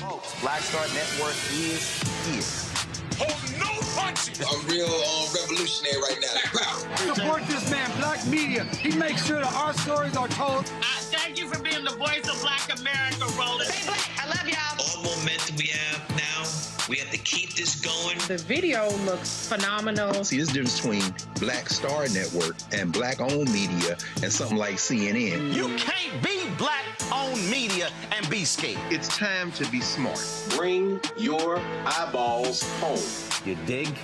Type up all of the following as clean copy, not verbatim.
Folks, Black Star Network is here. Hold no punches! I'm real revolutionary right now. Support this man, Black Media. He makes sure that our stories are told. Thank you for being the voice of Black America, Roland. Stay black. I love y'all. All momentum we have now, we have to keep this going. The video looks phenomenal. See, there's a difference between Black Star Network and Black-owned media and something like CNN. You can't be Black-owned media and be scared. It's time to be smart. Bring your eyeballs home. You dig?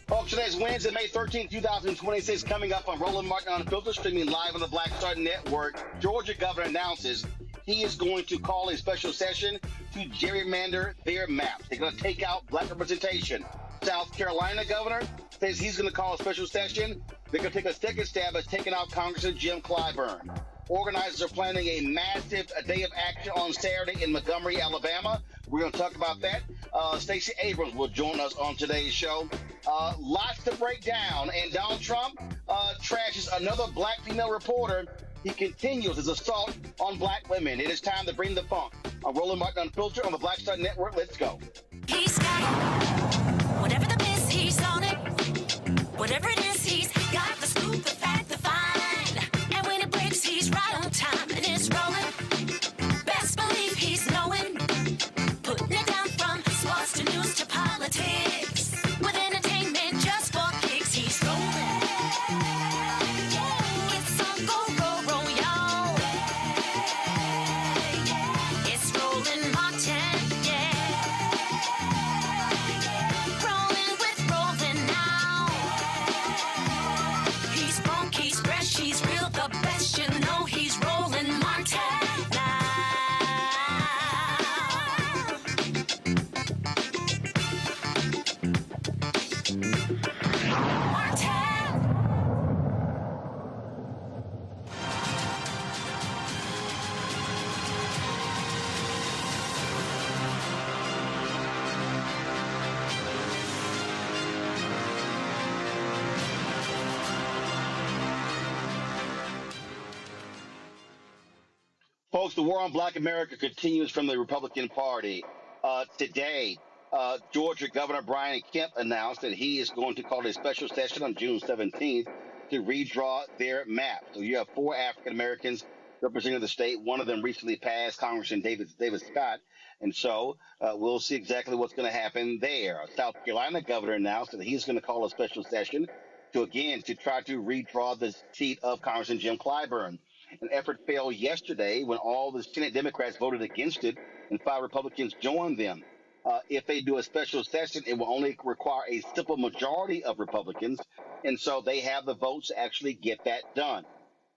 Folks, today's Wednesday, May 13th, 2026, coming up on Roland Martin Unfiltered, streaming live on the Black Star Network. Georgia governor announces he is going to call a special session to gerrymander their maps. They're going to take out black representation. South Carolina governor says he's going to call a special session. They're going to take a second stab at taking out Congressman Jim Clyburn. Organizers are planning a massive day of action on Saturday in Montgomery, Alabama. We're going to talk about that. Stacey Abrams will join us on today's show. Lots to break down. And Donald Trump trashes another black female reporter. He continues his assault on black women. It is time to bring the funk. On Roland Martin Unfiltered on the Black Star Network. Let's go. He's got it. Whatever the miss, he's on it. Whatever it is, he's got the scoop, the fact, the find. And when it breaks, he's right on time and it's rolling. Best believe he's knowing. Putting it down from sports to news to politics. With entertainment just for kicks, he's rolling. It's on go, y'all. It's Roland Martin, yeah. Rolling with Roland now. He's funk, he's fresh, he's real, the best, you know he's Roland Martin now. Folks, the war on black America continues from the Republican Party. Today, Georgia Governor Brian Kemp announced that he is going to call a special session on June 17th to redraw their map. So you have 4 African Americans representing the state. One of them recently passed, Congressman David Scott. And so we'll see exactly what's going to happen there. South Carolina governor announced that he's going to call a special session to try to redraw the seat of Congressman Jim Clyburn. An effort failed yesterday when all the Senate Democrats voted against it and 5 Republicans joined them. If they do a special session, it will only require a simple majority of Republicans, and so they have the votes to actually get that done.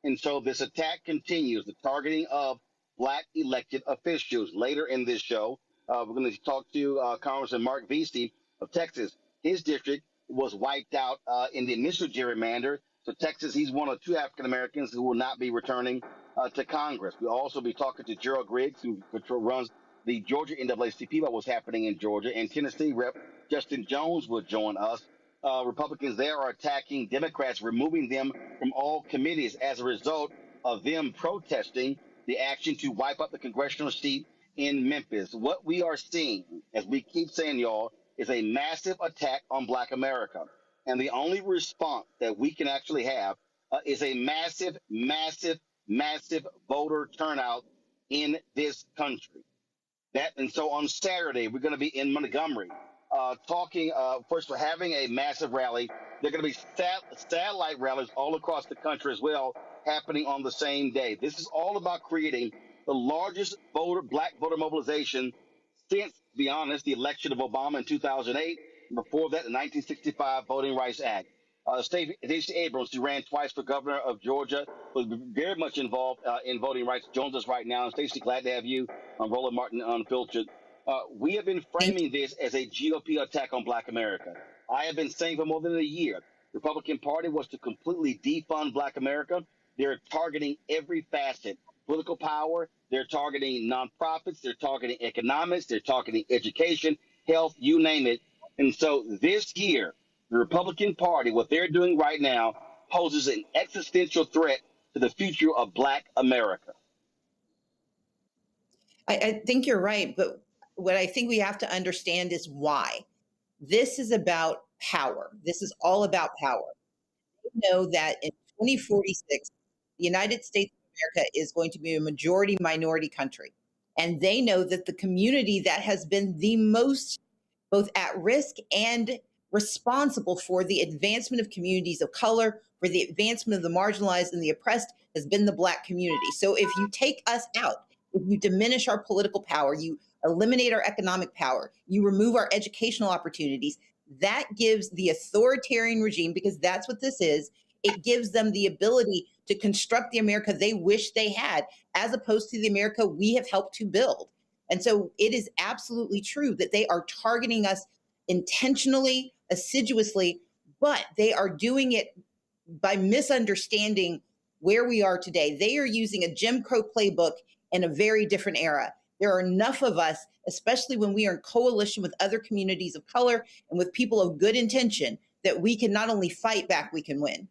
And so this attack continues, the targeting of black elected officials. Later in this show, we're going to talk to Congressman Marc Veasey of Texas. His district was wiped out in the initial gerrymander. So Texas, he's one of 2 African Americans who will not be returning to Congress. We'll also be talking to Gerald Griggs, who runs the Georgia NAACP, what was happening in Georgia, and Tennessee Rep. Justin Jones will join us. Republicans there are attacking Democrats, removing them from all committees as a result of them protesting the action to wipe up the congressional seat in Memphis. What we are seeing, as we keep saying, y'all, is a massive attack on Black America. And the only response that we can actually have is a massive, massive, massive voter turnout in this country. And so on Saturday, we're going to be in Montgomery talking, first, we're having a massive rally. There are going to be satellite rallies all across the country as well, happening on the same day. This is all about creating the largest Black voter mobilization since, to be honest, the election of Obama in 2008. Before that, the 1965 Voting Rights Act. Stacey Abrams, who ran twice for governor of Georgia, was very much involved in voting rights, joins us right now. And Stacey, glad to have you on Roland Martin Unfiltered. We have been framing this as a GOP attack on Black America. I have been saying for more than a year, the Republican Party was to completely defund Black America. They're targeting every facet, political power. They're targeting nonprofits. They're targeting economics. They're targeting education, health, you name it. And so this year, the Republican Party, what they're doing right now, poses an existential threat to the future of Black America. I think you're right, but what I think we have to understand is why. This is about power. This is all about power. We know that in 2046, the United States of America is going to be a majority minority country. And they know that the community that has been the most both at risk and responsible for the advancement of communities of color, for the advancement of the marginalized and the oppressed, has been the Black community. So if you take us out, if you diminish our political power, you eliminate our economic power, you remove our educational opportunities, that gives the authoritarian regime, because that's what this is, it gives them the ability to construct the America they wish they had, as opposed to the America we have helped to build. And so it is absolutely true that they are targeting us intentionally, assiduously, but they are doing it by misunderstanding where we are today. They are using a Jim Crow playbook in a very different era. There are enough of us, especially when we are in coalition with other communities of color and with people of good intention, that we can not only fight back, we can win.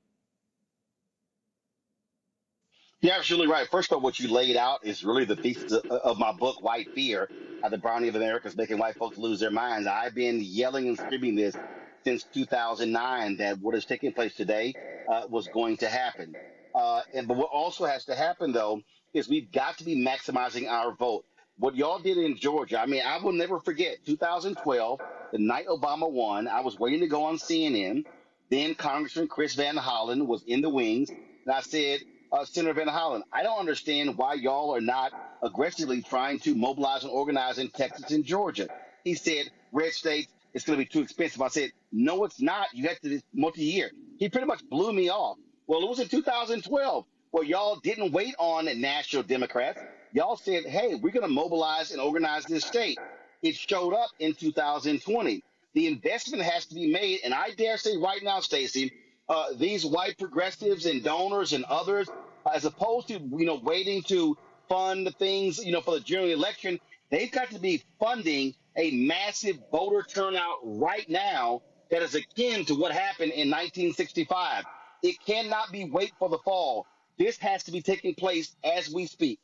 You're absolutely right. First of all, what you laid out is really the thesis of my book, White Fear, How the Browning of America is Making White Folks Lose Their Minds. I've been yelling and screaming this since 2009, that what is taking place today was going to happen. But what also has to happen, though, is we've got to be maximizing our vote. What y'all did in Georgia, I mean, I will never forget 2012, the night Obama won. I was waiting to go on CNN. Then Congressman Chris Van Hollen was in the wings. And I said, Senator Van Hollen, I don't understand why y'all are not aggressively trying to mobilize and organize in Texas and Georgia. He said, red states, it's going to be too expensive. I said, no, it's not. You have to do multi-year. He pretty much blew me off. Well, it was in 2012 where y'all didn't wait on national Democrats. Y'all said, hey, we're going to mobilize and organize this state. It showed up in 2020. The investment has to be made. And I dare say right now, Stacey, these white progressives and donors and others, as opposed to, waiting to fund things, for the general election, they've got to be funding a massive voter turnout right now that is akin to what happened in 1965. It cannot be wait for the fall. This has to be taking place as we speak.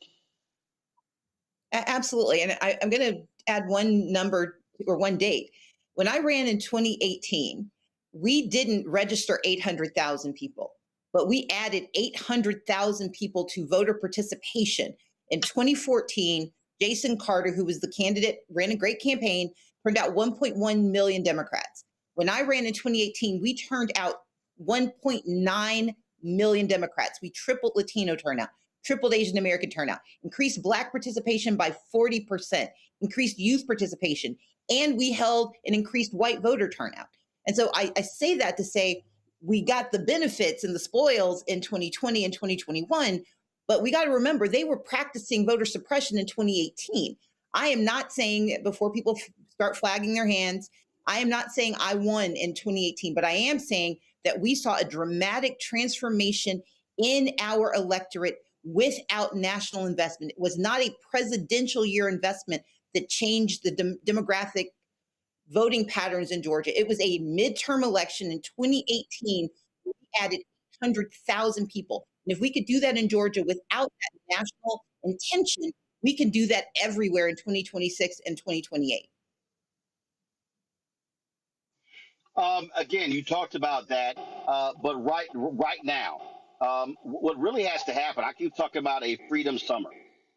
Absolutely. And I'm going to add one number or one date. When I ran in 2018, we didn't register 800,000 people, but we added 800,000 people to voter participation. In 2014, Jason Carter, who was the candidate, ran a great campaign, turned out 1.1 million Democrats. When I ran in 2018, we turned out 1.9 million Democrats. We tripled Latino turnout, tripled Asian American turnout, increased Black participation by 40%, increased youth participation, and we held an increased white voter turnout. And so I say that to say we got the benefits and the spoils in 2020 and 2021, but we got to remember they were practicing voter suppression in 2018. I am not saying, before people start flagging their hands, I am not saying I won in 2018, but I am saying that we saw a dramatic transformation in our electorate without national investment. It was not a presidential year investment that changed the demographic voting patterns in Georgia. It was a midterm election in 2018. We added 100,000 people. And if we could do that in Georgia without that national intention, we can do that everywhere in 2026 and 2028. Again, you talked about that, but right now, what really has to happen, I keep talking about a freedom summer,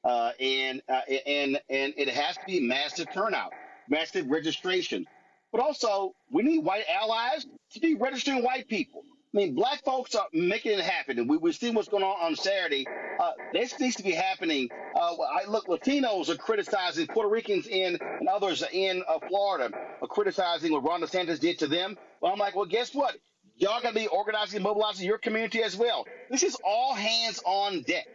and it has to be massive turnout, massive registration, but also we need white allies to be registering white people. I mean, black folks are making it happen, and we're seeing what's going on Saturday. This needs to be happening. Latinos are criticizing Puerto Ricans and others in Florida are criticizing what Ron DeSantis did to them. Well, I'm like, well, guess what? Y'all got to be organizing and mobilizing your community as well. This is all hands on deck.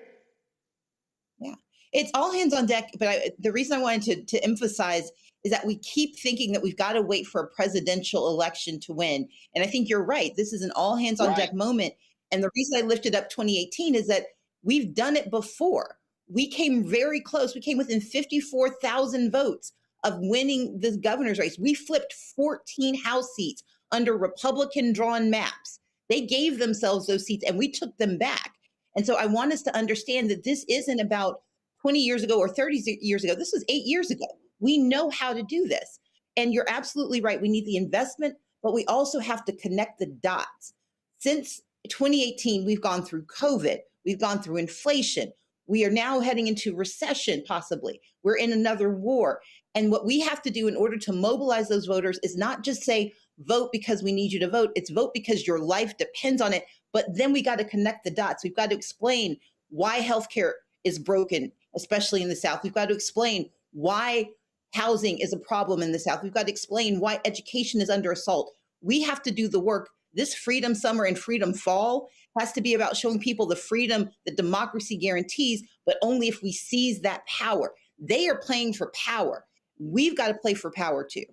Yeah, it's all hands on deck. But the reason I wanted to emphasize is that we keep thinking that we've got to wait for a presidential election to win. And I think you're right. This is an all hands on deck moment. And the reason I lifted up 2018 is that we've done it before. We came very close. We came within 54,000 votes of winning the governor's race. We flipped 14 House seats under Republican drawn maps. They gave themselves those seats and we took them back. And so I want us to understand that this isn't about 20 years ago or 30 years ago. This was 8 years ago. We know how to do this. And you're absolutely right. We need the investment, but we also have to connect the dots. Since 2018, we've gone through COVID. We've gone through inflation. We are now heading into recession, possibly. We're in another war. And what we have to do in order to mobilize those voters is not just say, vote because we need you to vote. It's vote because your life depends on it. But then we got to connect the dots. We've got to explain why healthcare is broken, especially in the South. We've got to explain why housing is a problem in the South. We've got to explain why education is under assault. We have to do the work. This Freedom Summer and Freedom Fall has to be about showing people the freedom that democracy guarantees, but only if we seize that power. They are playing for power. We've got to play for power too.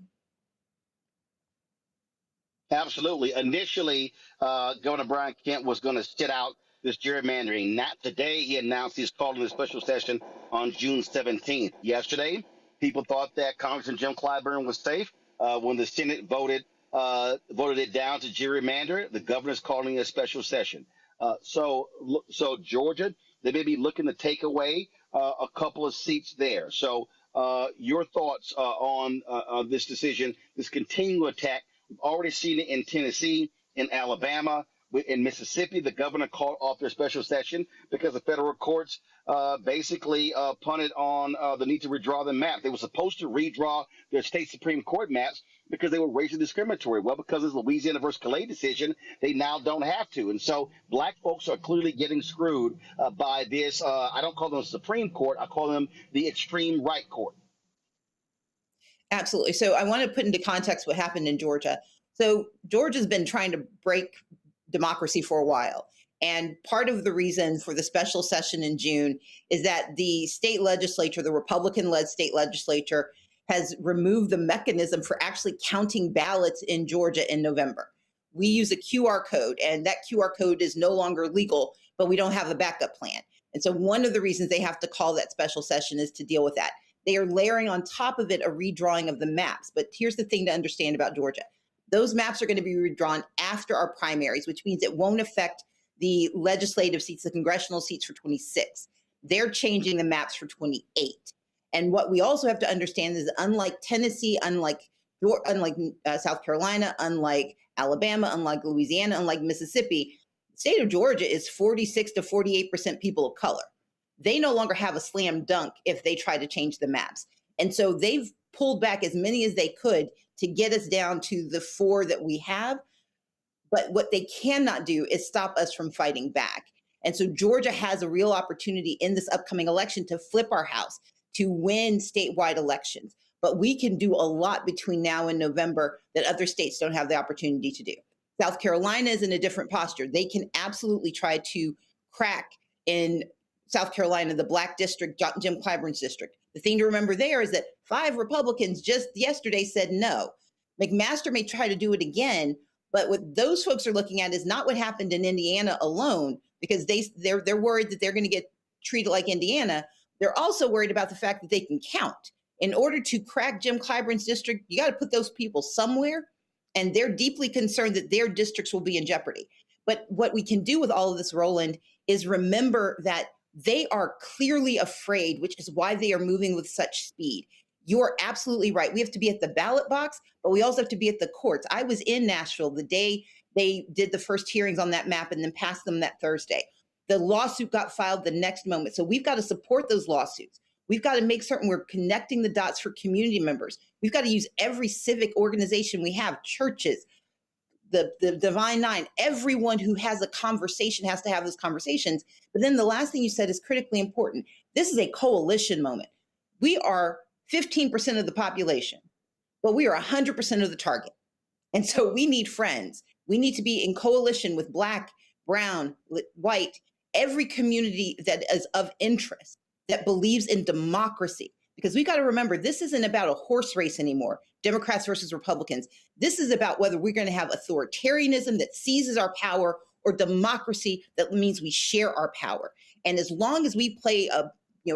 Absolutely. Initially, Governor Brian Kemp was going to sit out this gerrymandering. Not today. He announced he's calling a special session on June 17th. Yesterday, people thought that Congressman Jim Clyburn was safe. When the Senate voted it down to gerrymander, the governor's calling a special session. So Georgia, they may be looking to take away a couple of seats there. So your thoughts on this decision, this continual attack? We've already seen it in Tennessee, in Alabama, in Mississippi. The governor called off their special session because the federal courts basically punted on the need to redraw the map. They were supposed to redraw their state Supreme Court maps because they were racially discriminatory. Well, because of the Louisiana versus Calais decision, they now don't have to. And so black folks are clearly getting screwed by this. I don't call them the Supreme Court. I call them the extreme right court. Absolutely. So I want to put into context what happened in Georgia. So Georgia's been trying to break democracy for a while. And part of the reason for the special session in June is that the state legislature, the Republican-led state legislature, has removed the mechanism for actually counting ballots in Georgia in November. We use a QR code, and that QR code is no longer legal, but we don't have a backup plan. And so one of the reasons they have to call that special session is to deal with that. They are layering on top of it a redrawing of the maps. But here's the thing to understand about Georgia. Those maps are going to be redrawn after our primaries, which means it won't affect the legislative seats, the congressional seats for 26. They're changing the maps for 28. And what we also have to understand is unlike Tennessee, unlike South Carolina, unlike Alabama, unlike Louisiana, unlike Mississippi, the state of Georgia is 46 to 48% people of color. They no longer have a slam dunk if they try to change the maps. And so they've pulled back as many as they could to get us down to the 4 that we have. But what they cannot do is stop us from fighting back. And so Georgia has a real opportunity in this upcoming election to flip our house, to win statewide elections. But we can do a lot between now and November that other states don't have the opportunity to do. South Carolina is in a different posture. They can absolutely try to crack in South Carolina, the Black district, Jim Clyburn's district. The thing to remember there is that 5 Republicans just yesterday said no. McMaster may try to do it again, but what those folks are looking at is not what happened in Indiana alone, because they're worried that they're going to get treated like Indiana. They're also worried about the fact that they can count. In order to crack Jim Clyburn's district, you got to put those people somewhere, and they're deeply concerned that their districts will be in jeopardy. But what we can do with all of this, Roland, is remember that they are clearly afraid, which is why they are moving with such speed. You're absolutely right. We have to be at the ballot box, but we also have to be at the courts. I was in Nashville the day they did the first hearings on that map and then passed them that Thursday. The lawsuit got filed the next moment. So we've got to support those lawsuits. We've got to make certain we're connecting the dots for community members. We've got to use every civic organization we have, churches, the Divine Nine, everyone who has a conversation has to have those conversations. But then the last thing you said is critically important. This is a coalition moment. We are 15% of the population, but we are 100% of the target. And so we need friends. We need to be in coalition with Black, brown, white, every community that is of interest, that believes in democracy. Because we got to remember, this isn't about a horse race anymore, Democrats versus Republicans. This is about whether we're going to have authoritarianism that seizes our power or democracy that means we share our power. And as long as we play a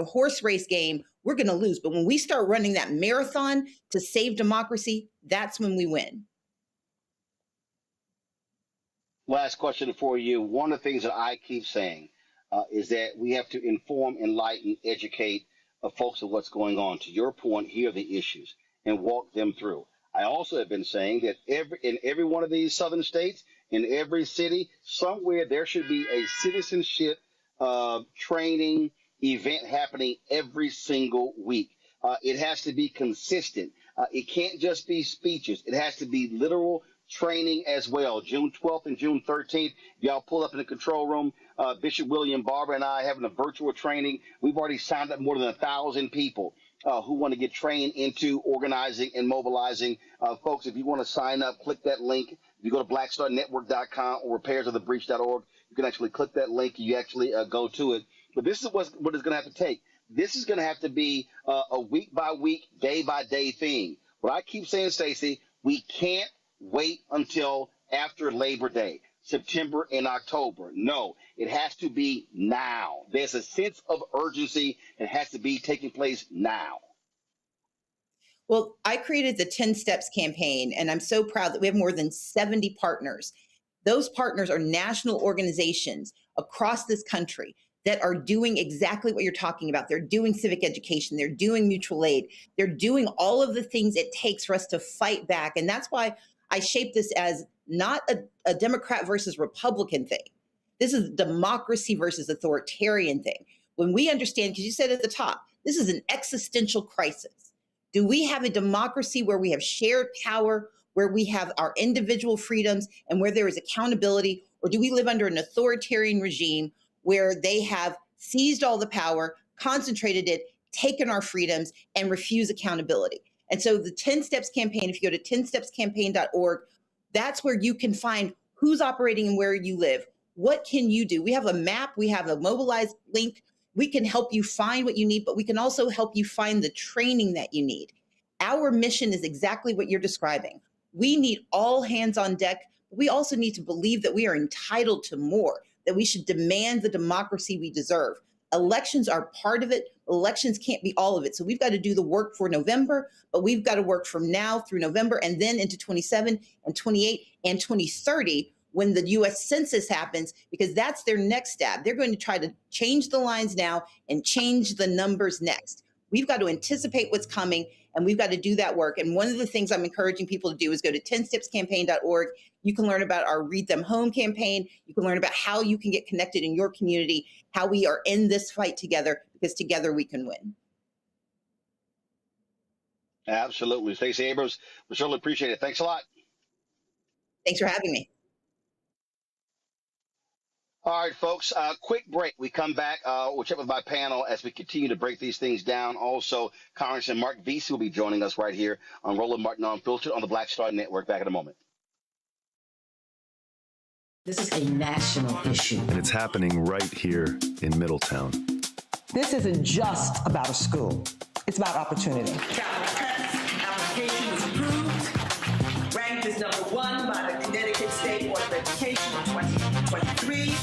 horse race game, we're going to lose. But when we start running that marathon to save democracy, that's when we win. Last question for you. One of the things that I keep saying is that we have to inform, enlighten, educate folks of what's going on. To your point, here are the issues and walk them through. I also have been saying that in every one of these southern states, in every city, somewhere there should be a citizenship training event happening every single week. It has to be consistent. It can't just be speeches. It has to be literal training as well. June 12th and June 13th, y'all pull up in the control room. Bishop William Barber and I having a virtual training. We've already signed up more than 1,000 people who want to get trained into organizing and mobilizing. Folks, if you want to sign up, click that link. If you go to blackstarnetwork.com or repairsofthebreach.org, you can actually click that link. You actually go to it. But this is what it's going to have to take. This is going to have to be a week-by-week, day-by-day thing. What I keep saying, Stacey, we can't wait until after Labor Day, September and October. No, it has to be now. There's a sense of urgency that has to be taking place now. Well, I created the 10 Steps campaign, and I'm so proud that we have more than 70 partners. Those partners are national organizations across this country that are doing exactly what you're talking about. They're doing civic education. They're doing mutual aid. They're doing all of the things it takes for us to fight back. And that's why I shaped this as not a Democrat versus Republican thing. This is democracy versus authoritarian thing. When we understand, because you said at the top, this is an existential crisis. Do we have a democracy where we have shared power, where we have our individual freedoms, and where there is accountability? Or do we live under an authoritarian regime where they have seized all the power, concentrated it, taken our freedoms, and refuse accountability? And so the 10 Steps campaign, if you go to 10stepscampaign.org, that's where you can find who's operating and where you live. What can you do? We have a map. We have a mobilized link. We can help you find what you need, but we can also help you find the training that you need. Our mission is exactly what you're describing. We need all hands on deck. But we also need to believe that we are entitled to more, that we should demand the democracy we deserve. Elections are part of it. Elections can't be all of it. So we've got to do the work for November, but we've got to work from now through November and then into 27 and 28 and 2030 when the U.S. Census happens, because that's their next stab. They're going to try to change the lines now and change the numbers next. We've got to anticipate what's coming, and we've got to do that work. And one of the things I'm encouraging people to do is go to 10stepscampaign.org. You can learn about our Read Them Home campaign. You can learn about how you can get connected in your community, how we are in this fight together, because together we can win. Absolutely. Stacy Abrams, we certainly appreciate it. Thanks a lot. Thanks for having me. All right, folks, quick break. We come back. We'll check with my panel as we continue to break these things down. Also, Congressman Marc Veasey will be joining us right here on Roland Martin Unfiltered on the Black Star Network. Back in a moment. This is a national issue. And it's happening right here in Middletown. This isn't just about a school. It's about opportunity. Application was approved. Ranked as #1 by the Connecticut State Board of Education in 2023.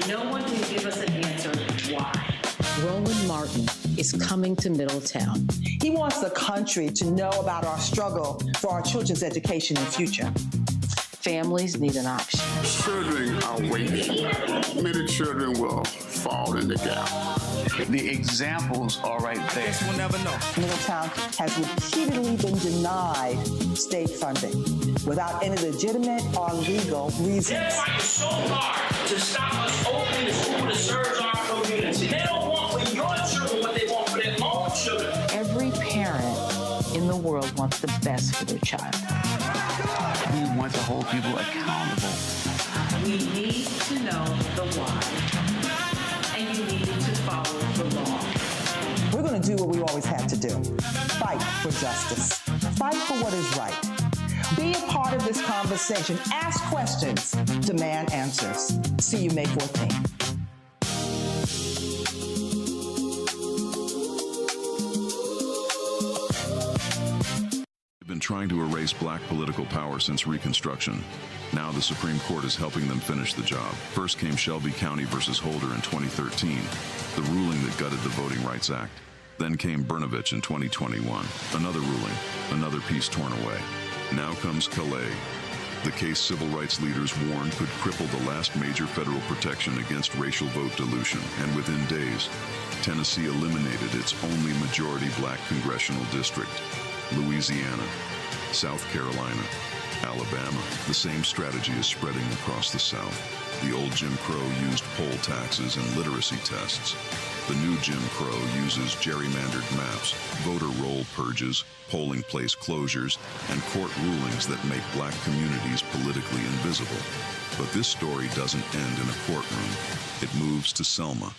No one can give us an answer why. Roland Martin is coming to Middletown. He wants the country to know about our struggle for our children's education and future. Families need an option. Children are waiting. Many children will fall in the gap. The examples are right there. We'll never know. Middletown has repeatedly been denied state funding without any legitimate or legal reasons. They're fighting so hard to stop us opening the school that serves our community. They don't want for your children what they want for their own children. Every parent in the world wants the best for their child. We want to hold people accountable. We need to know the why, and you need to follow the law. We're going to do what we always had to do. Fight for justice. Fight for what is right. Be a part of this conversation. Ask questions. Demand answers. See you May 14th. Been trying to erase black political power since Reconstruction. Now the Supreme Court is helping them finish the job. First came Shelby County versus Holder in 2013, the ruling that gutted the Voting Rights Act. Then came Brnovich in 2021, another ruling, another piece torn away. Now comes Calais, the case civil rights leaders warned could cripple the last major federal protection against racial vote dilution, and within days, Tennessee eliminated its only majority black congressional district. Louisiana, South Carolina, Alabama. The same strategy is spreading across the South. The old Jim Crow used poll taxes and literacy tests. The new Jim Crow uses gerrymandered maps, voter roll purges, polling place closures, and court rulings that make black communities politically invisible. But this story doesn't end in a courtroom. It moves to Selma.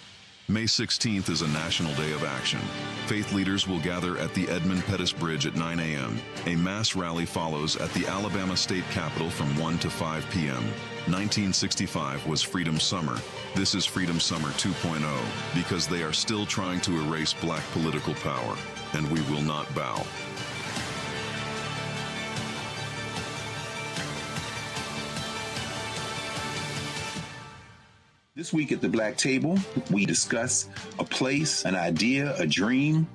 May 16th is a national day of action. Faith leaders will gather at the Edmund Pettus Bridge at 9 a.m. A mass rally follows at the Alabama State Capitol from 1 to 5 p.m. 1965 was Freedom Summer. This is Freedom Summer 2.0 because they are still trying to erase black political power, and we will not bow. This week at the Black Table, we discuss a place, an idea, a dream,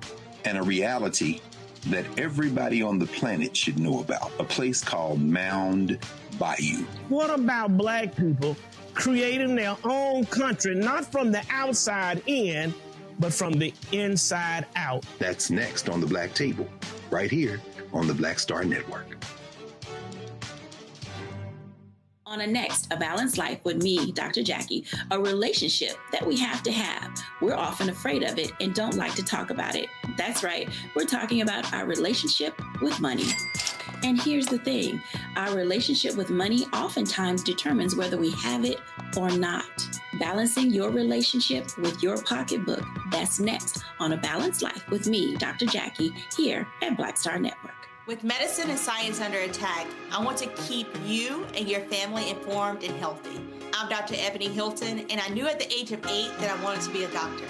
and a reality that everybody on the planet should know about. A place called Mound Bayou. What about black people creating their own country, not from the outside in, but from the inside out? That's next on the Black Table, right here on the Black Star Network. On a next, A Balanced Life with me, Dr. Jackie, a relationship that we have to have. We're often afraid of it and don't like to talk about it. That's right, we're talking about our relationship with money. And here's the thing, our relationship with money oftentimes determines whether we have it or not. Balancing your relationship with your pocketbook, that's next on A Balanced Life with me, Dr. Jackie, here at Black Star Network. With medicine and science under attack, I want to keep you and your family informed and healthy. I'm Dr. Ebony Hilton, and I knew at the age of 8 that I wanted to be a doctor.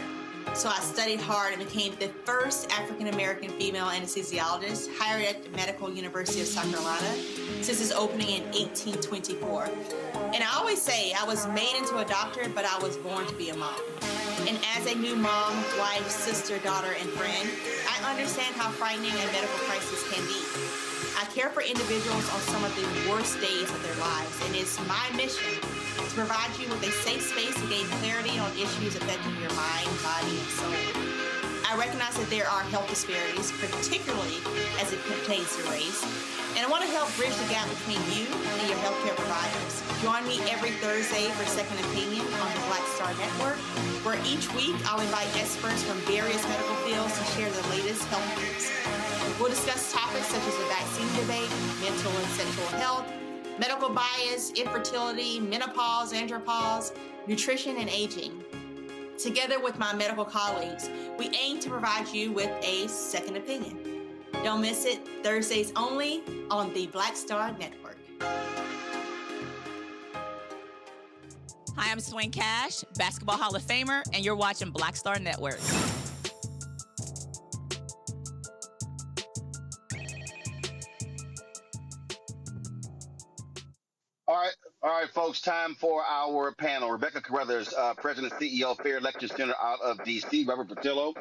So I studied hard and became the first African-American female anesthesiologist hired at the Medical University of South Carolina since its opening in 1824. And I always say I was made into a doctor, but I was born to be a mom. And as a new mom, wife, sister, daughter, and friend, I understand how frightening a medical crisis can be. I care for individuals on some of the worst days of their lives, and it's my mission to provide you with a safe space to gain clarity on issues affecting your mind, body, and soul. I recognize that there are health disparities, particularly as it pertains to race, and I want to help bridge the gap between you and your healthcare providers. Join me every Thursday for Second Opinion on the Black Star Network, where each week I'll invite experts from various medical fields to share the latest health news. We'll discuss topics such as the vaccine debate, mental and sexual health, medical bias, infertility, menopause, andropause, nutrition, and aging. Together with my medical colleagues, we aim to provide you with a second opinion. Don't miss it, Thursdays only on the Black Star Network. Hi, I'm Swing Cash, Basketball Hall of Famer, and you're watching Black Star Network. All right, folks, time for our panel. Rebecca Carruthers, President, CEO, Fair Election Center out of D.C., Robert Patillo,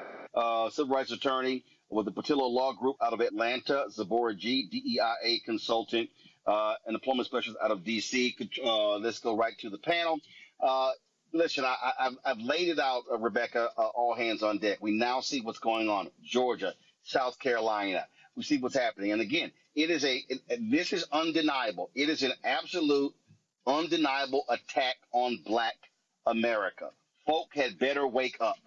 civil rights attorney with the Patillo Law Group out of Atlanta, Zabora G, DEIA consultant, an employment specialist out of D.C. Let's go right to the panel. Listen, I've laid it out, Rebecca, all hands on deck. We now see what's going on. Georgia, South Carolina. We see what's happening. And again, this is undeniable. It is an absolute undeniable attack on Black America. Folk had better wake up.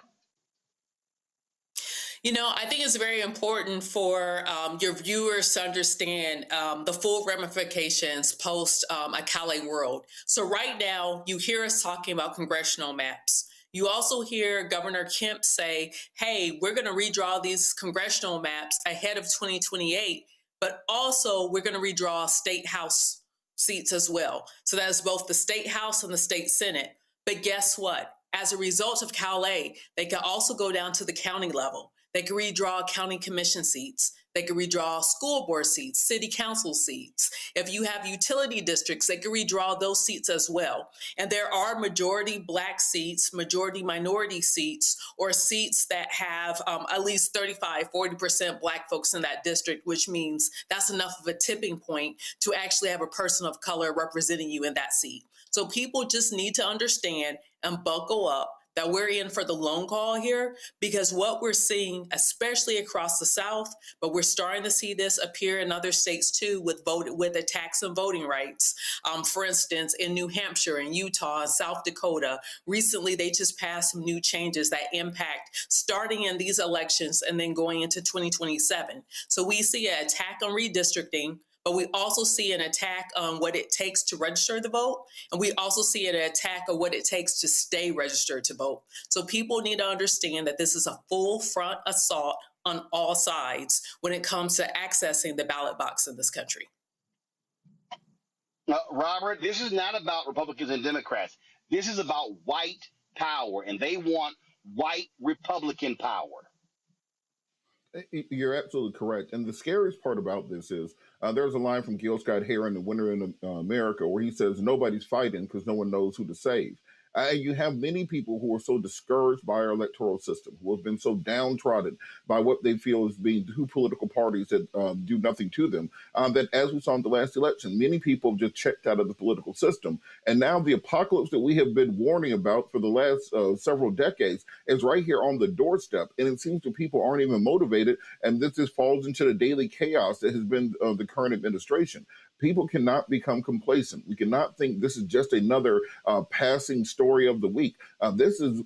You know, I think it's very important for your viewers to understand the full ramifications post a Calais world. So right now, you hear us talking about congressional maps. You also hear Governor Kemp say, hey, we're going to redraw these congressional maps ahead of 2028, but also we're going to redraw state house seats as well. So that's both the state house and the state senate. But guess what? As a result of Calais, they can also go down to the county level. They can redraw county commission seats. They can redraw school board seats, city council seats. If you have utility districts, they can redraw those seats as well. And there are majority Black seats, majority minority seats, or seats that have at least 35-40% Black folks in that district, which means that's enough of a tipping point to actually have a person of color representing you in that seat. So people just need to understand and buckle up that we're in for the long haul here, because what we're seeing, especially across the South, but we're starting to see this appear in other states too with attacks on voting rights. For instance, in New Hampshire and Utah and South Dakota, recently they just passed some new changes that impact starting in these elections and then going into 2027. So we see an attack on redistricting, but we also see an attack on what it takes to register to vote. And we also see an attack on what it takes to stay registered to vote. So people need to understand that this is a full front assault on all sides when it comes to accessing the ballot box in this country. Robert, this is not about Republicans and Democrats. This is about white power, and they want white Republican power. You're absolutely correct. And the scariest part about this is there's a line from Gil Scott-Heron, The Winter in America, where he says, nobody's fighting because no one knows who to save. You have many people who are so discouraged by our electoral system, who have been so downtrodden by what they feel is being two political parties that do nothing to them, that as we saw in the last election, many people have just checked out of the political system. And now the apocalypse that we have been warning about for the last several decades is right here on the doorstep. And it seems that people aren't even motivated. And this just falls into the daily chaos that has been the current administration. People cannot become complacent. We cannot think this is just another passing story of the week. This is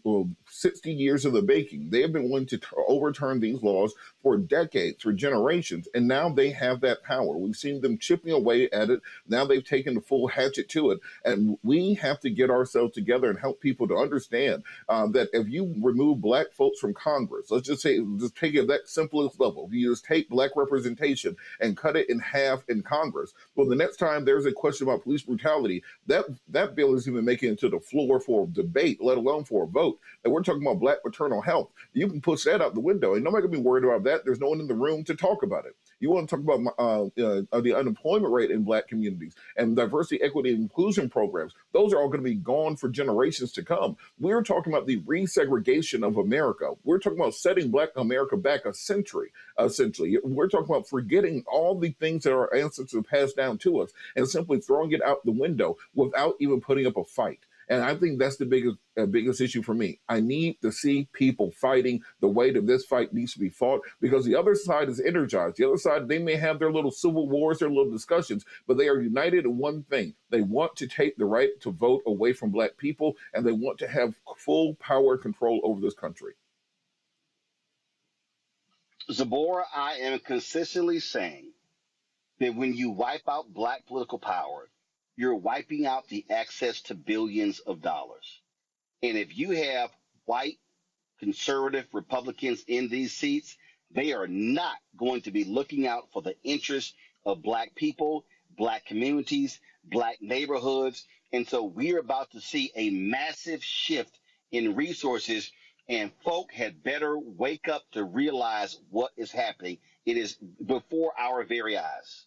60 years of the making. They have been wanting to overturn these laws for decades, for generations, and now they have that power. We've seen them chipping away at it. Now they've taken the full hatchet to it, and we have to get ourselves together and help people to understand that if you remove Black folks from Congress, let's just say, just take it at that simplest level, if you just take Black representation and cut it in half in Congress, well, the next time there's a question about police brutality, that bill isn't even making it to the floor for debate, let alone for a vote. And we're talking about Black maternal health. You can push that out the window, and nobody can be worried about that. There's no one in the room to talk about it. You want to talk about the unemployment rate in Black communities and diversity, equity, and inclusion programs. Those are all going to be gone for generations to come. We're talking about the resegregation of America. We're talking about setting Black America back a century, essentially. We're talking about forgetting all the things that our ancestors passed down to us and simply throwing it out the window without even putting up a fight. And I think that's the biggest issue for me. I need to see people fighting the way that this fight needs to be fought, because the other side is energized. The other side, they may have their little civil wars, their little discussions, but they are united in one thing. They want to take the right to vote away from Black people, and they want to have full power control over this country. Zabora, I am consistently saying that when you wipe out Black political power, you're wiping out the access to billions of dollars. And if you have white conservative Republicans in these seats, they are not going to be looking out for the interests of Black people, Black communities, Black neighborhoods. And so we're about to see a massive shift in resources, and folk had better wake up to realize what is happening. It is before our very eyes.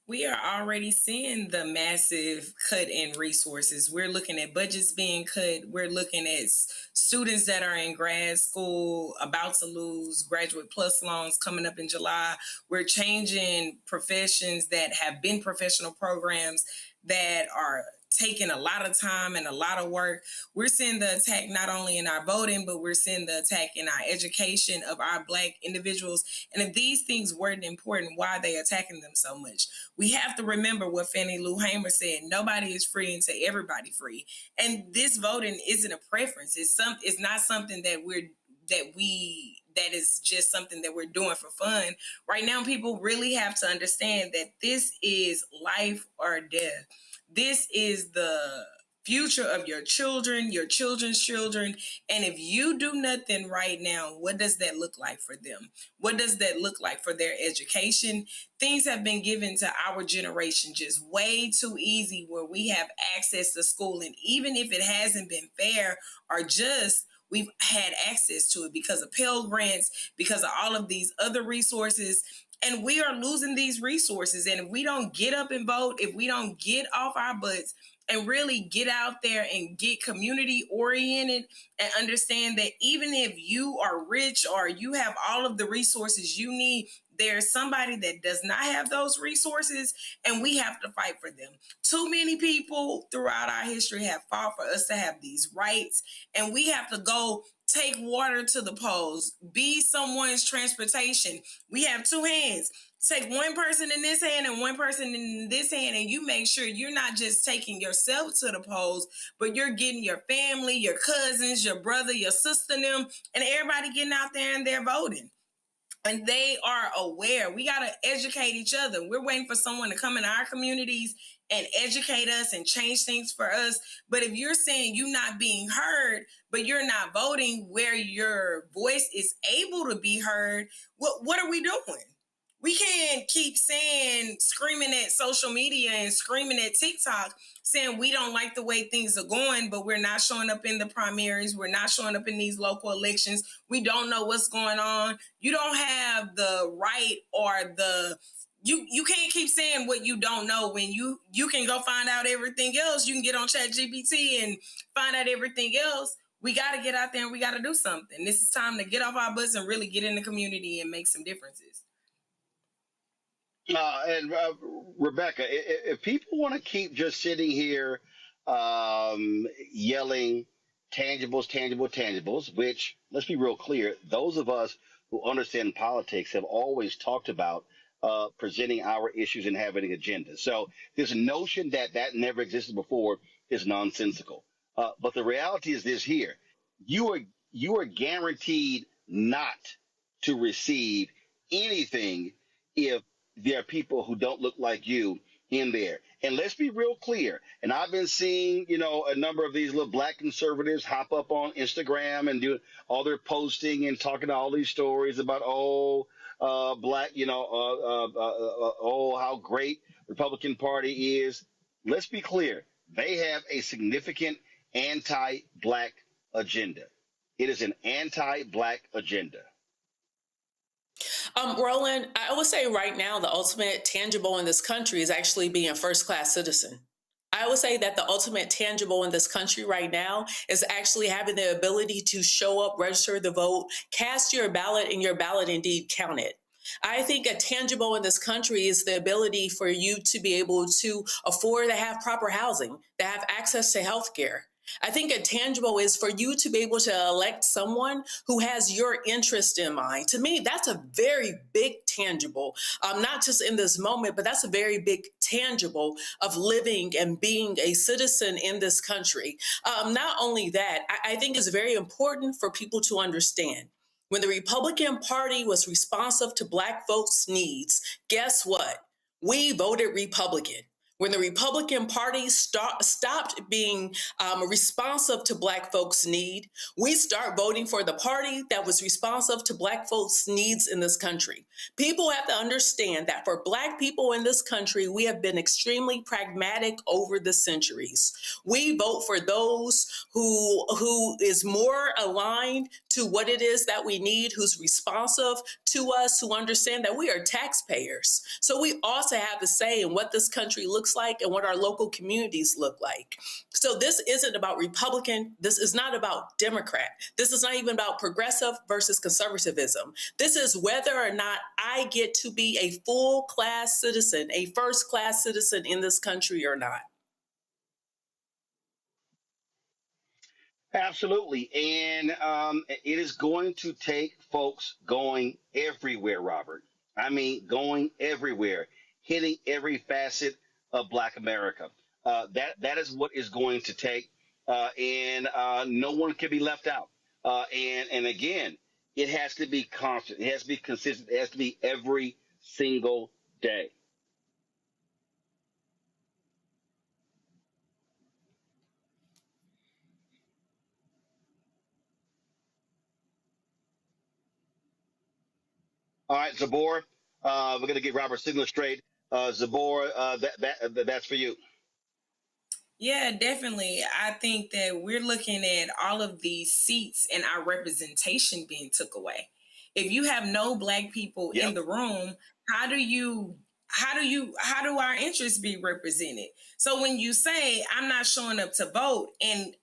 We are already seeing the massive cut in resources. We're looking at budgets being cut. We're looking at students that are in grad school about to lose Graduate Plus loans coming up in July. We're changing professions that have been professional programs that are taking a lot of time and a lot of work. We're seeing the attack not only in our voting, but we're seeing the attack in our education of our Black individuals. And if these things weren't important, why are they attacking them so much? We have to remember what Fannie Lou Hamer said: nobody is free until everybody free. And this voting isn't a preference. It's not something that is just something that we're doing for fun. Right now, people really have to understand that this is life or death. This is the future of your children, your children's children. And if you do nothing right now, what does that look like for them? What does that look like for their education? Things have been given to our generation just way too easy, where we have access to school. And even if it hasn't been fair or just, we've had access to it because of Pell Grants, because of all of these other resources. And we are losing these resources. And if we don't get up and vote, if we don't get off our butts and really get out there and get community oriented and understand that even if you are rich or you have all of the resources you need, there's somebody that does not have those resources, and we have to fight for them. Too many people throughout our history have fought for us to have these rights, and we have to go take water to the polls, be someone's transportation. We have two hands. Take one person in this hand and one person in this hand, and you make sure you're not just taking yourself to the polls, but you're getting your family, your cousins, your brother, your sister, them, and everybody getting out there and they're voting. And they are aware. We got to educate each other. We're waiting for someone to come in our communities and educate us and change things for us. But if you're saying you're not being heard, but you're not voting where your voice is able to be heard, what are we doing? We can't keep screaming at social media and screaming at TikTok, saying we don't like the way things are going, but we're not showing up in the primaries. We're not showing up in these local elections. We don't know what's going on. You don't have the right or you can't keep saying what you don't know when you can go find out everything else. You can get on ChatGPT and find out everything else. We got to get out there and we got to do something. This is time to get off our butts and really get in the community and make some differences. Rebecca, if people want to keep just sitting here yelling tangibles, which, let's be real clear, those of us who understand politics have always talked about presenting our issues and having an agenda. So this notion that never existed before is nonsensical. But the reality is this here. You are guaranteed not to receive anything if there are people who don't look like you in there. And let's be real clear. And I've been seeing, a number of these little Black conservatives hop up on Instagram and do all their posting and talking to all these stories about, Black, how great Republican Party is. Let's be clear. They have a significant anti-Black agenda. It is an anti-Black agenda. Roland, I would say right now the ultimate tangible in this country is actually being a first-class citizen. I would say that the ultimate tangible in this country right now is actually having the ability to show up, register the vote, cast your ballot, and your ballot indeed counted. I think a tangible in this country is the ability for you to be able to afford to have proper housing, to have access to health care. I think a tangible is for you to be able to elect someone who has your interest in mind. To me, that's a very big tangible, not just in this moment, but that's a very big tangible of living and being a citizen in this country. Not only that, I think it's very important for people to understand when the Republican Party was responsive to Black folks' needs, guess what? We voted Republican. When the Republican Party stopped being responsive to Black folks' need, we start voting for the party that was responsive to Black folks' needs in this country. People have to understand that for Black people in this country, we have been extremely pragmatic over the centuries. We vote for those who is more aligned to what it is that we need, who's responsive to us, who understand that we are taxpayers. So we also have a say in what this country looks like and what our local communities look like. So this isn't about Republican. This is not about Democrat. This is not even about progressive versus conservatism. This is whether or not I get to be a full class citizen, a first class citizen in this country or not. Absolutely. And it is going to take folks going everywhere, Robert. I mean, going everywhere, hitting every facet of Black America. That is what is going to take, and no one can be left out. And again, it has to be constant. It has to be consistent. It has to be every single day. All right, Zabor, we're going to get Robert's signal straight. Zabor, that's for you. Yeah, definitely. I think that we're looking at all of these seats and our representation being took away. If you have no Black people in the room, how do our interests be represented? So when you say I'm not showing up to vote, and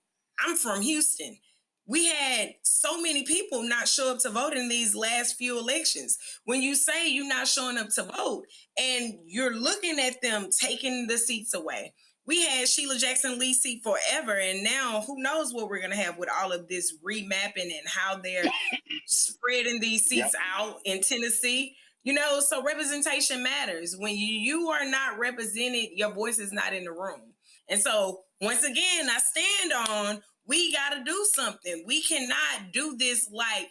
I'm from Houston, we had so many people not show up to vote in these last few elections. When you say you're not showing up to vote and you're looking at them taking the seats away, we had Sheila Jackson Lee's seat forever, and now who knows what we're going to have with all of this remapping and how they're spreading these seats out in Tennessee. You know, so representation matters. When you are not represented, your voice is not in the room. And so, once again, I stand on, we got to do something. We cannot do this like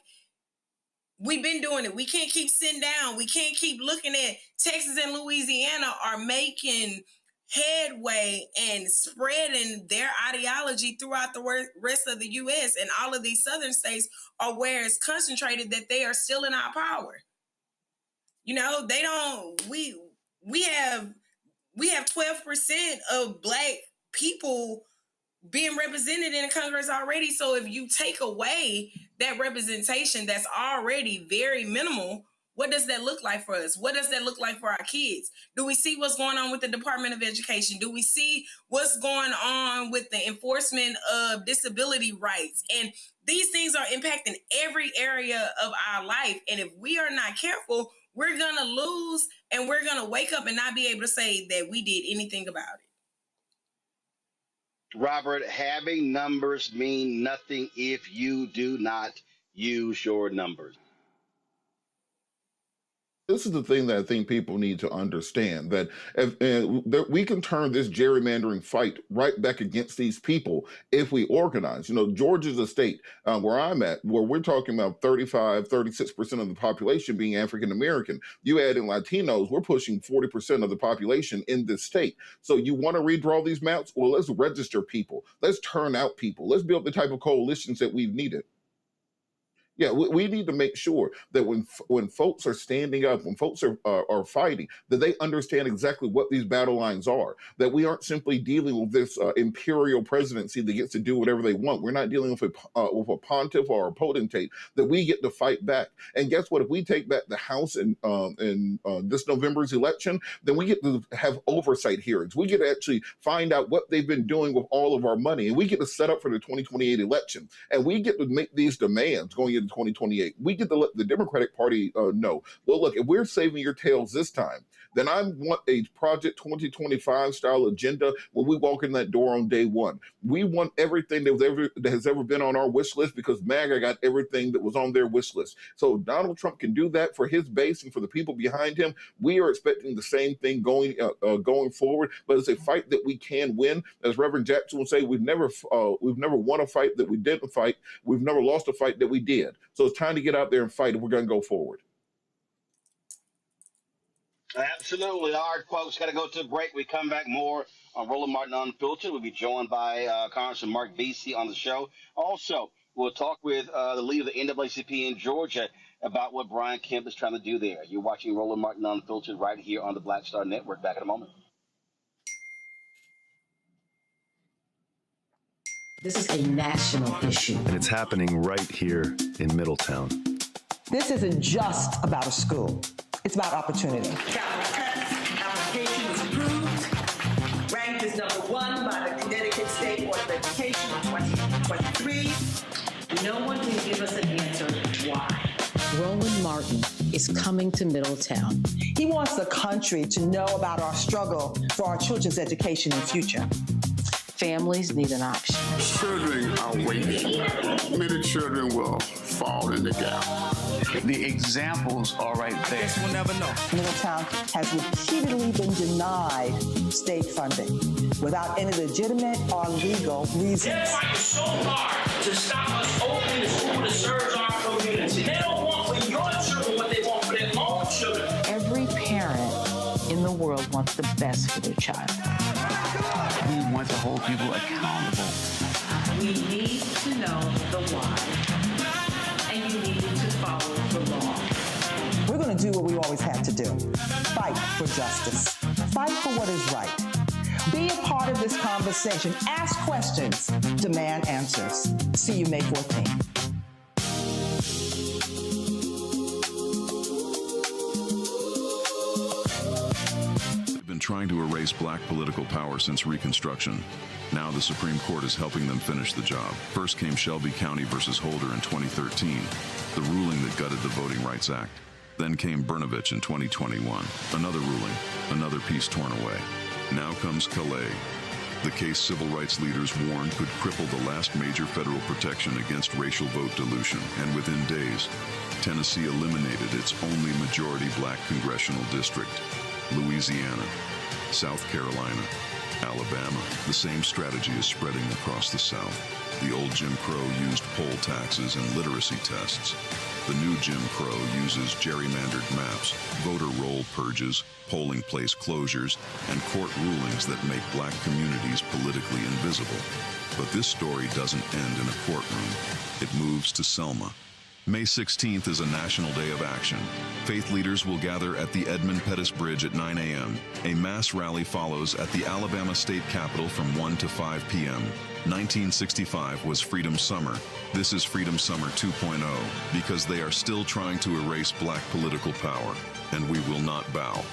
we've been doing it. We can't keep sitting down. We can't keep looking at Texas and Louisiana are making headway and spreading their ideology throughout the rest of the U.S. and all of these southern states are where it's concentrated that they are still in our power. You know, they don't. We have 12% of Black people being represented in Congress already. So if you take away that representation that's already very minimal, what does that look like for us? What does that look like for our kids? Do we see what's going on with the Department of Education? Do we see what's going on with the enforcement of disability rights? And these things are impacting every area of our life. And if we are not careful, we're going to lose, and we're going to wake up and not be able to say that we did anything about it. Robert, having numbers mean nothing if you do not use your numbers. This is the thing that I think people need to understand, that that we can turn this gerrymandering fight right back against these people if we organize. You know, Georgia's a state where I'm at, where we're talking about 36% of the population being African-American. You add in Latinos, we're pushing 40% of the population in this state. So you want to redraw these maps? Well, let's register people. Let's turn out people. Let's build the type of coalitions that we've needed. Yeah, we need to make sure that when folks are standing up, when folks are fighting, that they understand exactly what these battle lines are, that we aren't simply dealing with this imperial presidency that gets to do whatever they want. We're not dealing with a pontiff or a potentate, that we get to fight back. And guess what? If we take back the House in this November's election, then we get to have oversight hearings. We get to actually find out what they've been doing with all of our money. And we get to set up for the 2028 election. And we get to make these demands going into 2028. We get to let the Democratic Party know, well, look, if we're saving your tails this time, then I want a Project 2025 style agenda when we walk in that door on day one. We want everything that has ever been on our wish list, because MAGA got everything that was on their wish list. So Donald Trump can do that for his base and for the people behind him. We are expecting the same thing going forward, but it's a fight that we can win. As Reverend Jackson would say, we've never won a fight that we didn't fight. We've never lost a fight that we did. So it's time to get out there and fight if we're going to go forward. Absolutely. All right, folks, got to go to a break. We come back more on Roland Martin Unfiltered. We'll be joined by Congressman Marc Veasey on the show. Also, we'll talk with the leader of the NAACP in Georgia about what Brian Kemp is trying to do there. You're watching Roland Martin Unfiltered right here on the Black Star Network. Back in a moment. This is a national issue. And it's happening right here in Middletown. This isn't just about a school. It's about opportunity. Application was approved. Ranked as #1 by the Connecticut State Board of Education in 2023. No one can give us an answer why. Roland Martin is coming to Middletown. He wants the country to know about our struggle for our children's education and future. Families need an option. Children are waiting. Many children will fall in the gap. The examples are right there. I guess we'll never know. Middletown has repeatedly been denied state funding without any legitimate or legal reasons. They're fighting so hard to stop us opening the school that serves our community. They don't want for your children what they want for their own children. Every parent in the world wants the best for their child. We want to hold people accountable. We need to know the why, and you need to follow the law. We're going to do what we always have to do. Fight for justice. Fight for what is right. Be a part of this conversation. Ask questions. Demand answers. See you May 14th. Trying to erase black political power since Reconstruction. Now the Supreme Court is helping them finish the job. First came Shelby County versus Holder in 2013, the ruling that gutted the Voting Rights Act. Then came Brnovich in 2021, another ruling, another piece torn away. Now comes Calais, the case civil rights leaders warned could cripple the last major federal protection against racial vote dilution. And within days, Tennessee eliminated its only majority black congressional district. Louisiana, South Carolina, Alabama. The same strategy is spreading across the South. The old Jim Crow used poll taxes and literacy tests. The new Jim Crow uses gerrymandered maps, voter roll purges, polling place closures, and court rulings that make black communities politically invisible. But this story doesn't end in a courtroom. It moves to Selma. May 16th is a national day of action. Faith leaders will gather at the Edmund Pettus Bridge at 9 a.m. A mass rally follows at the Alabama State Capitol from 1 to 5 p.m. 1965 was Freedom Summer. This is Freedom Summer 2.0 because they are still trying to erase black political power, and we will not bow.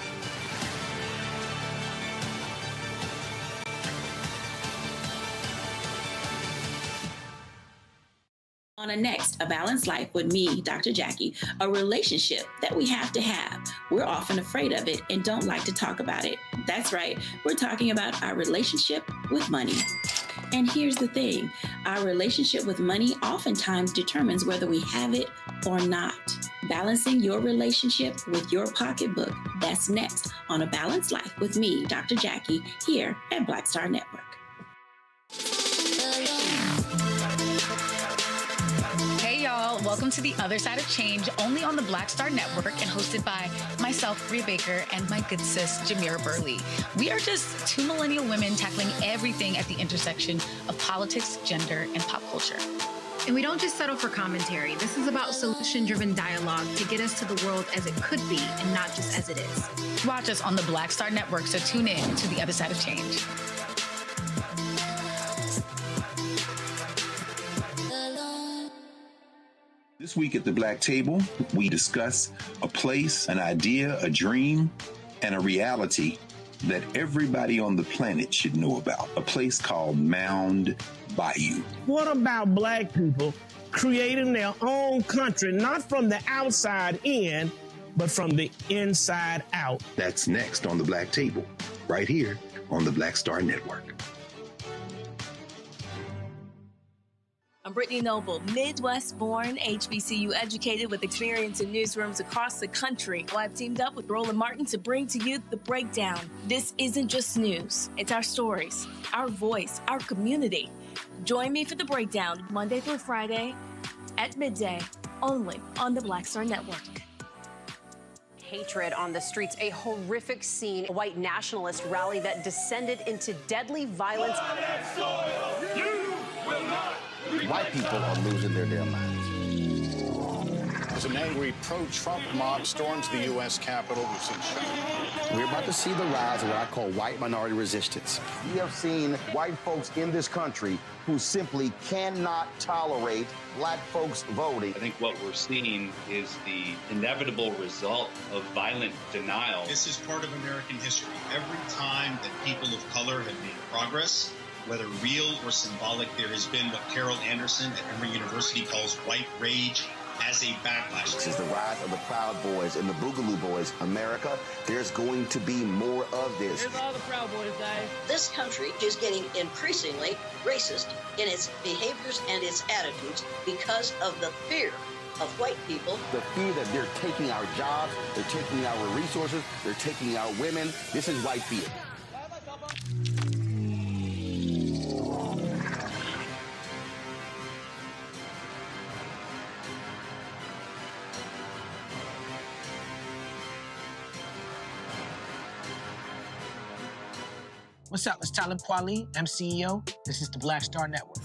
On a next, A Balanced Life with me, Dr. Jackie, a relationship that we have to have. We're often afraid of it and don't like to talk about it. That's right, we're talking about our relationship with money. And here's the thing, our relationship with money oftentimes determines whether we have it or not. Balancing your relationship with your pocketbook, that's next on A Balanced Life with me, Dr. Jackie, here at Black Star Network. Welcome to The Other Side of Change, only on the Black Star Network and hosted by myself, Rhea Baker, and my good sis, Jamira Burley. We are just two millennial women tackling everything at the intersection of politics, gender, and pop culture. And we don't just settle for commentary. This is about solution-driven dialogue to get us to the world as it could be and not just as it is. Watch us on the Black Star Network, so tune in to The Other Side of Change. This week at the Black Table, we discuss a place, an idea, a dream, and a reality that everybody on the planet should know about. A place called Mound Bayou. What about black people creating their own country, not from the outside in, but from the inside out? That's next on the Black Table, right here on the Black Star Network. I'm Brittany Noble, Midwest-born, HBCU educated with experience in newsrooms across the country. Well, I've teamed up with Roland Martin to bring to you The Breakdown. This isn't just news. It's our stories, our voice, our community. Join me for The Breakdown, Monday through Friday at midday, only on the Black Star Network. hatred on the streets. A horrific scene, a white nationalist rally that descended into deadly violence. White people are losing their damn minds. As an angry pro-Trump mob storms the U.S. Capitol, We're about to see the rise of what I call white minority resistance. We have seen white folks in this country who simply cannot tolerate black folks voting. I think what we're seeing is the inevitable result of violent denial. This is part of American history. Every time that people of color have made progress, whether real or symbolic, there has been what Carol Anderson at Emory University calls white rage as a backlash. This is the rise of the Proud Boys and the Boogaloo Boys. America, there's going to be more of this. Here's all the Proud Boys, guys. This country is getting increasingly racist in its behaviors and its attitudes because of the fear of white people. The fear that they're taking our jobs, they're taking our resources, they're taking our women. This is white fear. What's up? It's Talib Kweli. I'm CEO. This is the Black Star Network.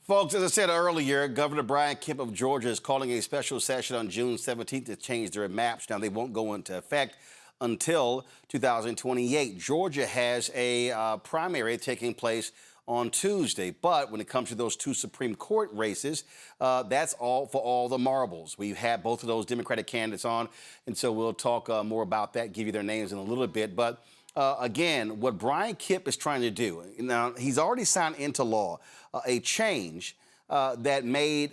Folks, as I said earlier, Governor Brian Kemp of Georgia is calling a special session on June 17th to change their maps. Now, they won't go into effect until 2028. Georgia has a primary taking place on Tuesday, but when it comes to those two Supreme Court races, that's all for all the marbles. We've had both of those Democratic candidates on, and so we'll talk more about that, give you their names in a little bit. But again, what Brian Kemp is trying to do, now he's already signed into law a change that made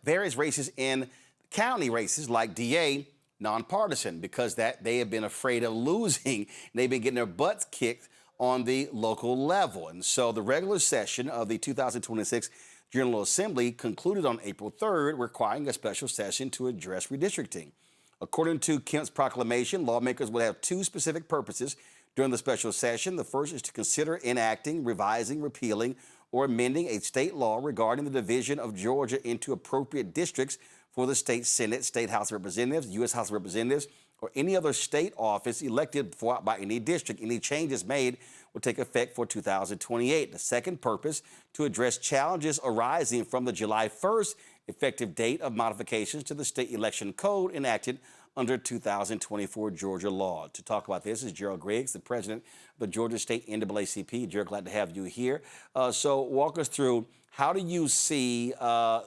various races in county races like DA nonpartisan, because that they have been afraid of losing. They've been getting their butts kicked on the local level. And so the regular session of the 2026 General Assembly concluded on April 3rd, requiring a special session to address redistricting. According to Kemp's proclamation, lawmakers will have two specific purposes during the special session. The first is to consider enacting, revising, repealing, or amending a state law regarding the division of Georgia into appropriate districts for the state Senate, state House of Representatives, U.S. House of Representatives, or any other state office elected by any district. Any changes made will take effect for 2028. The second purpose, to address challenges arising from the July 1st effective date of modifications to the state election code enacted under 2024 Georgia law. To talk about this is Gerald Griggs, the president of the Georgia State NAACP. Gerald, glad to have you here. So walk us through, how do you see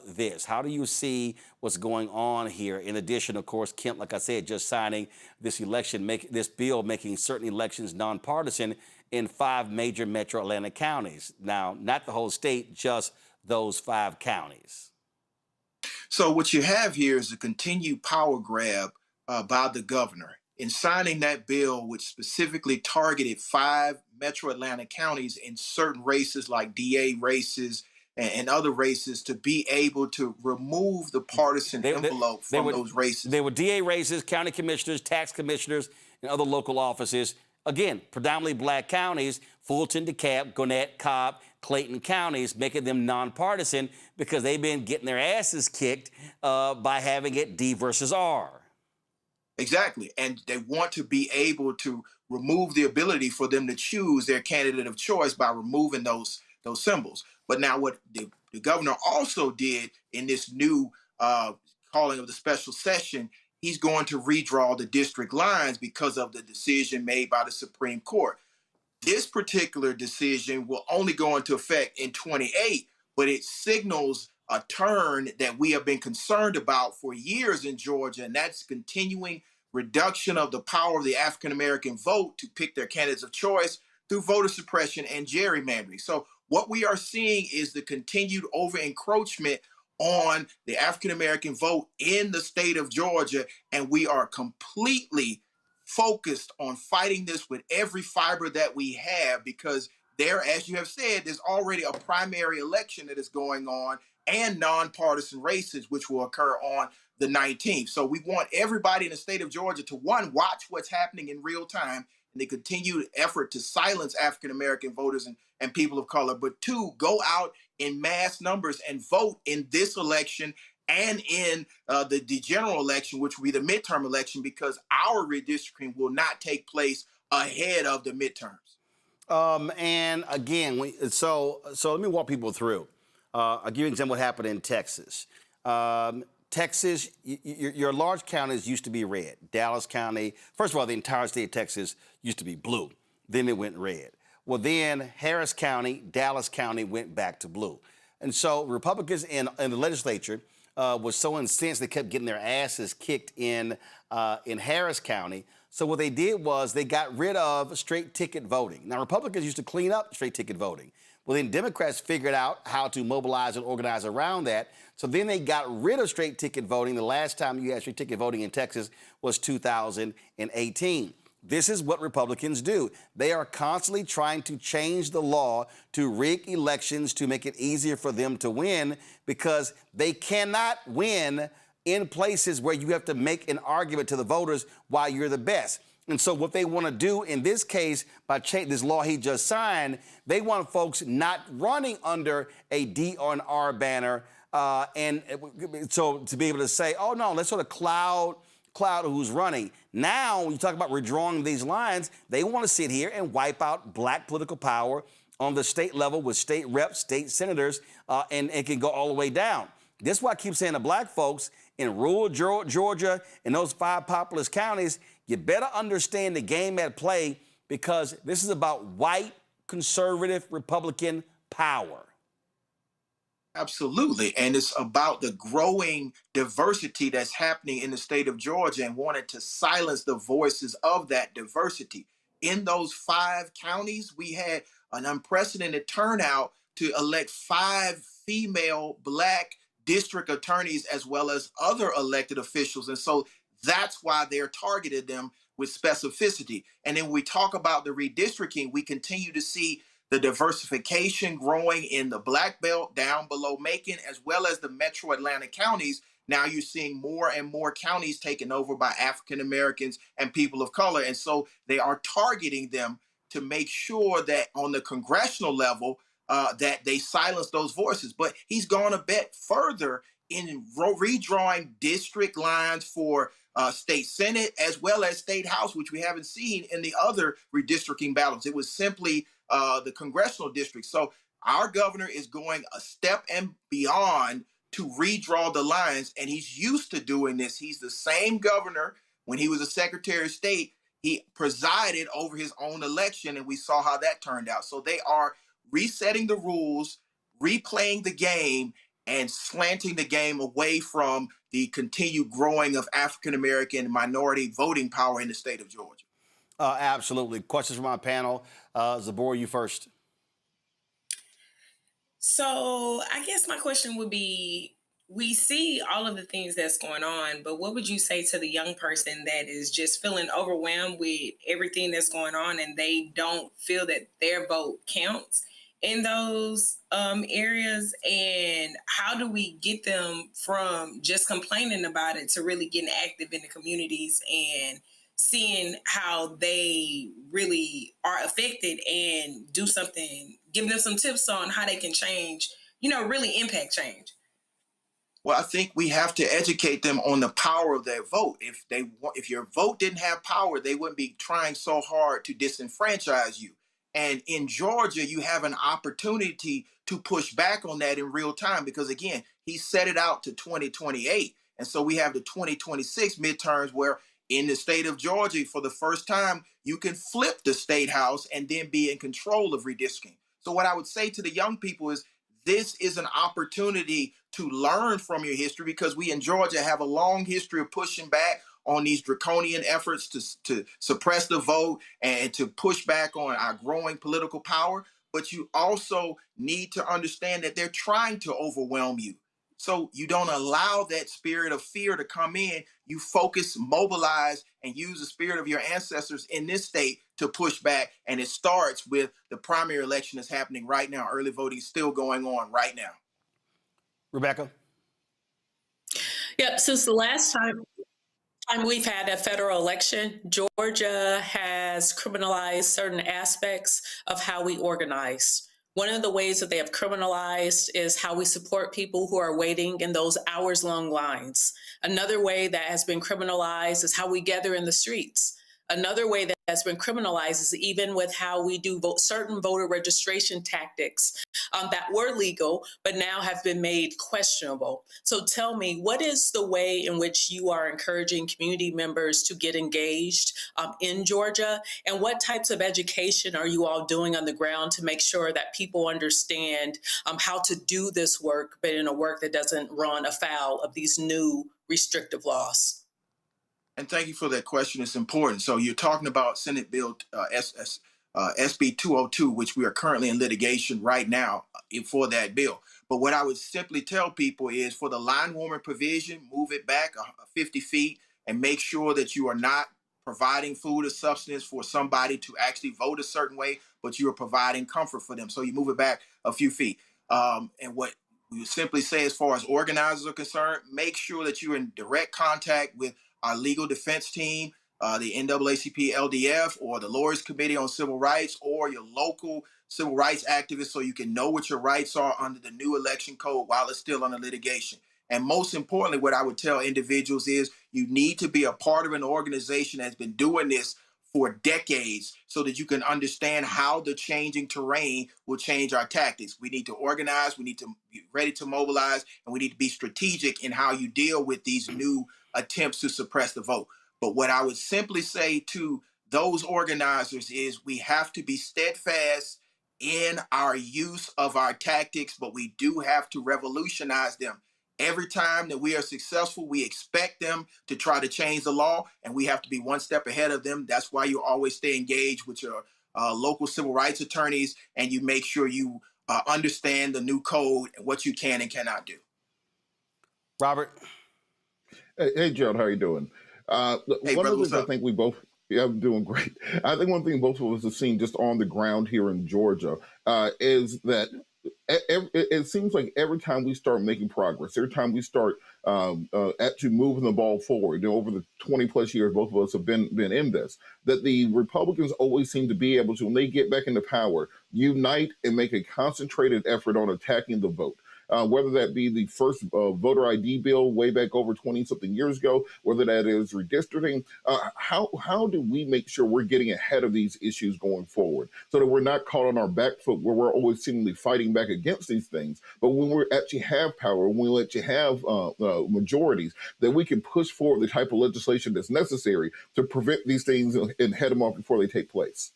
this? How do you see what's going on here? In addition, of course, Kemp, like I said, just signing this this bill making certain elections nonpartisan in 5 major metro Atlanta counties. Now, not the whole state, just those 5 counties. So what you have here is a continued power grab by the governor in signing that bill, which specifically targeted 5 metro Atlanta counties in certain races like DA races and other races, to be able to remove the partisan envelope from those races. They were DA races, county commissioners, tax commissioners, and other local offices. Again, predominantly black counties, Fulton, DeKalb, Gwinnett, Cobb, Clayton counties, making them nonpartisan because they've been getting their asses kicked by having it D versus R. Exactly. And they want to be able to remove the ability for them to choose their candidate of choice by removing those symbols. But now what the governor also did in this new calling of the special session, he's going to redraw the district lines because of the decision made by the Supreme Court. This particular decision will only go into effect in 28, but it signals a turn that we have been concerned about for years in Georgia, and that's continuing reduction of the power of the African-American vote to pick their candidates of choice through voter suppression and gerrymandering. So what we are seeing is the continued over-encroachment on the African-American vote in the state of Georgia, and we are completely focused on fighting this with every fiber that we have, because there, as you have said, there's already a primary election that is going on and nonpartisan races, which will occur on the 19th. So we want everybody in the state of Georgia to, one, watch what's happening in real time and the continued effort to silence African-American voters and people of color, but two, go out in mass numbers and vote in this election and in the general election, which will be the midterm election, because our redistricting will not take place ahead of the midterms. And again, so let me walk people through. I'll give you an example of what happened in Texas. Texas, your large counties used to be red. Dallas County, first of all, the entire state of Texas used to be blue. Then it went red. Well, then Harris County, Dallas County went back to blue. And so Republicans in the legislature was so incensed they kept getting their asses kicked in Harris County. So what they did was they got rid of straight ticket voting. Now, Republicans used to clean up straight ticket voting. Well, then Democrats figured out how to mobilize and organize around that. So then they got rid of straight ticket voting. The last time you had straight ticket voting in Texas was 2018. This is what Republicans do. They are constantly trying to change the law to rig elections to make it easier for them to win, because they cannot win in places where you have to make an argument to the voters why you're the best. And so what they want to do in this case, by this law he just signed, they want folks not running under a D or an R banner. And so to be able to say, oh, no, let's sort of cloud who's running. Now, when you talk about redrawing these lines, they want to sit here and wipe out black political power on the state level with state reps, state senators, and it can go all the way down. This is why I keep saying to black folks in rural Georgia, in those 5 populous counties, you better understand the game at play, because this is about white, conservative, Republican power. Absolutely. And it's about the growing diversity that's happening in the state of Georgia, and wanting to silence the voices of that diversity. In those 5 counties, we had an unprecedented turnout to elect 5 female black district attorneys, as well as other elected officials. And so that's why they're targeted them with specificity. And then when we talk about the redistricting, we continue to see the diversification growing in the Black Belt down below Macon, as well as the metro Atlanta counties. Now you're seeing more and more counties taken over by African Americans and people of color. And so they are targeting them to make sure that on the congressional level, that they silence those voices. But he's gone a bit further in redrawing district lines for state Senate as well as state House, which we haven't seen in the other redistricting battles. It was simply the congressional district. So our governor is going a step and beyond to redraw the lines, and he's used to doing this. He's the same governor when he was a Secretary of State. He presided over his own election, and we saw how that turned out. So they are resetting the rules, replaying the game, and slanting the game away from the continued growing of African-American and minority voting power in the state of Georgia. Absolutely. Questions from our panel. Zabor, you first. So I guess my question would be, we see all of the things that's going on, but what would you say to the young person that is just feeling overwhelmed with everything that's going on, and they don't feel that their vote counts in those areas? And how do we get them from just complaining about it to really getting active in the communities and seeing how they really are affected and do something, give them some tips on how they can change, really impact change? Well, I think we have to educate them on the power of their vote. If your vote didn't have power, they wouldn't be trying so hard to disenfranchise you. And in Georgia, you have an opportunity to push back on that in real time, because again, he set it out to 2028. And so we have the 2026 midterms where in the state of Georgia, for the first time, you can flip the state house and then be in control of redistricting. So what I would say to the young people is, this is an opportunity to learn from your history, because we in Georgia have a long history of pushing back on these draconian efforts to suppress the vote and to push back on our growing political power. But you also need to understand that they're trying to overwhelm you. So you don't allow that spirit of fear to come in. You focus, mobilize, and use the spirit of your ancestors in this state to push back. And it starts with the primary election that's happening right now. Early voting is still going on right now. Rebecca? Yep. Since the last time we've had a federal election, Georgia has criminalized certain aspects of how we organize. One of the ways that they have criminalized is how we support people who are waiting in those hours-long lines. Another way that has been criminalized is how we gather in the streets. Another way that has been criminalized is even with how we do certain voter registration tactics that were legal, but now have been made questionable. So tell me, what is the way in which you are encouraging community members to get engaged in Georgia? And what types of education are you all doing on the ground to make sure that people understand how to do this work, but in a work that doesn't run afoul of these new restrictive laws? And thank you for that question. It's important. So you're talking about Senate Bill SB 202, which we are currently in litigation right now for that bill. But what I would simply tell people is for the line warming provision, move it back 50 feet and make sure that you are not providing food or substance for somebody to actually vote a certain way, but you are providing comfort for them. So you move it back a few feet. And what we simply say as far as organizers are concerned, make sure that you're in direct contact with our legal defense team, the NAACP LDF, or the Lawyers Committee on Civil Rights, or your local civil rights activists, so you can know what your rights are under the new election code while it's still under litigation. And most importantly, what I would tell individuals is you need to be a part of an organization that's been doing this for decades so that you can understand how the changing terrain will change our tactics. We need to organize, we need to be ready to mobilize, and we need to be strategic in how you deal with these new attempts to suppress the vote. But what I would simply say to those organizers is we have to be steadfast in our use of our tactics, but we do have to revolutionize them. Every time that we are successful, we expect them to try to change the law, and we have to be one step ahead of them. That's why you always stay engaged with your local civil rights attorneys, and you make sure you understand the new code and what you can and cannot do. Robert? Hey, Gerald, how are you doing? Hey, one brother, of the things I think we both, yeah, I'm doing great. I think one thing both of us have seen just on the ground here in Georgia is that it seems like every time we start making progress, every time we start actually moving the ball forward, over the 20 plus years both of us have been in this, that the Republicans always seem to be able to, when they get back into power, unite and make a concentrated effort on attacking the vote. Whether that be the first voter ID bill way back over 20-something years ago, whether that is redistricting, how do we make sure we're getting ahead of these issues going forward so that we're not caught on our back foot where we're always seemingly fighting back against these things, but when we actually have power, when we actually have majorities, that we can push forward the type of legislation that's necessary to prevent these things and head them off before they take place?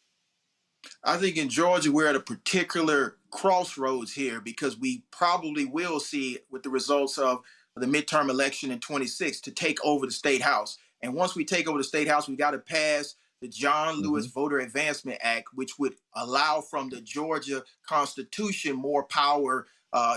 I think in Georgia, we're at a particular crossroads here because we probably will see with the results of the midterm election in 26 to take over the state house. And once we take over the state house, we got to pass the John Lewis Voter Advancement Act, which would allow from the Georgia Constitution more power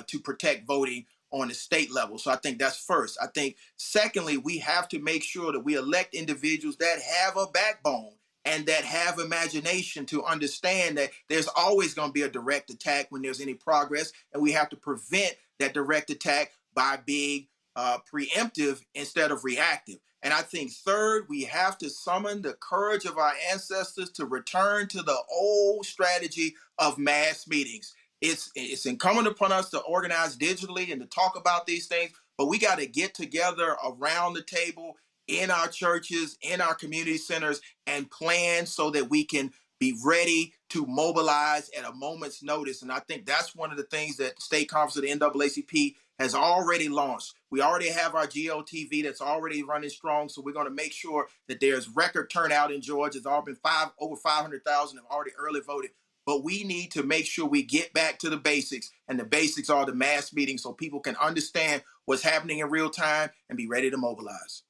to protect voting on the state level. So I think that's first. I think secondly, we have to make sure that we elect individuals that have a backbone and that have imagination to understand that there's always going to be a direct attack when there's any progress, and we have to prevent that direct attack by being preemptive instead of reactive. And I think third, we have to summon the courage of our ancestors to return to the old strategy of mass meetings. It's incumbent upon us to organize digitally and to talk about these things, but we got to get together around the table in our churches, in our community centers, and plan so that we can be ready to mobilize at a moment's notice. And I think that's one of the things that the state conference of the NAACP has already launched. We already have our GLTV that's already running strong, so we're going to make sure that there's record turnout in Georgia. There's already been over 500,000 have already early voted. But we need to make sure we get back to the basics, and the basics are the mass meetings so people can understand what's happening in real time and be ready to mobilize.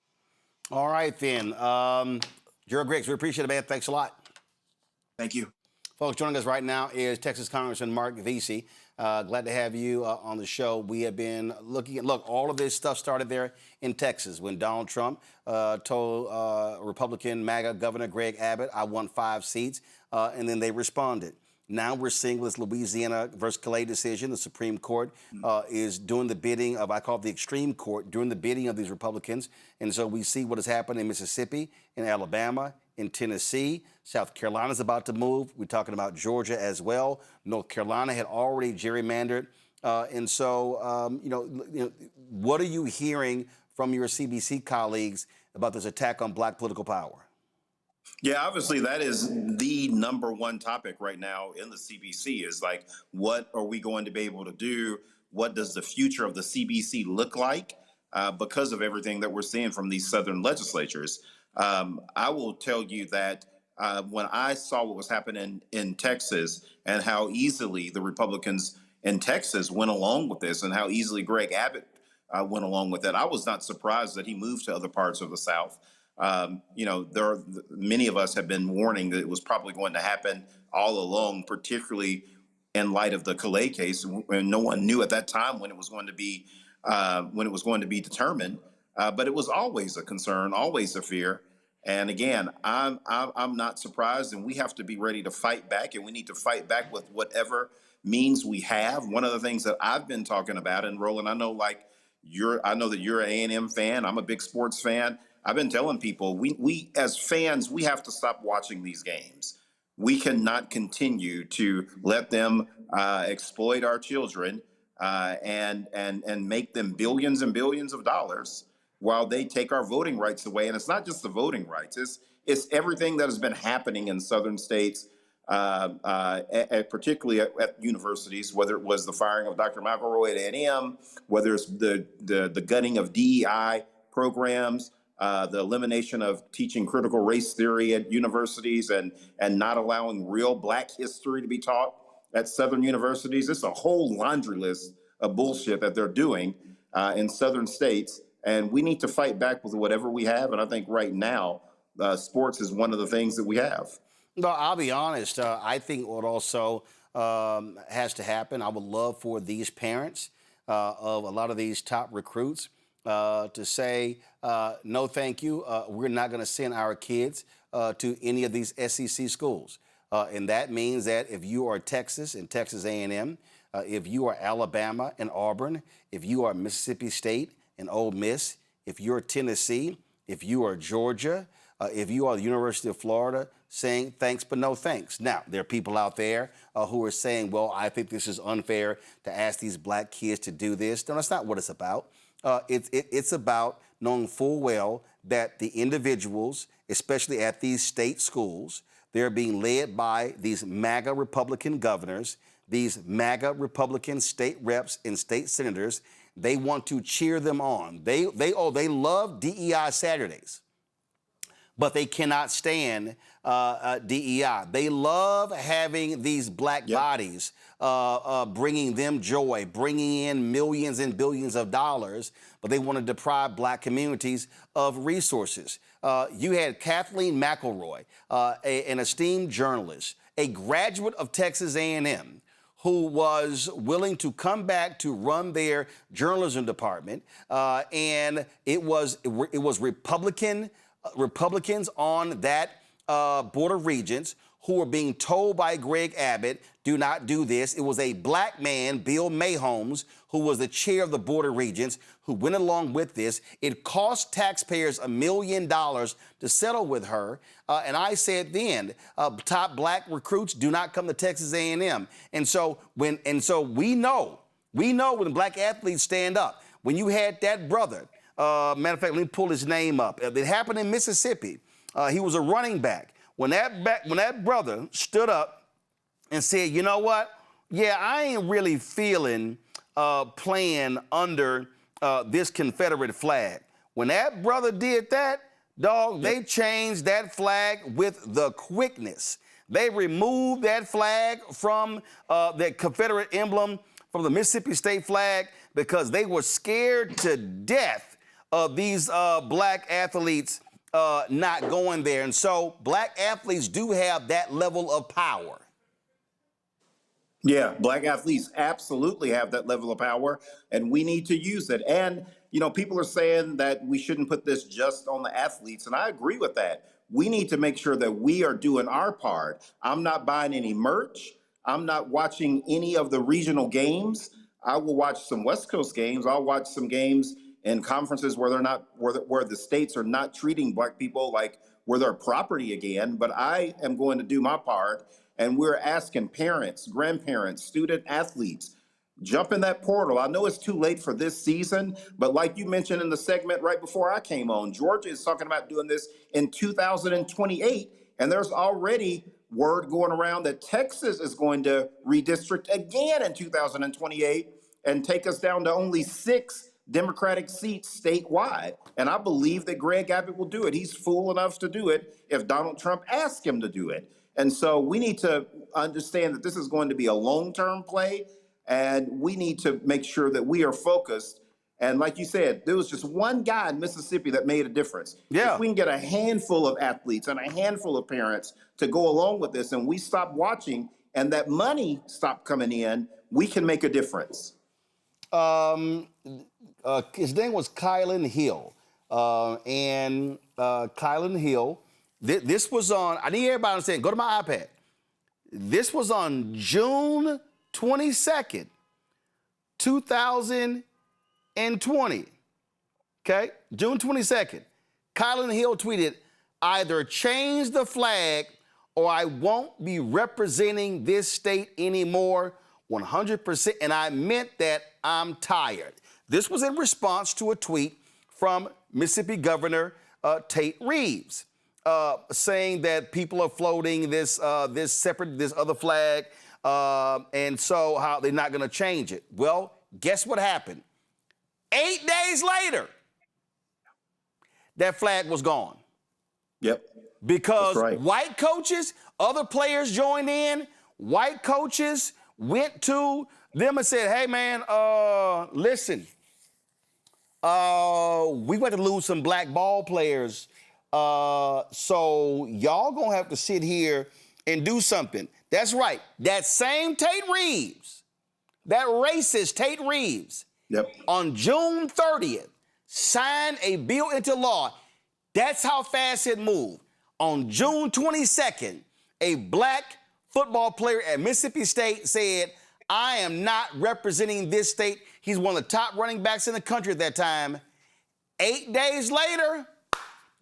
All right, then. Gerald Griggs, we appreciate it, man. Thanks a lot. Thank you. Folks, joining us right now is Texas Congressman Marc Veasey. Glad to have you on the show. We have been looking at, all of this stuff started there in Texas when Donald Trump told Republican MAGA Governor Greg Abbott, I won 5 seats, and then they responded. Now we're seeing with this Louisiana versus Calais decision, the Supreme Court is doing the bidding of, I call it the extreme court, doing the bidding of these Republicans. And so we see what has happened in Mississippi, in Alabama, in Tennessee. South Carolina's about to move. We're talking about Georgia as well. North Carolina had already gerrymandered. And so, what are you hearing from your CBC colleagues about this attack on black political power? Yeah, obviously that is the number one topic right now in the CBC is like, what are we going to be able to do? What does the future of the CBC look like because of everything that we're seeing from these Southern legislatures? I will tell you that when I saw what was happening in Texas and how easily the Republicans in Texas went along with this and how easily Greg Abbott went along with it, I was not surprised that he moved to other parts of the South. Many of us have been warning that it was probably going to happen all along, particularly in light of the Calais case, when no one knew at that time when it was going to be determined. But it was always a concern, always a fear. And again, I'm not surprised, and we have to be ready to fight back, and we need to fight back with whatever means we have. One of the things that I've been talking about, and Roland, I know that you're an A&M fan. I'm a big sports fan. I've been telling people, we as fans, we have to stop watching these games. We cannot continue to let them exploit our children and make them billions and billions of dollars while they take our voting rights away. And it's not just the voting rights. It's everything that has been happening in southern states, particularly at universities, whether it was the firing of Dr. McElroy at A&M, whether it's the gutting of DEI programs, the elimination of teaching critical race theory at universities and not allowing real black history to be taught at Southern universities. It's a whole laundry list of bullshit that they're doing in Southern states. And we need to fight back with whatever we have. And I think right now, sports is one of the things that we have. No, I'll be honest. I think what also has to happen, I would love for these parents of a lot of these top recruits to say, no, thank you. We're not going to send our kids to any of these SEC schools. And that means that if you are Texas and Texas A&M, if you are Alabama and Auburn, if you are Mississippi State and Ole Miss, if you're Tennessee, if you are Georgia, if you are the University of Florida, saying thanks but no thanks. Now, there are people out there who are saying, well, I think this is unfair to ask these black kids to do this. No, that's not what it's about. It's about knowing full well that the individuals, especially at these state schools, they're being led by these MAGA Republican governors, these MAGA Republican state reps and state senators. They want to cheer them on. They love DEI Saturdays, but they cannot stand DEI. They love having these black bodies bringing them joy, bringing in millions and billions of dollars, but they want to deprive black communities of resources. You had Kathleen McElroy, an esteemed journalist, a graduate of Texas A&M, who was willing to come back to run their journalism department, and it was Republicans on that Board of Regents who were being told by Greg Abbott, do not do this. It was a black man, Bill Mayholmes, who was the chair of the Board of Regents, who went along with this. It cost taxpayers $1 million to settle with her. And I said then, top black recruits do not come to Texas A&M. And so we know when black athletes stand up. When you had that brother, matter of fact, let me pull his name up. It happened in Mississippi. He was a running back. When that brother stood up and said, you know what? Yeah, I ain't really feeling playing under this Confederate flag. When that brother did that, dog, they changed that flag with the quickness. They removed that flag from that Confederate emblem from the Mississippi State flag because they were scared to death of these black athletes not going there. And so black athletes do have that level of power. Yeah, black athletes absolutely have that level of power, and we need to use it. And, people are saying that we shouldn't put this just on the athletes, and I agree with that. We need to make sure that we are doing our part. I'm not buying any merch. I'm not watching any of the regional games. I will watch some West Coast games. I'll watch some games in conferences where they're not, where the states are not treating Black people like we're their property again. But I am going to do my part, and we're asking parents, grandparents, student athletes, jump in that portal. I know it's too late for this season, but like you mentioned in the segment right before I came on, Georgia is talking about doing this in 2028, and there's already word going around that Texas is going to redistrict again in 2028 and take us down to only 6 Democratic seats statewide. And I believe that Greg Abbott will do it. He's fool enough to do it if Donald Trump asks him to do it. And so we need to understand that this is going to be a long-term play, and we need to make sure that we are focused. And like you said, there was just one guy in Mississippi that made a difference. Yeah. If we can get a handful of athletes and a handful of parents to go along with this, and we stop watching and that money stop coming in, we can make a difference. His name was Kylan Hill. Kylan Hill, this was on, I need everybody to understand, go to my iPad. This was on June 22nd, 2020. Okay, June 22nd. Kylan Hill tweeted, either change the flag or I won't be representing this state anymore, 100%. And I meant that I'm tired. This was in response to a tweet from Mississippi Governor Tate Reeves, saying that people are floating this other flag, and so how they're not going to change it. Well, guess what happened? 8 days later, that flag was gone. Yep. Because right. White coaches, other players joined in, white coaches went to them and said, hey, man, listen, we went to lose some Black ball players, so y'all gonna have to sit here and do something. That's right. That same Tate Reeves, that racist Tate Reeves, yep, on June 30th, signed a bill into law. That's how fast it moved. On June 22nd, a Black football player at Mississippi State said, I am not representing this state. He's one of the top running backs in the country at that time. 8 days later,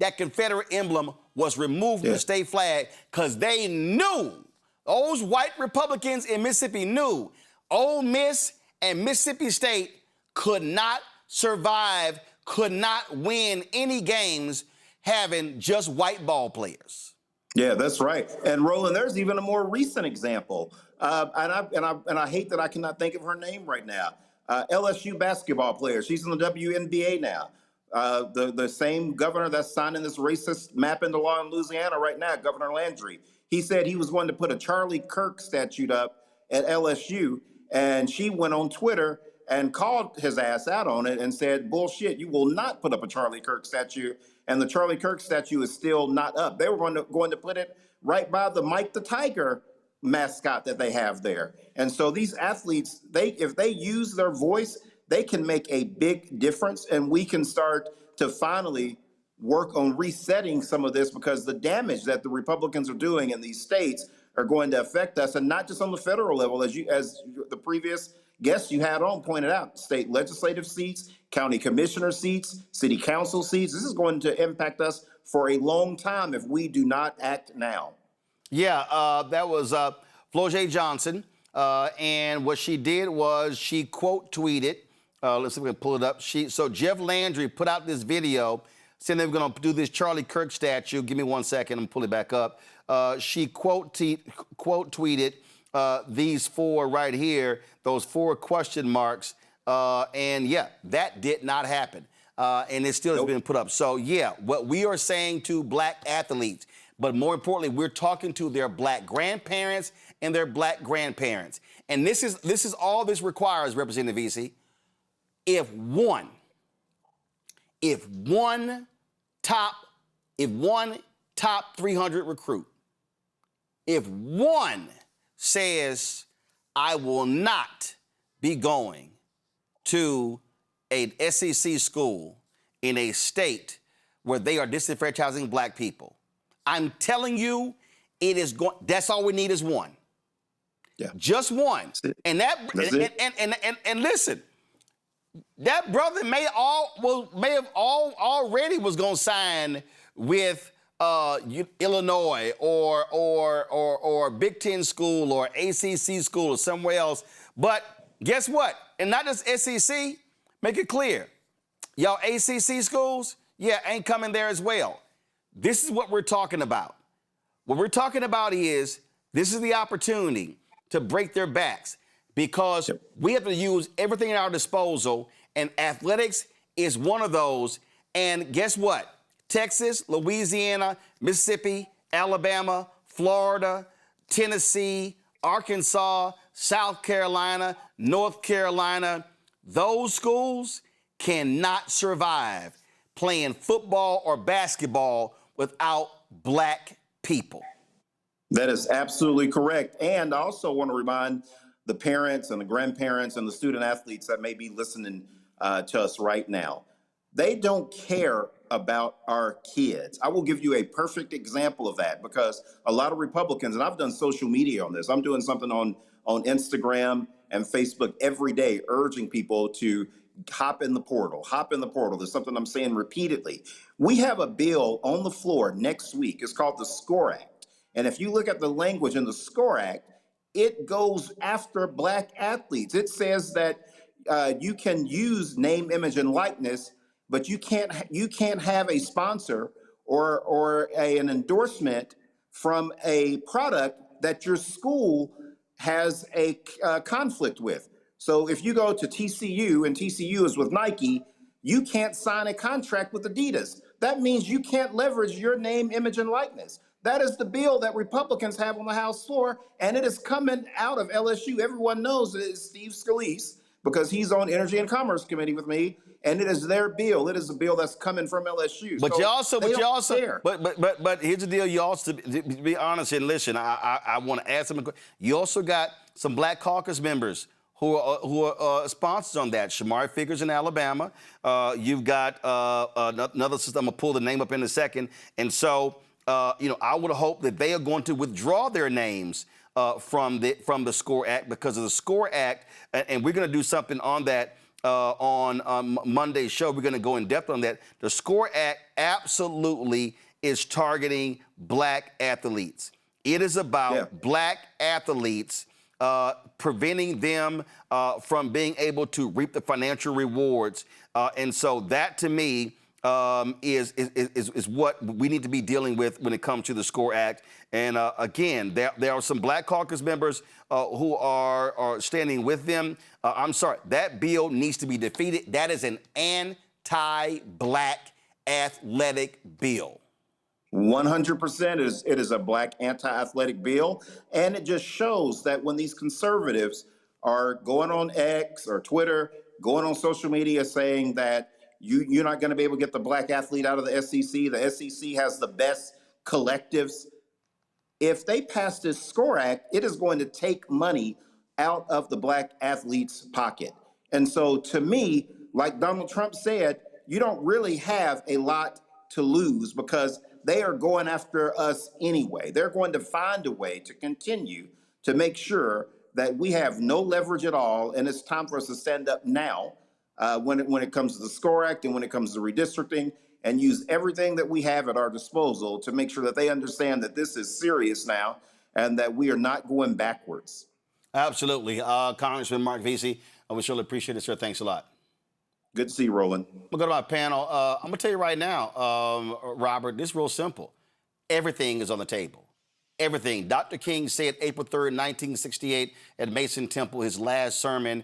that Confederate emblem was removed from the state flag because they knew, those white Republicans in Mississippi knew Ole Miss and Mississippi State could not survive, could not win any games having just white ball players. Yeah, that's right. And Roland, there's even a more recent example. And I hate that I cannot think of her name right now. LSU basketball player. She's in the WNBA now. The same governor that's signing this racist map into law in Louisiana right now, Governor Landry. He said he was going to put a Charlie Kirk statue up at LSU, and she went on Twitter and called his ass out on it and said, bullshit, you will not put up a Charlie Kirk statue. And the Charlie Kirk statue is still not up. They were going to put it right by the Mike the Tiger mascot that they have there. And so these athletes, if they use their voice, they can make a big difference, and we can start to finally work on resetting some of this, because the damage that the Republicans are doing in these states are going to affect us, and not just on the federal level, as the previous guests you had on pointed out, state legislative seats, county commissioner seats, city council seats. This is going to impact us for a long time if we do not act now. Yeah, that was Flau'jae Johnson, and what she did was she quote tweeted. Let's see if we can pull it up. So Jeff Landry put out this video saying they were going to do this Charlie Kirk statue. Give me 1 second and pull it back up. She quote tweeted these four right here, those 4 question marks. And yeah, that did not happen. And it still has been put up. So yeah, what we are saying to Black athletes, but more importantly, we're talking to their Black grandparents and their Black grandparents. And this is all this requires, Representative Veasey. If one top 300 recruit, if one says, I will not be going to an SEC school in a state where they are disenfranchising Black people, I'm telling you, that's all we need is one. Yeah. Just one. And that and listen, that brother may have already was gonna sign with Illinois or Big Ten school or ACC school or somewhere else. But guess what? And not just SEC, make it clear. Y'all ACC schools, yeah, ain't coming there as well. This is what we're talking about. What we're talking about is this is the opportunity to break their backs because we have to use everything at our disposal, and athletics is one of those. And guess what? Texas, Louisiana, Mississippi, Alabama, Florida, Tennessee, Arkansas, South Carolina, North Carolina, those schools cannot survive playing football or basketball without black people. That is absolutely correct. And I also want to remind the parents and the grandparents and the student athletes that may be listening to us right now. They don't care about our kids. I will give you a perfect example of that because a lot of Republicans, and I've done social media on this, I'm doing something on Instagram and Facebook every day, urging people to hop in the portal, hop in the portal. There's something I'm saying repeatedly. We have a bill on the floor next week. It's called the SCORE Act. And if you look at the language in the SCORE Act, it goes after black athletes. It says that you can use name, image, and likeness, but you can't have a sponsor or an endorsement from a product that your school has a conflict with. So if you go to TCU and TCU is with Nike, you can't sign a contract with Adidas. That means you can't leverage your name, image, and likeness. That is the bill that Republicans have on the House floor, and it is coming out of LSU. Everyone knows it is Steve Scalise because he's on Energy and Commerce Committee with me, and it is their bill. It is a bill that's coming from LSU. But so but here's the deal. You also, to be honest and listen, I want to add something. You also got some Black Caucus members who are sponsors on that. Shamari Figures in Alabama. You've got another system. I'm gonna pull the name up in a second. And so, I would hope that they are going to withdraw their names from the SCORE Act because of the SCORE Act. And we're gonna do something on that on Monday's show. We're gonna go in depth on that. The SCORE Act absolutely is targeting black athletes. It is about black athletes preventing them from being able to reap the financial rewards. And so that, to me, is what we need to be dealing with when it comes to the SCORE Act. And again, there are some Black Caucus members who are standing with them. I'm sorry, that bill needs to be defeated. That is an anti-black athletic bill. 100% it is a black anti-athletic bill. And it just shows that when these conservatives are going on X or Twitter, going on social media saying that you're not going to be able to get the black athlete out of the SEC has the best collectives. If they pass this SCORE Act, it is going to take money out of the black athlete's pocket. And so to me, like Donald Trump said, you don't really have a lot to lose because they are going after us anyway. They're going to find a way to continue to make sure that we have no leverage at all. And it's time for us to stand up now when it comes to the SCORE Act and when it comes to redistricting, and use everything that we have at our disposal to make sure that they understand that this is serious now and that we are not going backwards. Absolutely. Congressman Marc Veasey, I would surely appreciate it, sir. Thanks a lot. Good to see you, Roland. We'll go to my panel. I'm going to tell you right now, Robert, this is real simple. Everything is on the table. Everything. Dr. King said April 3rd, 1968 at Mason Temple, his last sermon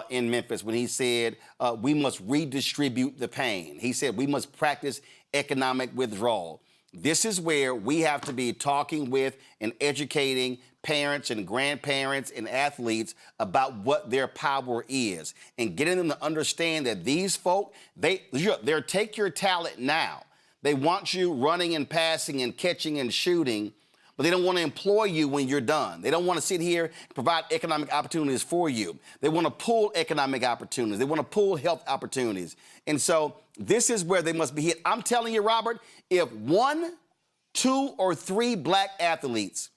in Memphis, when he said, we must redistribute the pain. He said we must practice economic withdrawal. This is where we have to be talking with and educating parents and grandparents and athletes about what their power is and getting them to understand that these folk, they're take your talent now. They want you running and passing and catching and shooting, but they don't want to employ you when you're done. They don't want to sit here and provide economic opportunities for you. They want to pull economic opportunities. They want to pull health opportunities. And so this is where they must be hit. I'm telling you, Robert, if 1, 2, or 3 black athletes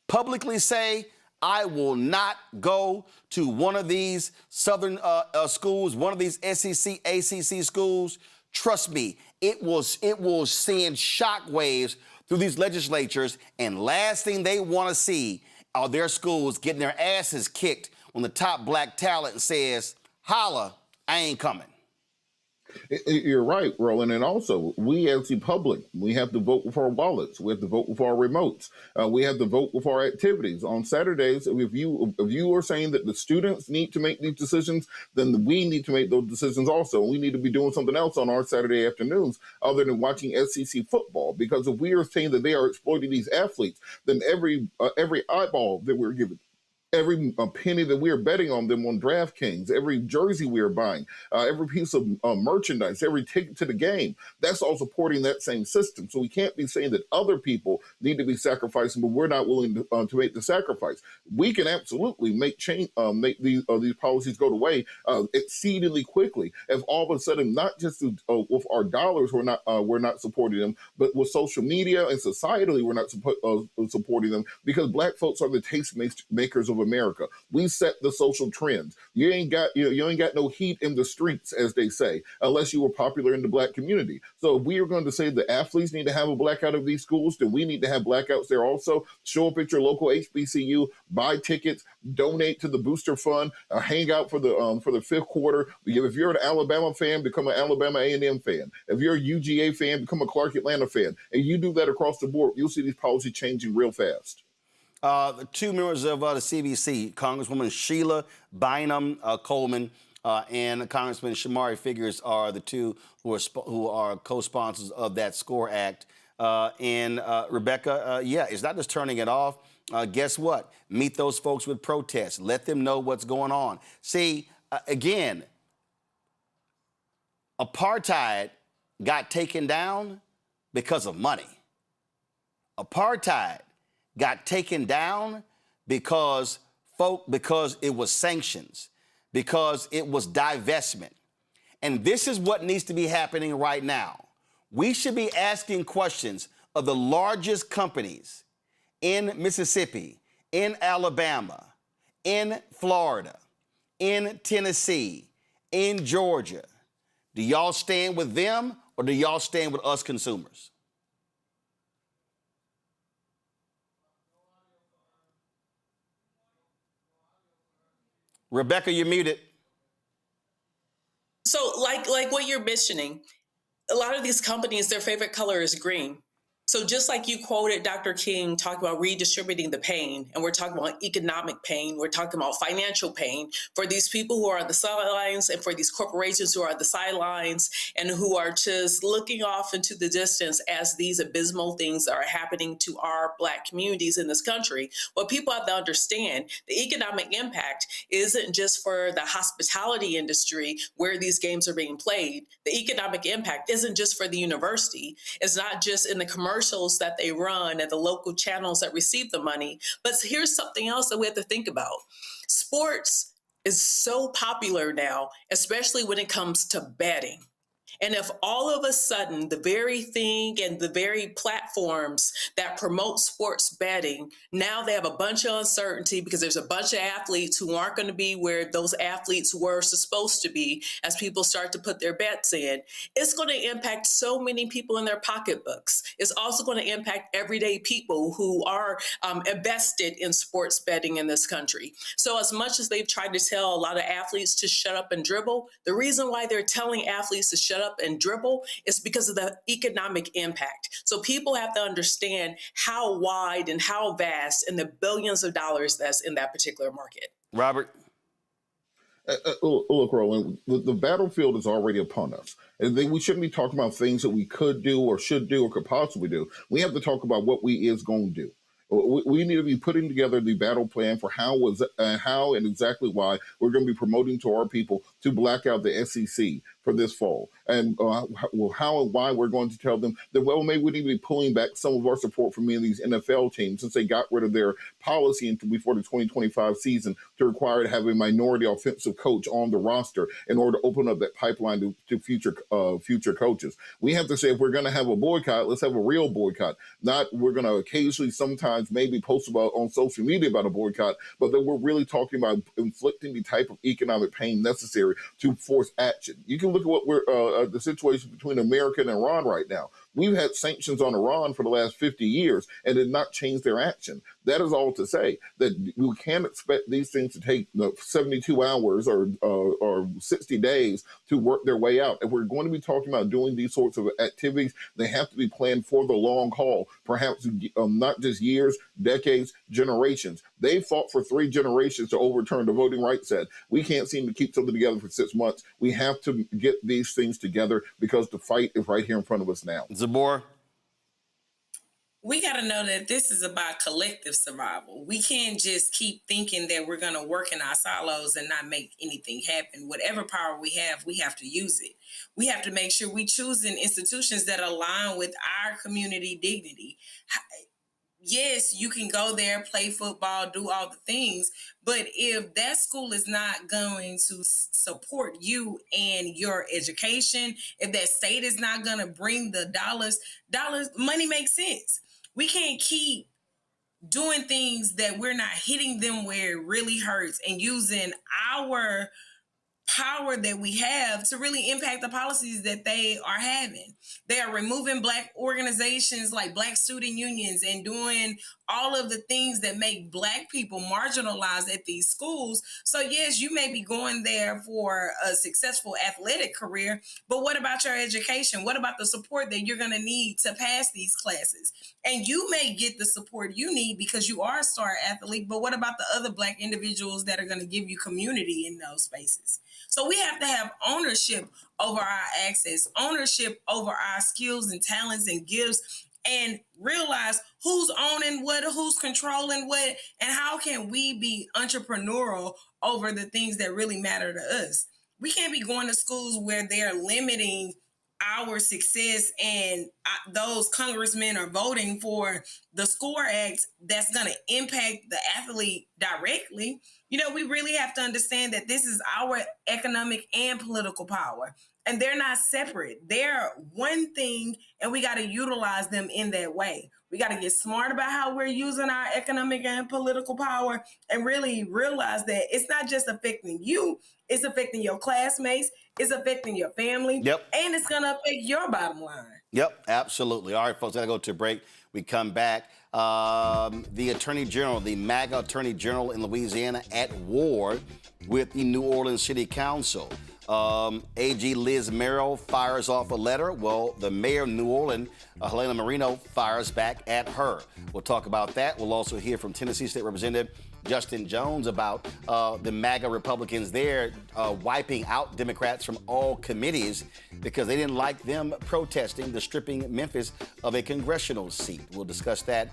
publicly say, I will not go to one of these Southern schools, one of these SEC, ACC schools. Trust me, it will send shockwaves through these legislatures, and last thing they want to see are their schools getting their asses kicked when the top black talent says, holla, I ain't coming. You're right, Roland. And also, we as the public, we have to vote with our wallets. We have to vote with our remotes. We have to vote with our activities. On Saturdays, if you are saying that the students need to make these decisions, then we need to make those decisions also. We need to be doing something else on our Saturday afternoons other than watching SEC football. Because if we are saying that they are exploiting these athletes, then every eyeball that we're given, every penny that we are betting on them on DraftKings, every jersey we are buying, every piece of merchandise, every ticket to the game, that's all supporting that same system. So we can't be saying that other people need to be sacrificing, but we're not willing to make the sacrifice. We can absolutely make these policies go away exceedingly quickly if all of a sudden, not just with our dollars we're not supporting them, but with social media and societally we're not supporting them, because black folks are the taste makers of America. We set the social trends. You ain't got no heat in the streets, as they say, unless you were popular in the black community. So if we are going to say the athletes need to have a blackout of these schools, then we need to have blackouts there also. Show up at your local HBCU, buy tickets, donate to the booster fund, hang out for the fifth quarter. If you're an Alabama fan, become an Alabama A&M fan. If you're a UGA fan, become a Clark Atlanta fan. And you do that across the board, you'll see these policies changing real fast. The two members of the CBC, Congresswoman Sheila Bynum Coleman and Congressman Shamari Figures, are the two who are co-sponsors of that SCORE Act. And Rebecca, it's not just turning it off. Guess what? Meet those folks with protests. Let them know what's going on. See, again, apartheid got taken down because of money. Apartheid got taken down because it was sanctions, because it was divestment. And this is what needs to be happening right now. We should be asking questions of the largest companies in Mississippi, in Alabama, in Florida, in Tennessee, in Georgia. Do y'all stand with them, or do y'all stand with us consumers? Rebecca, you're muted. So like what you're mentioning, a lot of these companies, their favorite color is green. So just like you quoted Dr. King talking about redistributing the pain, and we're talking about economic pain, we're talking about financial pain for these people who are on the sidelines and for these corporations who are on the sidelines and who are just looking off into the distance as these abysmal things are happening to our Black communities in this country. What people have to understand, the economic impact isn't just for the hospitality industry where these games are being played. The economic impact isn't just for the university. It's not just in the commercials that they run and the local channels that receive the money. But here's something else that we have to think about. Sports is so popular now, especially when it comes to betting. And if all of a sudden the very thing and the very platforms that promote sports betting, now they have a bunch of uncertainty because there's a bunch of athletes who aren't going to be where those athletes were supposed to be as people start to put their bets in, it's going to impact so many people in their pocketbooks. It's also going to impact everyday people who are invested in sports betting in this country. So as much as they've tried to tell a lot of athletes to shut up and dribble, the reason why they're telling athletes to shut up and dribble is because of the economic impact. So people have to understand how wide and how vast and the billions of dollars that's in that particular market. Robert? Look, Roland, the battlefield is already upon us. And we shouldn't be talking about things that we could do or should do or could possibly do. We have to talk about what we is going to do. We need to be putting together the battle plan for how and exactly why we're going to be promoting to our people to black out the SEC, for this fall. And how and why we're going to tell them that, well, maybe we need to be pulling back some of our support from many of these NFL teams since they got rid of their policy before the 2025 season to require to have a minority offensive coach on the roster in order to open up that pipeline to future coaches. We have to say, if we're going to have a boycott, let's have a real boycott. Not we're going to occasionally sometimes maybe post about on social media about a boycott, but that we're really talking about inflicting the type of economic pain necessary to force action. You can look at what the situation between America and Iran right now. We've had sanctions on Iran for the last 50 years and did not change their action. That is all to say that we can't expect these things to take 72 hours or 60 days to work their way out. If we're going to be talking about doing these sorts of activities, they have to be planned for the long haul, perhaps not just years, decades, generations. They fought for 3 generations to overturn the Voting Rights Act. We can't seem to keep something together for 6 months. We have to get these things together because the fight is right here in front of us now. Zabor? We got to know that this is about collective survival. We can't just keep thinking that we're going to work in our silos and not make anything happen. Whatever power we have to use it. We have to make sure we choosing institutions that align with our community dignity. Yes, you can go there, play football, do all the things, but if that school is not going to support you and your education, if that state is not going to bring the dollars, money makes sense. We can't keep doing things that we're not hitting them where it really hurts and using our power that we have to really impact the policies that they are having. They are removing Black organizations like Black student unions and doing all of the things that make Black people marginalized at these schools. So yes, you may be going there for a successful athletic career, but what about your education? What about the support that you're going to need to pass these classes? And you may get the support you need because you are a star athlete, but what about the other Black individuals that are going to give you community in those spaces? So we have to have ownership over our access, ownership over our skills and talents and gifts, and realize who's owning what, who's controlling what, and how can we be entrepreneurial over the things that really matter to us. We can't be going to schools where they're limiting our success and those congressmen are voting for the SCORE Act that's going to impact the athlete directly. You know, we really have to understand that this is our economic and political power, and they're not separate. They're one thing, and we got to utilize them in that way. We got to get smart about how we're using our economic and political power and really realize that it's not just affecting you, it's affecting your classmates, it's affecting your family, and it's going to affect your bottom line. Yep, absolutely. All right, folks, got to go to a break. We come back. The Attorney General, the MAGA Attorney General in Louisiana, at war with the New Orleans City Council. AG Liz Merrill fires off a letter. Well, the mayor of New Orleans, Helena Marino, fires back at her. We'll talk about that. We'll also hear from Tennessee State Representative Justin Jones about the MAGA Republicans there wiping out Democrats from all committees because they didn't like them protesting the stripping Memphis of a congressional seat. We'll discuss that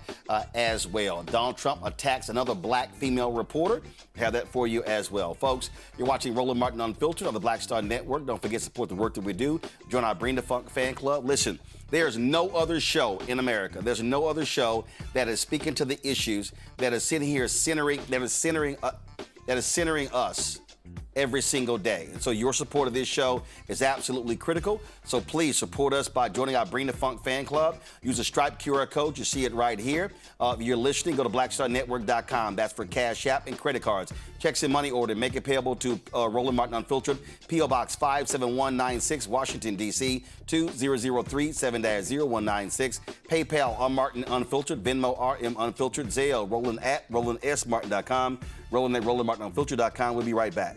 as well. Donald Trump attacks another Black female reporter. We have that for you as well. Folks, you're watching Roland Martin Unfiltered on the Black Star Network. Don't forget to support the work that we do. Join our Bring the Funk fan club. Listen, there's no other show in America. There's no other show that is speaking to the issues that is sitting here centering us every single day. And so your support of this show is absolutely critical. So please support us by joining our Bring the Funk fan club. Use the Stripe QR code. You see it right here. If you're listening, go to blackstarnetwork.com. That's for Cash App and credit cards. Checks and money order. Make it payable to Roland Martin Unfiltered, P.O. Box 57196, Washington, D.C. 2003 7-0196. PayPal on Martin Unfiltered, Venmo RM Unfiltered, Zelle Roland at RolandSMartin.com, Roland at RolandMartinUnfiltered.com. We'll be right back.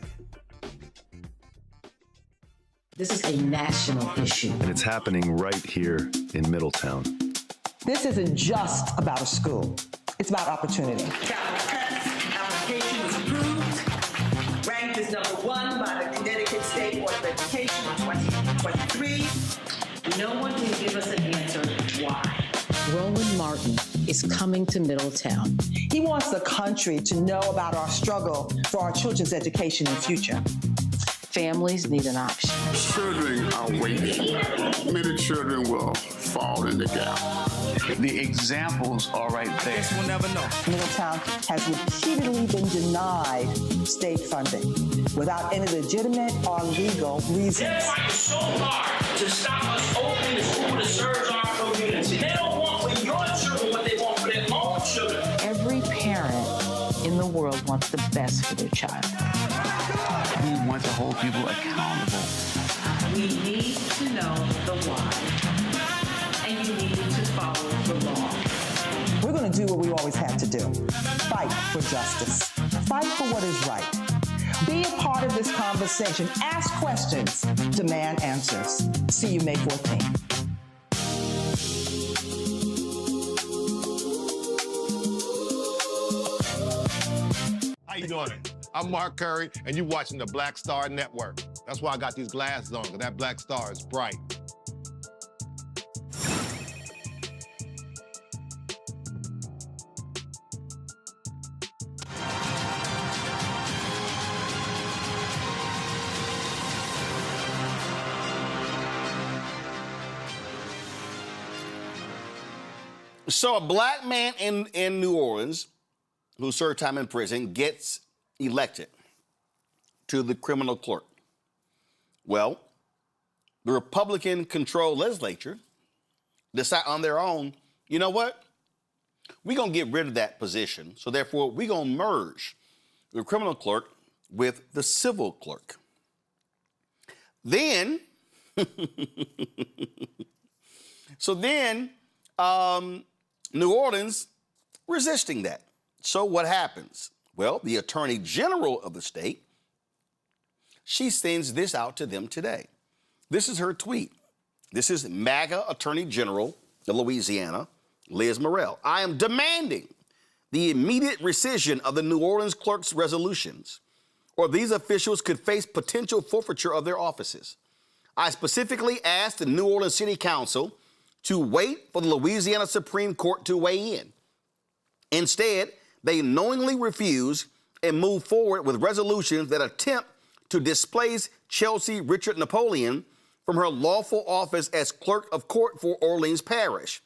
This is a national issue. And it's happening right here in Middletown. This isn't just about a school. It's about opportunity. Application was approved. Ranked as #1 by the Connecticut State Board of Education in 2023. No one can give us an answer why. Roland Martin is coming to Middletown. He wants the country to know about our struggle for our children's education and future. families need an option. Children are waiting. Many children will fall in the gap. The examples are right there. Guess we'll never know. Middletown has repeatedly been denied state funding without any legitimate or legal reasons. They're fighting so hard to stop us opening the school that serves our community. They don't want for your children what they want for their own children. Every parent in the world wants the best for their child. We want to hold people accountable. We need to know the why, and you need to follow the law. We're going to do what we always have to do. Fight for justice. Fight for what is right. Be a part of this conversation. Ask questions. Demand answers. See you May 14th. How you doing? I'm Mark Curry, and you're watching the Black Star Network. That's why I got these glasses on, because that black star is bright. So a black man in New Orleans who served time in prison gets elected to the criminal court. Well, the Republican-controlled legislature decide on their own, you know what? We're going to get rid of that position, so therefore we're going to merge the criminal clerk with the civil clerk. Then, New Orleans resisting that. So what happens? Well, the Attorney General of the state, she sends this out to them today. This is her tweet. This is MAGA Attorney General of Louisiana, Liz Morrell. I am demanding the immediate rescission of the New Orleans clerk's resolutions, or these officials could face potential forfeiture of their offices. I specifically asked the New Orleans City Council to wait for the Louisiana Supreme Court to weigh in. Instead, they knowingly refuse and move forward with resolutions that attempt to displace Chelsea Richard Napoleon from her lawful office as clerk of court for Orleans Parish.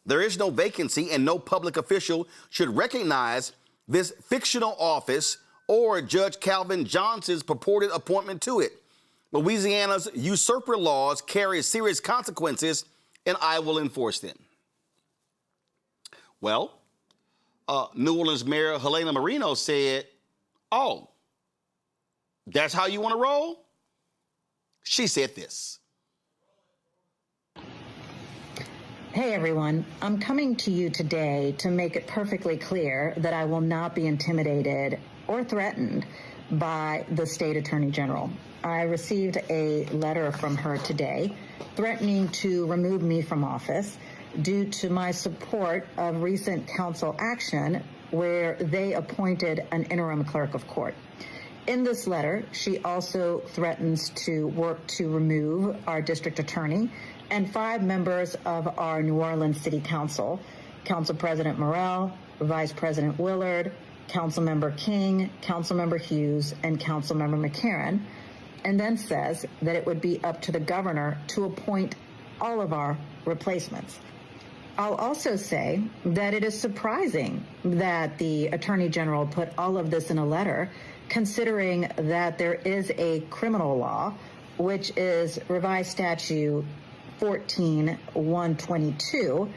There is no vacancy, and no public official should recognize this fictional office or Judge Calvin Johnson's purported appointment to it. Louisiana's usurper laws carry serious consequences, and I will enforce them. Well, New Orleans Mayor Helena Marino said, oh, that's how you want to roll? She said this. Hey, everyone. I'm coming to you today to make it perfectly clear that I will not be intimidated or threatened by the state attorney general. I received a letter from her today threatening to remove me from office due to my support of recent council action where they appointed an interim clerk of court. In this letter, she also threatens to work to remove our district attorney and 5 members of our New Orleans City Council, Council President Morrell, Vice President Willard, Councilmember King, Councilmember Hughes, and Councilmember McCarran, and then says that it would be up to the governor to appoint all of our replacements. I'll also say that it is surprising that the Attorney General put all of this in a letter, considering that there is a criminal law, which is Revised Statute 14-122,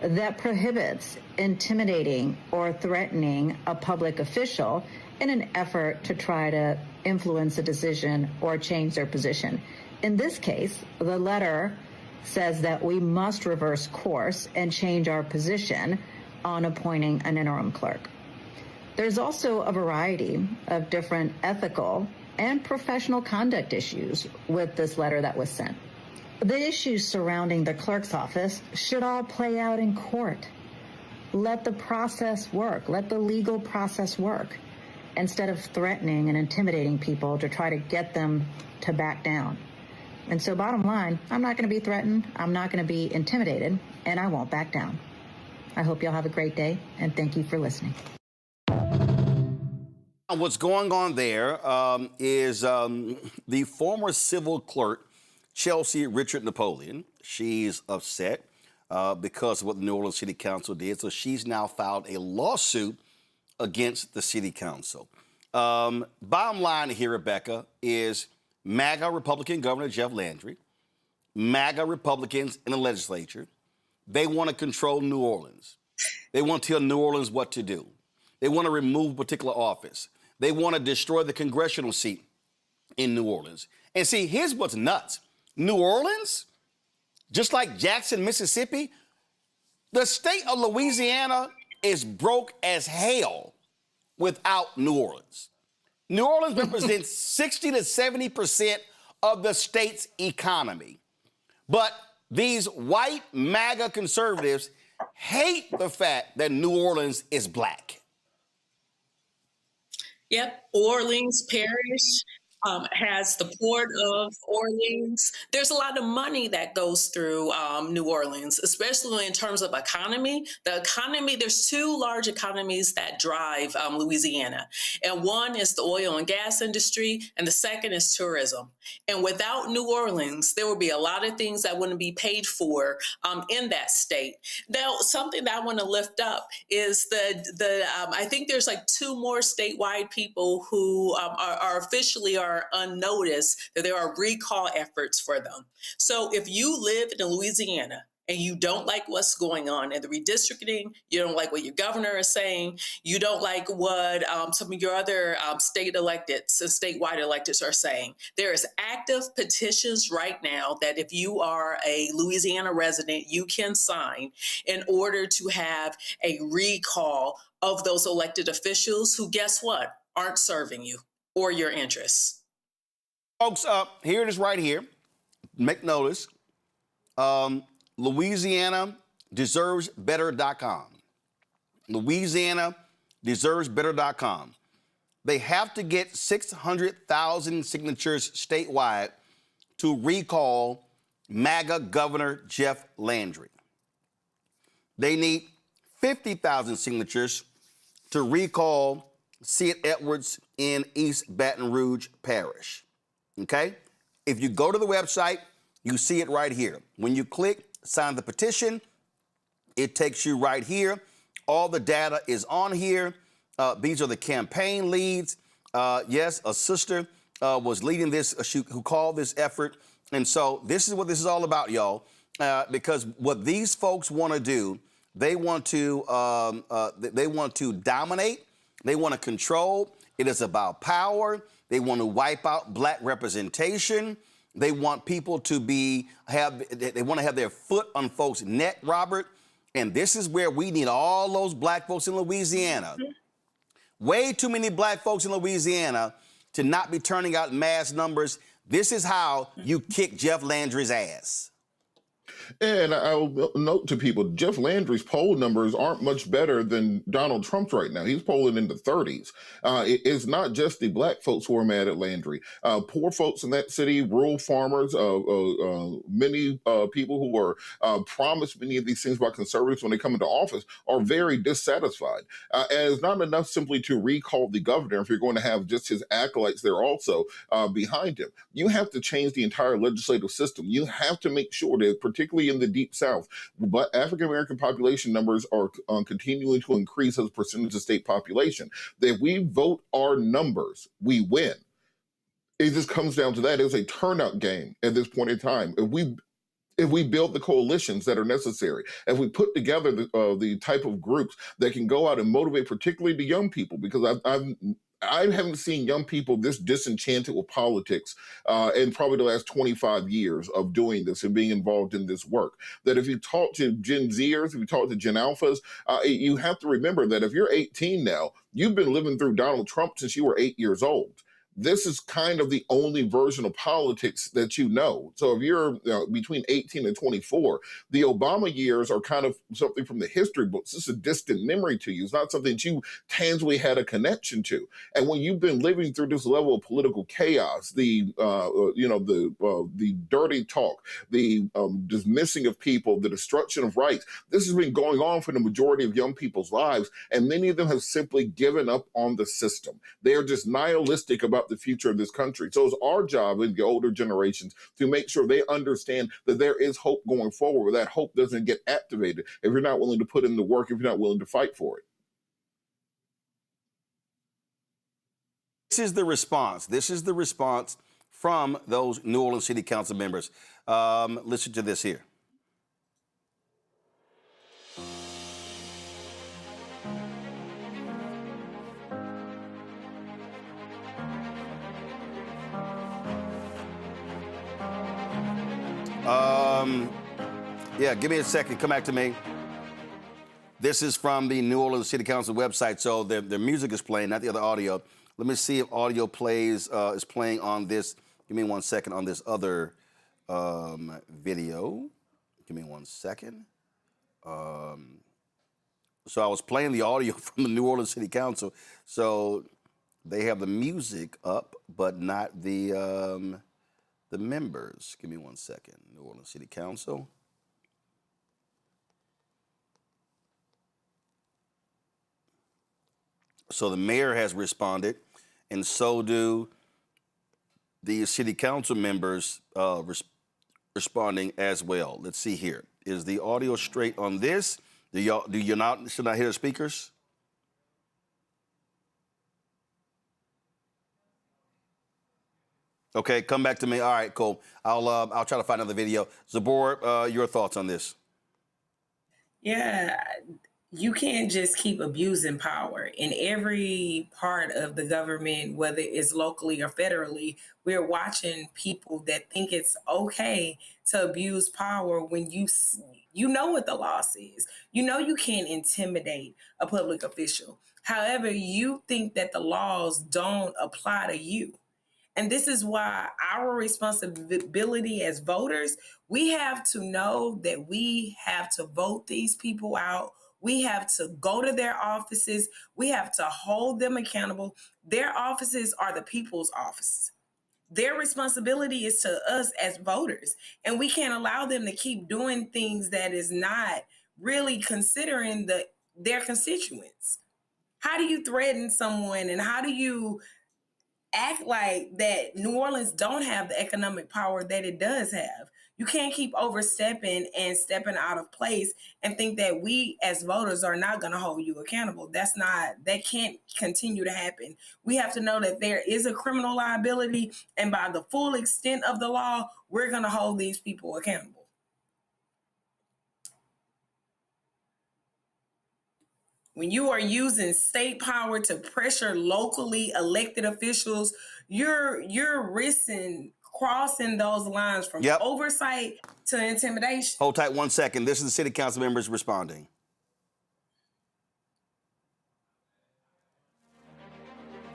that prohibits intimidating or threatening a public official in an effort to try to influence a decision or change their position. In this case, the letter says that we must reverse course and change our position on appointing an interim clerk. There's also a variety of different ethical and professional conduct issues with this letter that was sent. The issues surrounding the clerk's office should all play out in court. Let the process work. Let the legal process work, instead of threatening and intimidating people to try to get them to back down. And so bottom line, I'm not going to be threatened, I'm not going to be intimidated, and I won't back down. I hope y'all have a great day, and thank you for listening. What's going on there is the former civil clerk, Chelsea Richard Napoleon. She's upset because of what the New Orleans City Council did. So she's now filed a lawsuit against the City Council. Bottom line here, Rebecca, is MAGA Republican Governor Jeff Landry, MAGA Republicans in the legislature, they want to control New Orleans. They want to tell New Orleans what to do. They want to remove a particular office. They want to destroy the congressional seat in New Orleans. And see, here's what's nuts. New Orleans, just like Jackson, Mississippi, the state of Louisiana is broke as hell without New Orleans. New Orleans represents 60 to 70% of the state's economy. But these white MAGA conservatives hate the fact that New Orleans is black. Yep, Orleans Parish has the Port of Orleans. There's a lot of money that goes through New Orleans, especially in terms of economy. The economy, there's two large economies that drive Louisiana. And one is the oil and gas industry, and the second is tourism. And without New Orleans, there would be a lot of things that wouldn't be paid for in that state. Now, something that I want to lift up is I think there's like two more statewide people who are officially unnoticed, that there are recall efforts for them. So if you live in Louisiana and you don't like what's going on in the redistricting, you don't like what your governor is saying, you don't like what some of your other state electeds and statewide electeds are saying, there is active petitions right now that if you are a Louisiana resident, you can sign in order to have a recall of those elected officials who, guess what, aren't serving you or your interests. Folks, here it is right here. Make notice. LouisianaDeservesBetter.com. LouisianaDeservesBetter.com. They have to get 600,000 signatures statewide to recall MAGA Governor Jeff Landry. They need 50,000 signatures to recall Sid Edwards in East Baton Rouge Parish. Okay? If you go to the website, you see it right here. When you click sign the petition, it takes you right here. All the data is on here. These are the campaign leads. Yes, a sister was leading this, who called this effort. And so this is what this is all about, y'all. Because what these folks want to do, they want to dominate. They want to control. It is about power. They want to wipe out black representation. They want people to they want to have their foot on folks' neck, Robert. And this is where we need all those black folks in Louisiana. Way too many black folks in Louisiana to not be turning out mass numbers. This is how you kick Jeff Landry's ass. And I'll note to people, Jeff Landry's poll numbers aren't much better than Donald Trump's right now. He's polling in the 30s. It's not just the black folks who are mad at Landry. Poor folks in that city, rural farmers, many people who were promised many of these things by conservatives when they come into office are very dissatisfied. And it's not enough simply to recall the governor if you're going to have just his acolytes there also behind him. You have to change the entire legislative system. You have to make sure that, particularly in the Deep South, but African-American population numbers are continuing to increase as a percentage of state population. That if we vote our numbers, we win. It just comes down to that. It's a turnout game at this point in time. If we build the coalitions that are necessary, if we put together the type of groups that can go out and motivate particularly the young people, because I haven't seen young people this disenchanted with politics in probably the last 25 years of doing this and being involved in this work. That if you talk to Gen Zers, if you talk to Gen Alphas, you have to remember that if you're 18 now, you've been living through Donald Trump since you were 8 years old. this is kind of the only version of politics that you know. So if you're between 18 and 24, the Obama years are kind of something from the history books. It's a distant memory to you. It's not something that you tangibly had a connection to. And when you've been living through this level of political chaos, the dirty talk, the dismissing of people, the destruction of rights, this has been going on for the majority of young people's lives, and many of them have simply given up on the system. They are just nihilistic about the future of this country. So it's our job in the older generations to make sure they understand that there is hope going forward, where that hope doesn't get activated if you're not willing to put in the work, if you're not willing to fight for it. This is the response. This is the response from those New Orleans City Council members. Listen to this here. Yeah, give me a second. Come back to me. This is from the New Orleans City Council website, so their music is playing, not the other audio. Let me see if audio plays is playing on this. Give me 1 second on this other video. Give me 1 second. So I was playing the audio from the New Orleans City Council. So they have the music up, but not the members. Give me 1 second. New Orleans City Council. So the mayor has responded, and so do the city council members responding as well. Let's see here. Is the audio straight on this? Should I hear the speakers? Okay, come back to me. All right, cool. I'll try to find another video. Zabor, your thoughts on this? Yeah, you can't just keep abusing power. In every part of the government, whether it's locally or federally, we're watching people that think it's okay to abuse power when you know what the law says. You know you can't intimidate a public official. However, you think that the laws don't apply to you. And this is why our responsibility as voters, we have to know that we have to vote these people out. We have to go to their offices. We have to hold them accountable. Their offices are the people's offices. Their responsibility is to us as voters. And we can't allow them to keep doing things that is not really considering their constituents. How do you threaten someone, and how do you act like that New Orleans don't have the economic power that it does have? You can't keep overstepping and stepping out of place and think that we as voters are not going to hold you accountable. That can't continue to happen. We have to know that there is a criminal liability, and by the full extent of the law, we're going to hold these people accountable. When you are using state power to pressure locally elected officials, you're risking crossing those lines from oversight to intimidation. Hold tight 1 second. This is the city council members responding.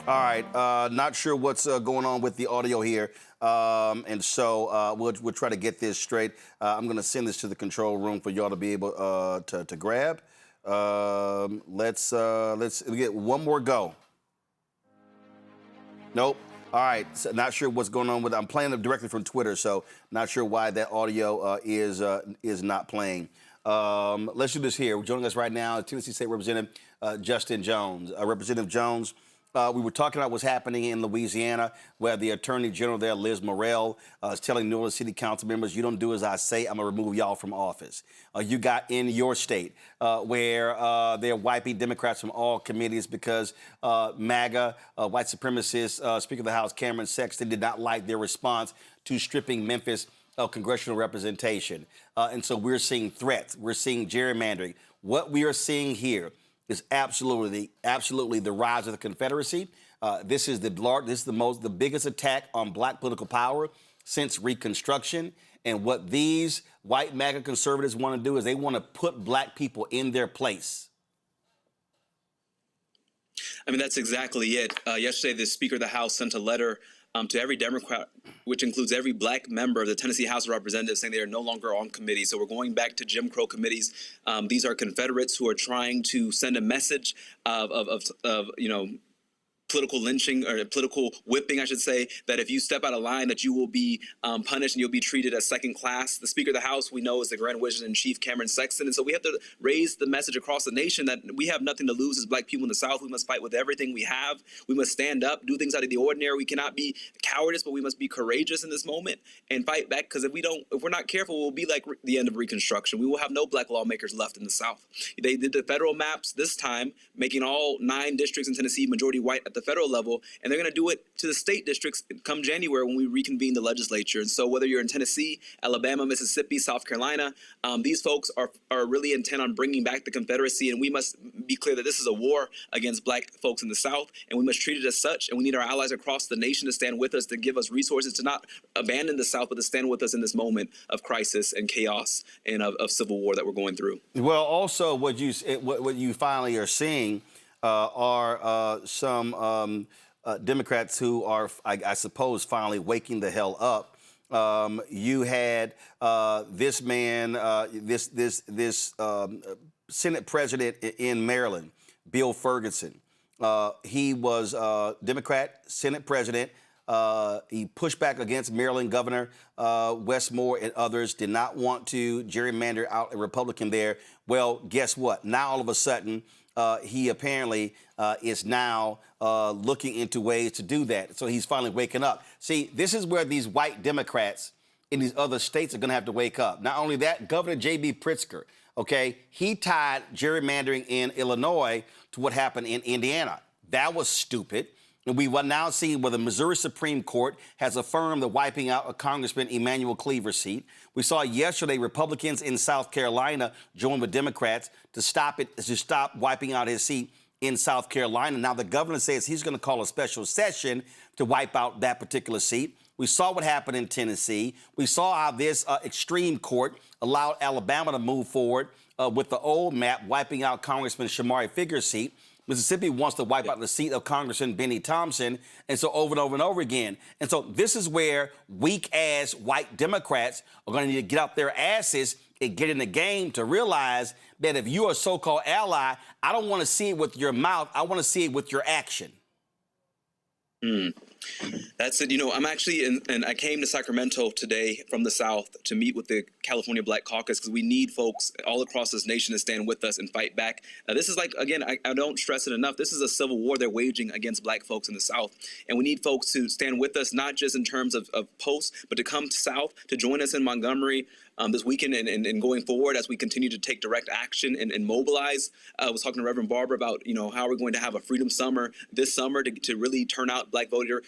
All right, not sure what's going on with the audio here, and so we'll try to get this straight. I'm going to send this to the control room for y'all to be able to grab. Let's get one more go. Nope. All right, so not sure what's going on with it. I'm playing it directly from Twitter, so not sure why that audio is not playing. Let's do this here. Joining us right now, Tennessee State Representative Justin Jones. Representative Jones, we were talking about what's happening in Louisiana, where the Attorney General there, Liz Morrell, is telling New Orleans City Council members, you don't do as I say, I'm going to remove y'all from office. You got in your state where they're wiping Democrats from all committees because MAGA, white supremacist, Speaker of the House Cameron Sexton did not like their response to stripping Memphis of congressional representation. And so we're seeing threats. We're seeing gerrymandering. What we are seeing here is absolutely the rise of the Confederacy. This is the biggest attack on black political power since Reconstruction. And what these white MAGA conservatives want to do is they want to put black people in their place. I mean, that's exactly it. Yesterday, the Speaker of the House sent a letter to every Democrat, which includes every black member of the Tennessee House of Representatives, saying they are no longer on committees. So we're going back to Jim Crow committees. These are Confederates who are trying to send a message of political lynching or political whipping, I should say, that if you step out of line, that you will be punished and you'll be treated as second class. The Speaker of the House, we know, is the Grand Wizard in Chief, Cameron Sexton. And so we have to raise the message across the nation that we have nothing to lose as black people in the South. We must fight with everything we have. We must stand up, do things out of the ordinary. We cannot be cowardice, but we must be courageous in this moment and fight back, because if we're not careful, we'll be like the end of Reconstruction. We will have no black lawmakers left in the South. They did the federal maps this time, making all 9 districts in Tennessee majority white at the federal level, and they're going to do it to the state districts come January when we reconvene the legislature. And so whether you're in Tennessee, Alabama, Mississippi, South Carolina, these folks are really intent on bringing back the Confederacy, and we must be clear that this is a war against black folks in the South, and we must treat it as such, and we need our allies across the nation to stand with us, to give us resources, to not abandon the South, but to stand with us in this moment of crisis and chaos and of civil war that we're going through. Well, also what you finally are seeing are some Democrats who are, I suppose, finally waking the hell up. You had this man, this Senate president in Maryland, Bill Ferguson. He was Democrat Senate president. He pushed back against Maryland Governor Westmore and others, did not want to gerrymander out a Republican there. Well, guess what? Now, all of a sudden, he apparently is now looking into ways to do that. So he's finally waking up. See, this is where these white Democrats in these other states are going to have to wake up. Not only that, Governor J.B. Pritzker, okay, he tied gerrymandering in Illinois to what happened in Indiana. That was stupid. And we will now see where the Missouri Supreme Court has affirmed the wiping out of Congressman Emanuel Cleaver's seat. We saw yesterday Republicans in South Carolina join with Democrats to stop wiping out his seat in South Carolina. Now the governor says he's going to call a special session to wipe out that particular seat. We saw what happened in Tennessee. We saw how this extreme court allowed Alabama to move forward with the old map, wiping out Congressman Shamari Figure's seat. Mississippi wants to wipe out the seat of Congressman Benny Thompson, and so over and over and over again. And so this is where weak-ass white Democrats are going to need to get out their asses and get in the game to realize that if you're a so-called ally, I don't want to see it with your mouth. I want to see it with your action. That's it. You know, I'm actually and I came to Sacramento today from the South to meet with the California Black Caucus, because we need folks all across this nation to stand with us and fight back. This is like, again, I don't stress it enough. This is a civil war they're waging against black folks in the South. And we need folks to stand with us, not just in terms of posts, but to come south, to join us in Montgomery this weekend and going forward as we continue to take direct action and mobilize. I was talking to Reverend Barber about, you know, how we're going to have a Freedom Summer this summer to really turn out black voter,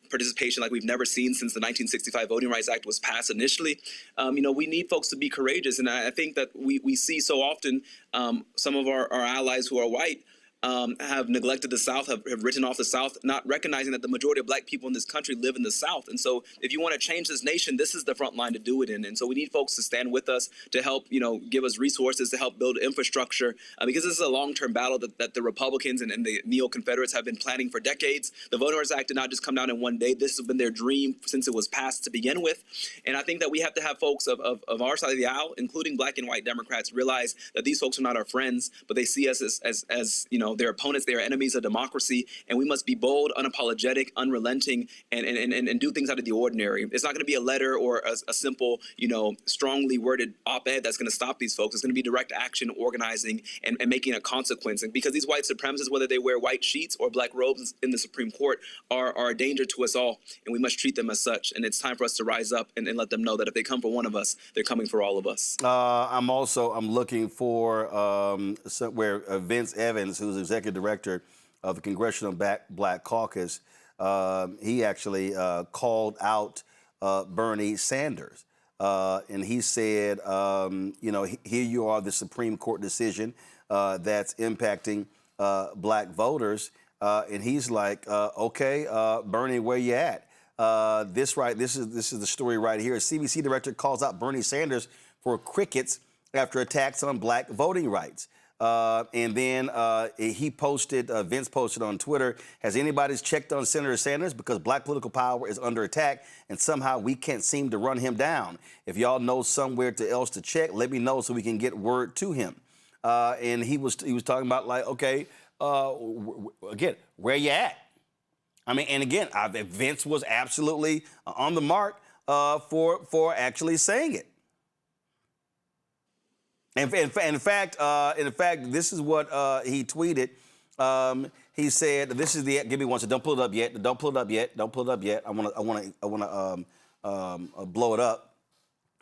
participation like we've never seen since the 1965 Voting Rights Act was passed initially. We need folks to be courageous. And I think that we see so often some of our allies who are white have neglected the South, have written off the South, not recognizing that the majority of black people in this country live in the South. And so if you want to change this nation, this is the front line to do it in. And so we need folks to stand with us, to help, give us resources, to help build infrastructure, because this is a long-term battle that the Republicans and the neo-Confederates have been planning for decades. The Voting Rights Act did not just come down in one day. This has been their dream since it was passed to begin with. And I think that we have to have folks of our side of the aisle, including black and white Democrats, realize that these folks are not our friends, but they see us as their opponents, they are enemies of democracy, and we must be bold, unapologetic, unrelenting, and do things out of the ordinary. It's not going to be a letter or a simple, strongly worded op-ed that's going to stop these folks. It's going to be direct action, organizing, and making a consequence. And because these white supremacists, whether they wear white sheets or black robes in the Supreme Court, are a danger to us all, and we must treat them as such. And it's time for us to rise up and let them know that if they come for one of us, they're coming for all of us. I'm looking for where Vince Evans, who's executive director of the Congressional Black Caucus, he actually called out Bernie Sanders. And he said, here you are, the Supreme Court decision that's impacting black voters. And he's like, okay, Bernie, where you at? This is the story right here. A CBC director calls out Bernie Sanders for crickets after attacks on black voting rights. And then he posted, Vince posted on Twitter, has anybody checked on Senator Sanders? Because black political power is under attack and somehow we can't seem to run him down. If y'all know somewhere else to check, let me know so we can get word to him. And he was talking about like, okay, again, where you at? I mean, and again, Vince was absolutely on the mark for actually saying it. And in fact, this is what he tweeted. He said, "This is the give me one second. Don't pull it up yet. Don't pull it up yet. Don't pull it up yet. I want to blow it up.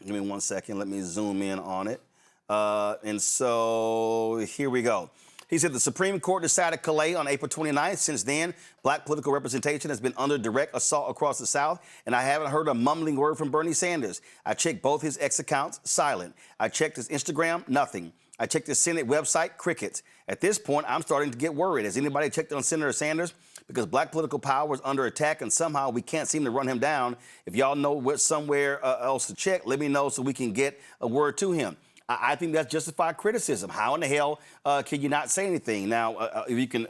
Give me 1 second. Let me zoom in on it. And so here we go." He said the Supreme Court decided Calais on April 29th. Since then, black political representation has been under direct assault across the South, and I haven't heard a mumbling word from Bernie Sanders. I checked both his X accounts, silent. I checked his Instagram, nothing. I checked his Senate website, crickets. At this point, I'm starting to get worried. Has anybody checked on Senator Sanders? Because black political power is under attack, and somehow we can't seem to run him down. If y'all know somewhere else to check, let me know so we can get a word to him. I think that's justified criticism. How in the hell can you not say anything? Now, if you can,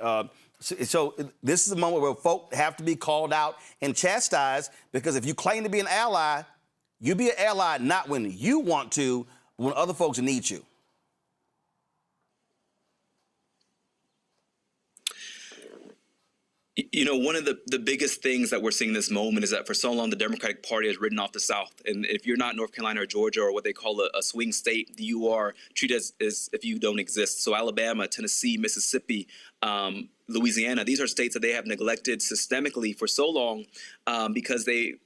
so this is a moment where folk have to be called out and chastised, because if you claim to be an ally, you be an ally not when you want to, but when other folks need you. You know, one of the biggest things that we're seeing in this moment is that for so long, the Democratic Party has written off the South. And if you're not North Carolina or Georgia or what they call a swing state, you are treated as if you don't exist. So Alabama, Tennessee, Mississippi, Louisiana, these are states that they have neglected systemically for so long because they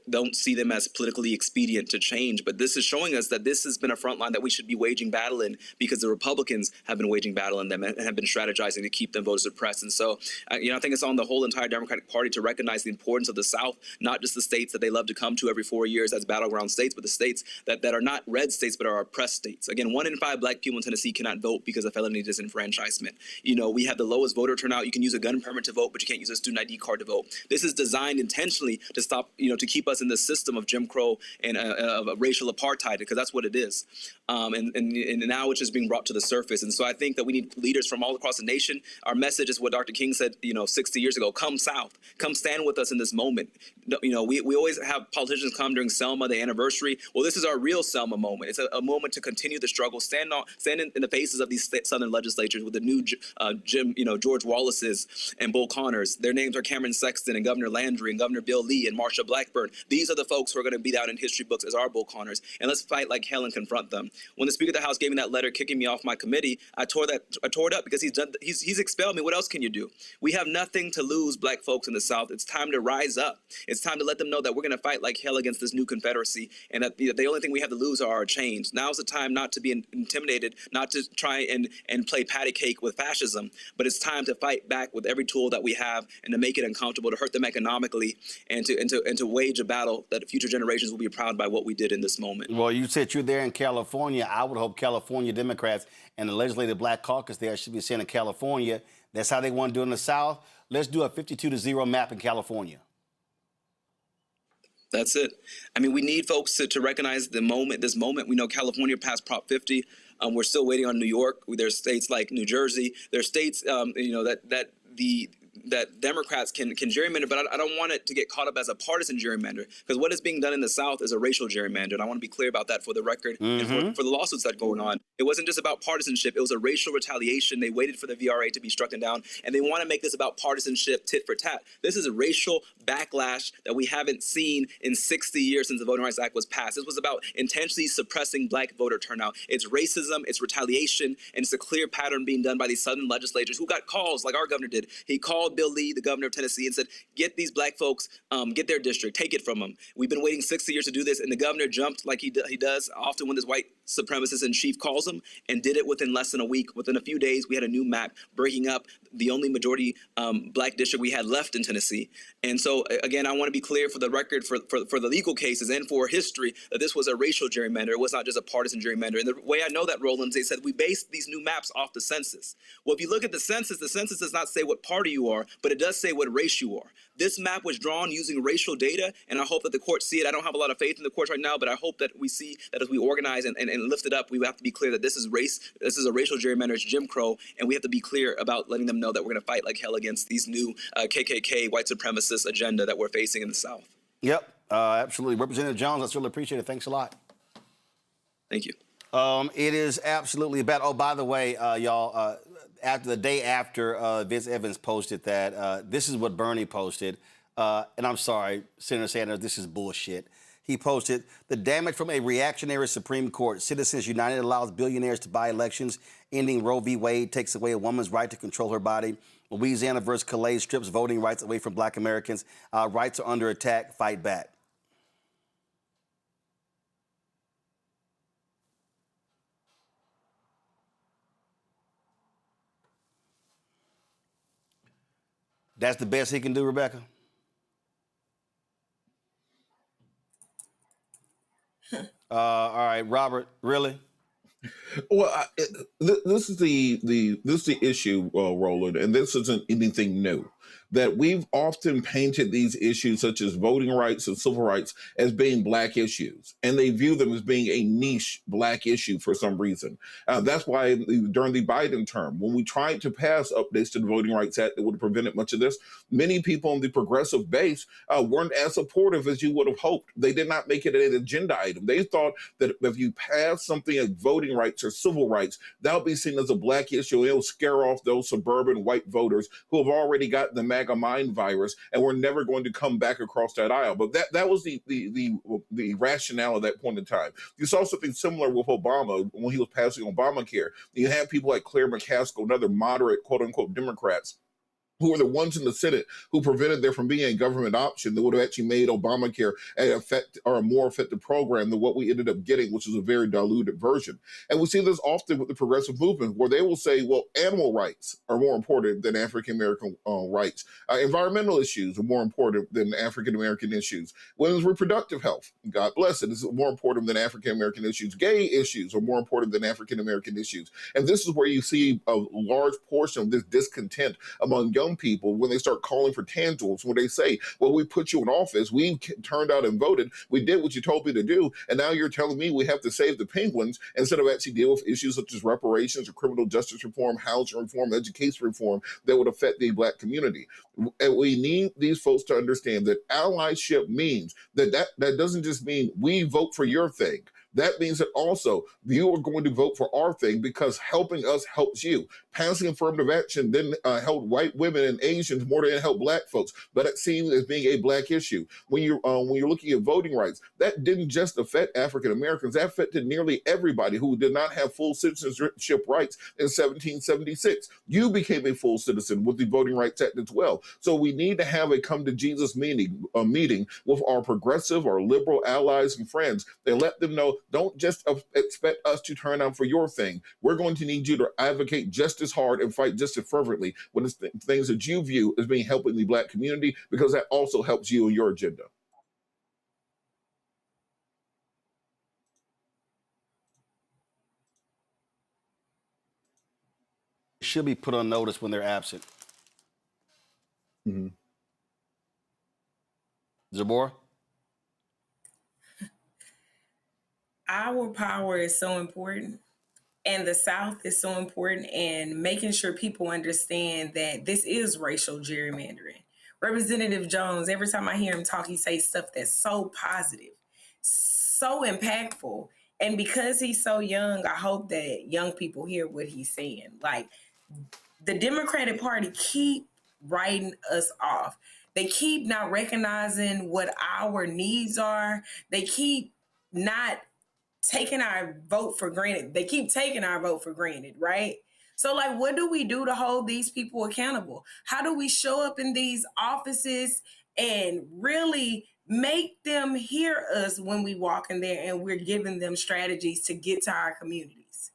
don't see them as politically expedient to change. But this is showing us that this has been a front line that we should be waging battle in, because the Republicans have been waging battle in them and have been strategizing to keep them voter suppressed. And so, I think it's on the whole entire Democratic Party to recognize the importance of the South, not just the states that they love to come to every 4 years as battleground states, but the states that are not red states but are oppressed states. Again, 1 in 5 black people in Tennessee cannot vote because of felony disenfranchisement. You know, we have the lowest voter turnout. You can use a gun permit to vote, but you can't use a student ID card to vote. This is designed intentionally to stop, to keep us in the system of Jim Crow and racial apartheid, because that's what it is. And now it's just being brought to the surface. And so I think that we need leaders from all across the nation. Our message is what Dr. King said, 60 years ago: come South, come stand with us in this moment. We always have politicians come during Selma, the anniversary. Well, this is our real Selma moment. It's a moment to continue the struggle, stand in the faces of these Southern legislatures with the new George Wallace's and Bull Connors. Their names are Cameron Sexton and Governor Landry and Governor Bill Lee and Marsha Blackburn. These are the folks who are going to be down in history books as our Bull Connors, and let's fight like hell and confront them. When the Speaker of the House gave me that letter kicking me off my committee, I tore it up because he's expelled me. What else can you do? We have nothing to lose, black folks in the South. It's time to rise up. It's time to let them know that we're going to fight like hell against this new Confederacy, and that the only thing we have to lose are our chains. Now's the time not to be intimidated, not to try and play patty cake with fascism, but it's time to fight back with every tool that we have and to make it uncomfortable, to hurt them economically, and to wage a battle that future generations will be proud by what we did in this moment. Well, you said you're there in California. I would hope California Democrats and the Legislative Black Caucus there should be saying in California, that's how they want to do it in the South. Let's do a 52-0 map in California. That's it. I mean, we need folks to recognize this moment. We know California passed Prop 50. We're still waiting on New York. There's states like New Jersey. There's states, that Democrats can gerrymander, but I don't want it to get caught up as a partisan gerrymander, because what is being done in the South is a racial gerrymander, and I want to be clear about that for the record and for the lawsuits that are going on. It wasn't just about partisanship. It was a racial retaliation. They waited for the VRA to be struck down, and they want to make this about partisanship, tit for tat. This is a racial backlash that we haven't seen in 60 years since the Voting Rights Act was passed. This was about intentionally suppressing black voter turnout. It's racism, it's retaliation, and it's a clear pattern being done by these Southern legislators who got calls like our governor did. He called Bill Lee, the governor of Tennessee, and said, get these black folks, get their district, take it from them. We've been waiting 60 years to do this, and the governor jumped like he does often when this white supremacist in chief calls him, and did it within less than a week. Within a few days, we had a new map breaking up the only majority black district we had left in Tennessee. And so, again, I want to be clear for the record, for the legal cases and for history, that this was a racial gerrymander. It was not just a partisan gerrymander. And the way I know that, Roland, they said we based these new maps off the census. Well, if you look at the census does not say what party you are, but it does say what race you are. This map was drawn using racial data, and I hope that the courts see it. I don't have a lot of faith in the courts right now, but I hope that we see that as we organize and and lift it up, we have to be clear that this is a racial gerrymander, it's Jim Crow, and we have to be clear about letting them know that we're going to fight like hell against these new KKK white supremacist agenda that we're facing in the South. Yep, absolutely. Representative Jones, I certainly appreciate it. Thanks a lot. Thank you. It is absolutely bad. Oh, by the way, y'all, after the day after Vince Evans posted that, this is what Bernie posted. And I'm sorry, Senator Sanders, this is bullshit. He posted, the damage from a reactionary Supreme Court. Citizens United allows billionaires to buy elections. Ending Roe v. Wade takes away a woman's right to control her body. Louisiana versus Calais strips voting rights away from black Americans. Our rights are under attack. Fight back. That's the best he can do, Rebecca? All right, Robert, really? Well, this is the issue, Roland, and this isn't anything new. That we've often painted these issues, such as voting rights and civil rights, as being black issues, and they view them as being a niche black issue for some reason. That's why during the Biden term, when we tried to pass updates to the Voting Rights Act that would have prevented much of this, many people on the progressive base weren't as supportive as you would have hoped. They did not make it an agenda item. They thought that if you pass something like voting rights or civil rights, that'll be seen as a black issue. It'll scare off those suburban white voters who have already got the MAGA mind virus, and we're never going to come back across that aisle. But that was the rationale at that point in time. You saw something similar with Obama when he was passing Obamacare. You had people like Claire McCaskill and other moderate, quote unquote, Democrats who were the ones in the Senate who prevented there from being a government option that would have actually made Obamacare a more effective program than what we ended up getting, which is a very diluted version. And we see this often with the progressive movement, where they will say, well, animal rights are more important than African-American rights. Environmental issues are more important than African-American issues. Women's reproductive health, God bless it, is more important than African-American issues. Gay issues are more important than African-American issues. And this is where you see a large portion of this discontent among young people when they start calling for tangibles, when they say, well, we put you in office, we turned out and voted, we did what you told me to do, and now you're telling me we have to save the penguins instead of actually deal with issues such as reparations or criminal justice reform, housing reform, education reform that would affect the black community. And we need these folks to understand that allyship means that doesn't just mean we vote for your thing. That means that also you are going to vote for our thing because helping us helps you. Passing affirmative action then helped white women and Asians more than it helped black folks, but it seems as being a black issue. When you're looking at voting rights, that didn't just affect African Americans, that affected nearly everybody who did not have full citizenship rights in 1776. You became a full citizen with the Voting Rights Act as well. So we need to have a come to Jesus meeting with our progressive, our liberal allies and friends, and let them know, don't just expect us to turn out for your thing. We're going to need you to advocate just as hard and fight just as fervently when it's things that you view as being helping the black community, because that also helps you and your agenda. Should be put on notice when they're absent. Mm-hmm. Zabor? Our power is so important, and the South is so important, and making sure people understand that this is racial gerrymandering. Representative Jones, every time I hear him talk, he says stuff that's so positive, so impactful. And because he's so young, I hope that young people hear what he's saying. Like, the Democratic Party keep writing us off. They keep not recognizing what our needs are. They keep not taking our vote for granted. They keep taking our vote for granted, right? So, like, what do we do to hold these people accountable? How do we show up in these offices and really make them hear us when we walk in there and we're giving them strategies to get to our communities?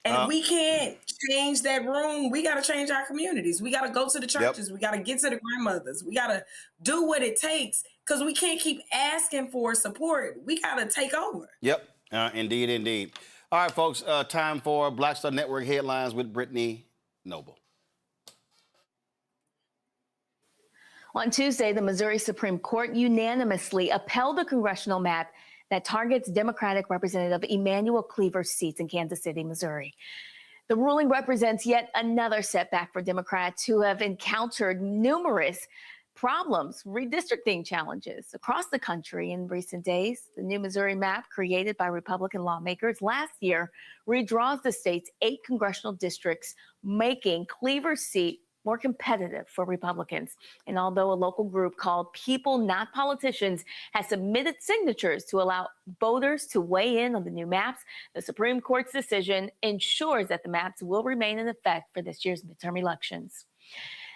And if we can't change that room, we got to change our communities. We got to go to the churches. Yep. We got to get to the grandmothers. We got to do what it takes, because we can't keep asking for support. We got to take over. Yep. Indeed, indeed. All right, folks, time for Black Star Network headlines with Brittany Noble. On Tuesday, the Missouri Supreme Court unanimously upheld the congressional map that targets Democratic Representative Emanuel Cleaver's seats in Kansas City, Missouri. The ruling represents yet another setback for Democrats who have encountered numerous problems, redistricting challenges across the country in recent days. The new Missouri map created by Republican lawmakers last year redraws the state's 8 congressional districts, making Cleaver's seat more competitive for Republicans. And although a local group called People Not Politicians has submitted signatures to allow voters to weigh in on the new maps, the Supreme Court's decision ensures that the maps will remain in effect for this year's midterm elections.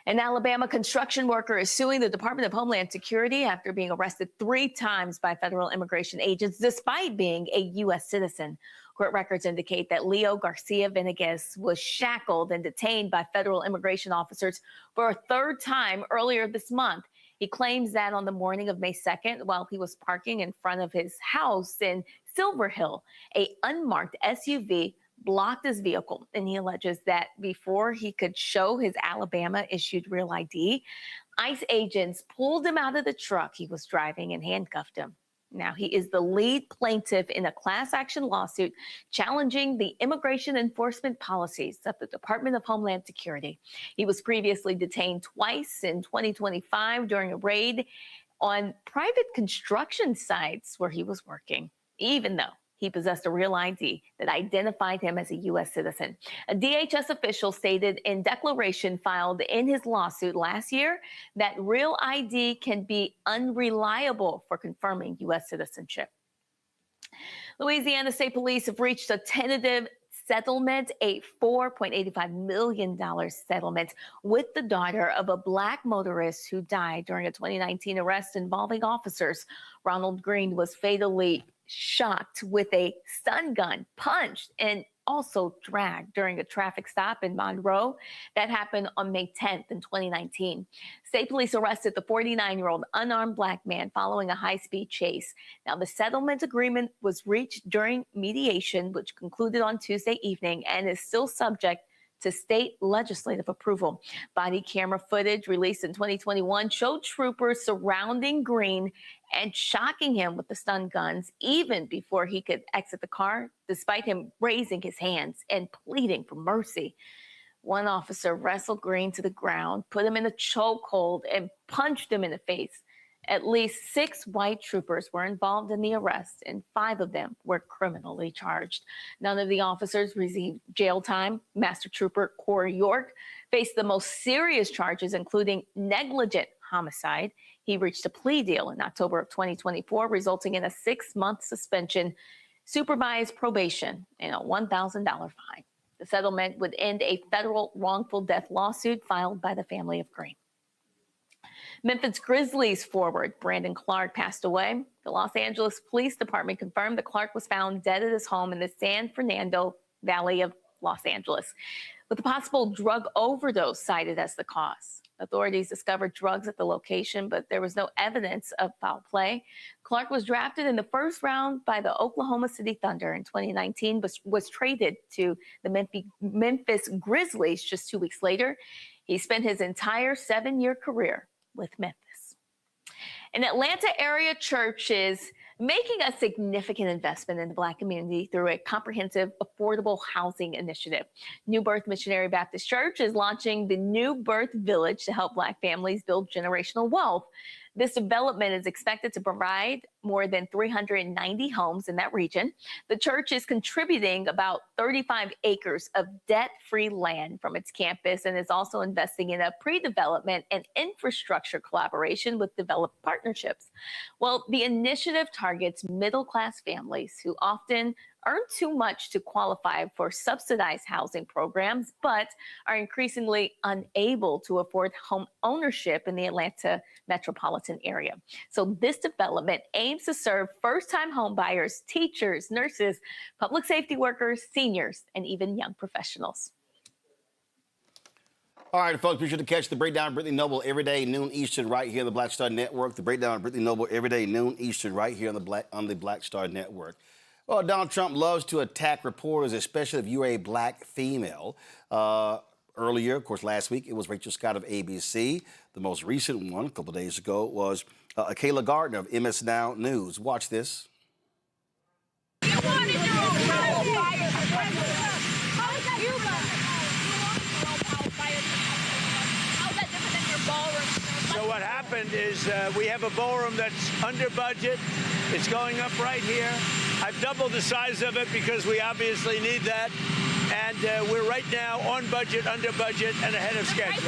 An Alabama construction worker is suing the Department of Homeland Security after being arrested 3 times by federal immigration agents despite being a U.S. citizen. Court records indicate that Leo Garcia Venegas was shackled and detained by federal immigration officers for a 3rd time earlier this month. He claims that on the morning of May 2nd, while he was parking in front of his house in Silver Hill, an unmarked SUV blocked his vehicle, and he alleges that before he could show his Alabama-issued real ID, ICE agents pulled him out of the truck he was driving and handcuffed him. Now, he is the lead plaintiff in a class action lawsuit challenging the immigration enforcement policies of the Department of Homeland Security. He was previously detained twice in 2025 during a raid on private construction sites where he was working, even though he possessed a real ID that identified him as a U.S. citizen. A DHS official stated in declaration filed in his lawsuit last year that real ID can be unreliable for confirming U.S. citizenship. Louisiana State Police have reached a tentative settlement, a $4.85 million settlement with the daughter of a Black motorist who died during a 2019 arrest involving officers. Ronald Green was fatally shot with a stun gun, punched, and also dragged during a traffic stop in Monroe that happened on May 10th in 2019. State police arrested the 49-year-old unarmed Black man following a high-speed chase. Now, the settlement agreement was reached during mediation, which concluded on Tuesday evening and is still subject to state legislative approval. Body camera footage released in 2021 showed troopers surrounding Green and shocking him with the stun guns even before he could exit the car, despite him raising his hands and pleading for mercy. One officer wrestled Green to the ground, put him in a chokehold, and punched him in the face. At least 6 white troopers were involved in the arrest, and 5 of them were criminally charged. None of the officers received jail time. Master Trooper Corey York faced the most serious charges, including negligent homicide. He reached a plea deal in October of 2024, resulting in a 6-month suspension, supervised probation, and a $1,000 fine. The settlement would end a federal wrongful death lawsuit filed by the family of Green. Memphis Grizzlies forward Brandon Clark passed away. The Los Angeles Police Department confirmed that Clark was found dead at his home in the San Fernando Valley of Los Angeles, with a possible drug overdose cited as the cause. Authorities discovered drugs at the location, but there was no evidence of foul play. Clark was drafted in the first round by the Oklahoma City Thunder in 2019, but was traded to the Memphis Grizzlies just 2 weeks later. He spent his entire 7-year career with Memphis. An Atlanta area church is making a significant investment in the Black community through a comprehensive affordable housing initiative. New Birth Missionary Baptist Church is launching the New Birth Village to help Black families build generational wealth. This development is expected to provide more than 390 homes in that region. The church is contributing about 35 acres of debt-free land from its campus and is also investing in a pre-development and infrastructure collaboration with developed partnerships. Well, the initiative targets middle-class families who often earn too much to qualify for subsidized housing programs, but are increasingly unable to afford home ownership in the Atlanta metropolitan area. So this development aims to serve first-time home buyers, teachers, nurses, public safety workers, seniors, and even young professionals. All right, folks, be sure to catch the Breakdown of Brittany Noble every day, noon Eastern, right here on the Black Star Network. The Breakdown of Brittany Noble every day, noon Eastern, right here on the Black Star Network. Well, Donald Trump loves to attack reporters, especially if you're a Black female. Earlier, of course, last week, it was Rachel Scott of ABC. The most recent one, a couple of days ago, was Kayla Gardner of MS Now News. Watch this. So what happened is we have a ballroom that's under budget. It's going up right here. I've doubled the size of it because we obviously need that. And we're right now on budget, under budget, and ahead of schedule.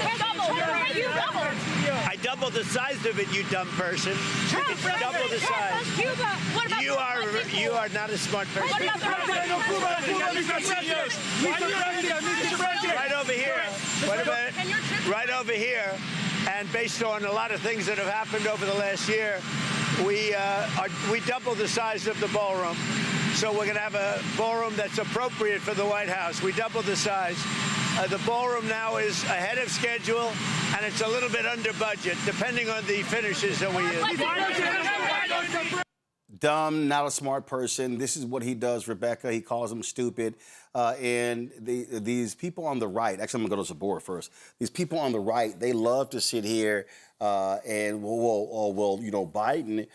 I doubled the size of it, you dumb person. Double the size. You are not a smart person. Right over here. Wait a minute. Right over here. And based on a lot of things that have happened over the last year, we doubled the size of the ballroom. So we're going to have a ballroom that's appropriate for the White House. We doubled the size. The ballroom now is ahead of schedule, and it's a little bit under budget, depending on the finishes that we use. Dumb, not a smart person. This is what he does, Rebecca. He calls them stupid. And these people on the right, actually, I'm going to go to Zabor first. These people on the right, they love to sit here and, well, you know, Biden,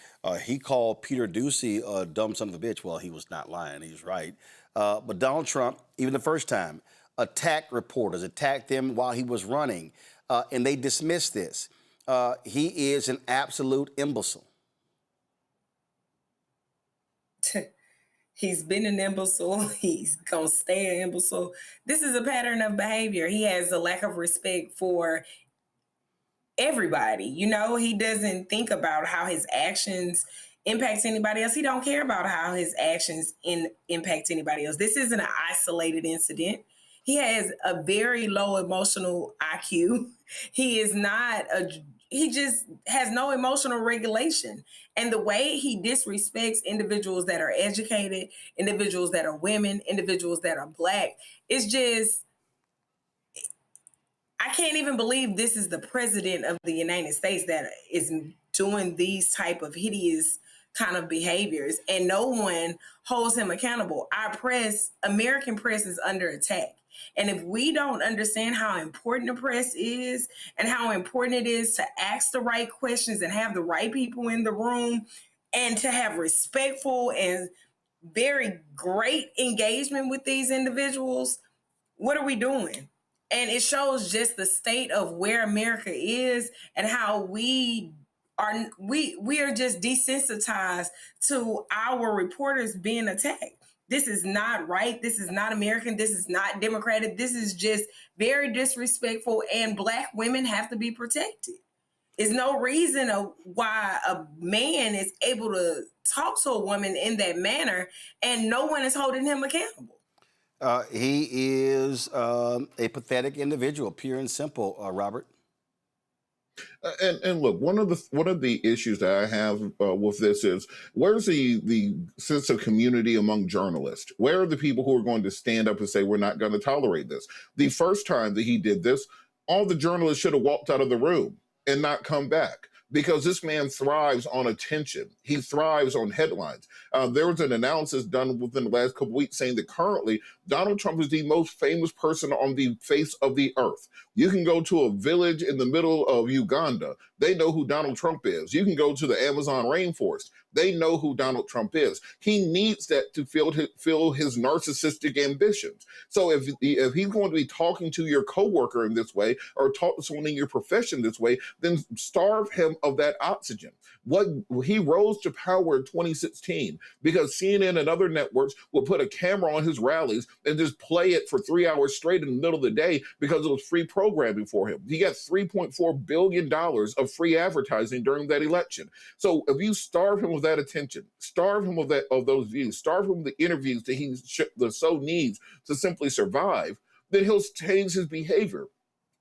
he called Peter Doocy a dumb son of a bitch. Well, he was not lying. He's right. But Donald Trump, even the first time, attacked reporters, attacked them while he was running, and they dismissed this. He is an absolute imbecile. He's been an imbecile. He's going to stay an imbecile. This is a pattern of behavior. He has a lack of respect for everybody. You know, he doesn't think about how his actions impact anybody else. He don't care about how his actions impact anybody else. This isn't an isolated incident. He has a very low emotional IQ. He just has no emotional regulation. And the way he disrespects individuals that are educated, individuals that are women, individuals that are Black, it's just, I can't even believe this is the president of the United States that is doing these type of hideous kind of behaviors, and no one holds him accountable. Our press, American press, is under attack. And if we don't understand how important the press is and how important it is to ask the right questions and have the right people in the room and to have respectful and very great engagement with these individuals, what are we doing? And it shows just the state of where America is and how we are just desensitized to our reporters being attacked. This is not right. This is not American. This is not democratic. This is just very disrespectful, and Black women have to be protected. There's no reason why a man is able to talk to a woman in that manner and no one is holding him accountable. He is a pathetic individual, pure and simple, Robert. And look, one of the issues that I have with this is, where's the sense of community among journalists? Where are the people who are going to stand up and say, we're not going to tolerate this? The first time that he did this, all the journalists should have walked out of the room and not come back, because this man thrives on attention. He thrives on headlines. There was an analysis done within the last couple of weeks saying that currently Donald Trump is the most famous person on the face of the earth. You can go to a village in the middle of Uganda. They know who Donald Trump is. You can go to the Amazon rainforest. They know who Donald Trump is. He needs that to fill his narcissistic ambitions. So if he's going to be talking to your coworker in this way, or talk to someone in your profession this way, then starve him of that oxygen. He rose to power in 2016 because CNN and other networks would put a camera on his rallies and just play it for 3 hours straight in the middle of the day because it was free programming for him. He got $3.4 billion of free advertising during that election. So if you starve him of that attention, starve him of those views, starve him of the interviews that he so needs to simply survive, then he'll change his behavior.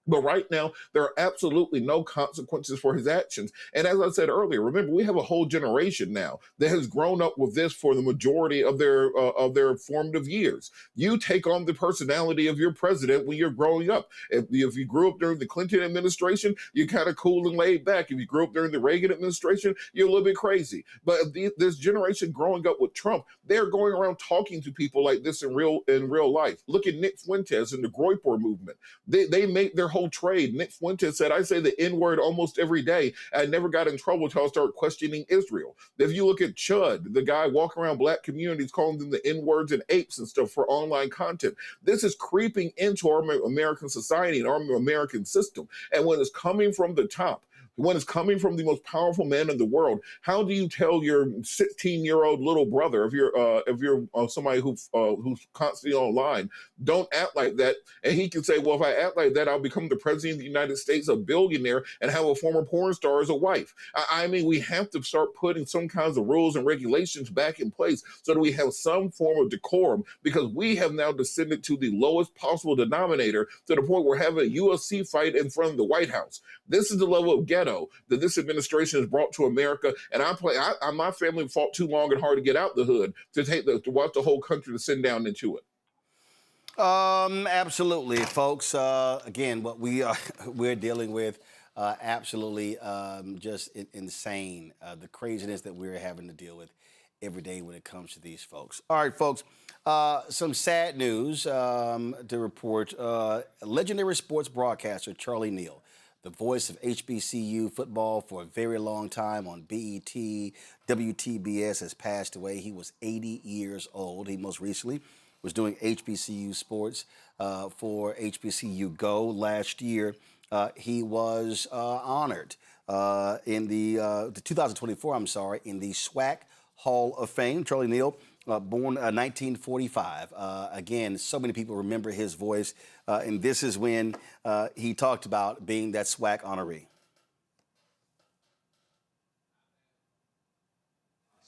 But right now, there are absolutely no consequences for his actions. And as I said earlier, remember, we have a whole generation now that has grown up with this for the majority of their formative years. You take on the personality of your president when you're growing up. If you grew up during the Clinton administration, you're kind of cool and laid back. If you grew up during the Reagan administration, you're a little bit crazy. But this generation growing up with Trump, they're going around talking to people like this in real life. Look at Nick Fuentes and the Groyper movement. They make their whole whole trade. Nick Fuentes said, I say the N-word almost every day. I never got in trouble until I started questioning Israel. If you look at Chud, the guy walking around black communities calling them the N-words and apes and stuff for online content, this is creeping into our American society and our American system. And when it's coming from the top, when it's coming from the most powerful man in the world, how do you tell your 16-year-old little brother, if you're somebody who's constantly online, don't act like that? And he can say, well, if I act like that, I'll become the president of the United States, a billionaire, and have a former porn star as a wife. I mean, we have to start putting some kinds of rules and regulations back in place so that we have some form of decorum, because we have now descended to the lowest possible denominator to the point where we're having a UFC fight in front of the White House. This is the level of ghetto that this administration has brought to America, and my family fought too long and hard to get out the hood to watch the whole country descend down into it. Absolutely, folks. Again, what we're dealing with, absolutely just insane. The craziness that we're having to deal with every day when it comes to these folks. All right, folks. Some sad news to report. Legendary sports broadcaster Charlie Neal, the voice of HBCU football for a very long time on BET, WTBS, has passed away. He was 80 years old. He most recently was doing HBCU sports for HBCU Go last year. He was honored in the 2024, in the SWAC Hall of Fame. Charlie Neal, born 1945. Again, so many people remember his voice, and this is when he talked about being that SWAC honoree.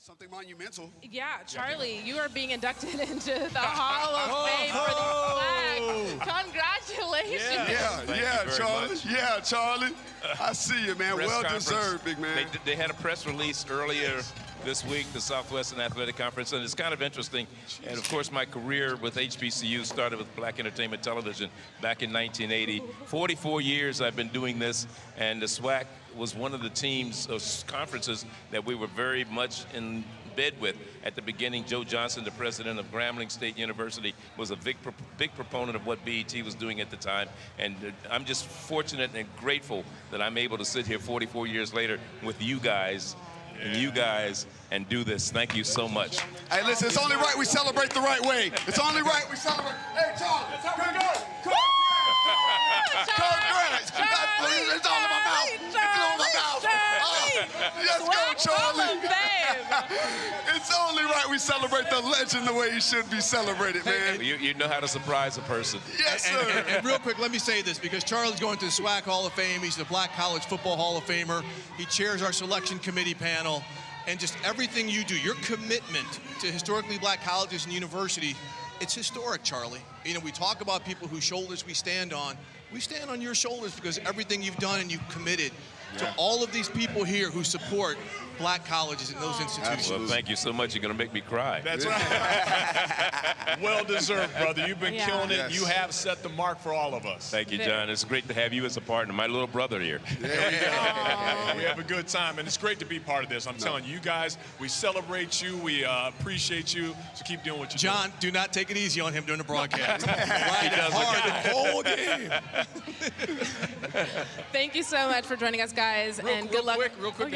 Something monumental. Yeah, Charlie, you are being inducted into the Hall of Fame for the SWAC. Congratulations. Yeah, Charlie. Yeah, Charlie. I see you, man. Well deserved, big man. They had a press release earlier this week, the Southwestern Athletic Conference, and it's kind of interesting. And of course, my career with HBCU started with Black Entertainment Television back in 1980. 44 years I've been doing this, and the SWAC was one of the teams of conferences that we were very much in bed with at the beginning. Joe Johnson, the president of Grambling State University, was a big proponent of what BET was doing at the time, and I'm just fortunate and grateful that I'm able to sit here 44 years later with you guys and do this. Thank you so much. Hey, listen, it's only right we celebrate the right way. It's only right we celebrate. Hey, Charlie, congrats. It's all in my mouth. It's all in my mouth. Let's go, Charlie. It's only right we celebrate the legend the way he should be celebrated, man. You know how to surprise a person. Yes, sir. And real quick, let me say this, because Charlie's going to the SWAC Hall of Fame. He's the Black College Football Hall of Famer. He chairs our selection committee panel. And just everything you do, your commitment to historically black colleges and universities, it's historic, Charlie. You know, we talk about people whose shoulders we stand on. We stand on your shoulders because everything you've done and you've committed to all of these people here who support black colleges and those institutions. Well, thank you so much. You're going to make me cry. That's right. Well deserved, brother. You've been killing it. Yes. You have set the mark for all of us. Thank you, John. It's great to have you as a partner. My little brother here. Yeah. We have a good time, and it's great to be part of this. I'm telling you guys, we celebrate you. We appreciate you. So keep doing what you're doing. John, do not take it easy on him during the broadcast. He does hard the whole game. Thank you so much for joining us, guys, and good luck. Real quick,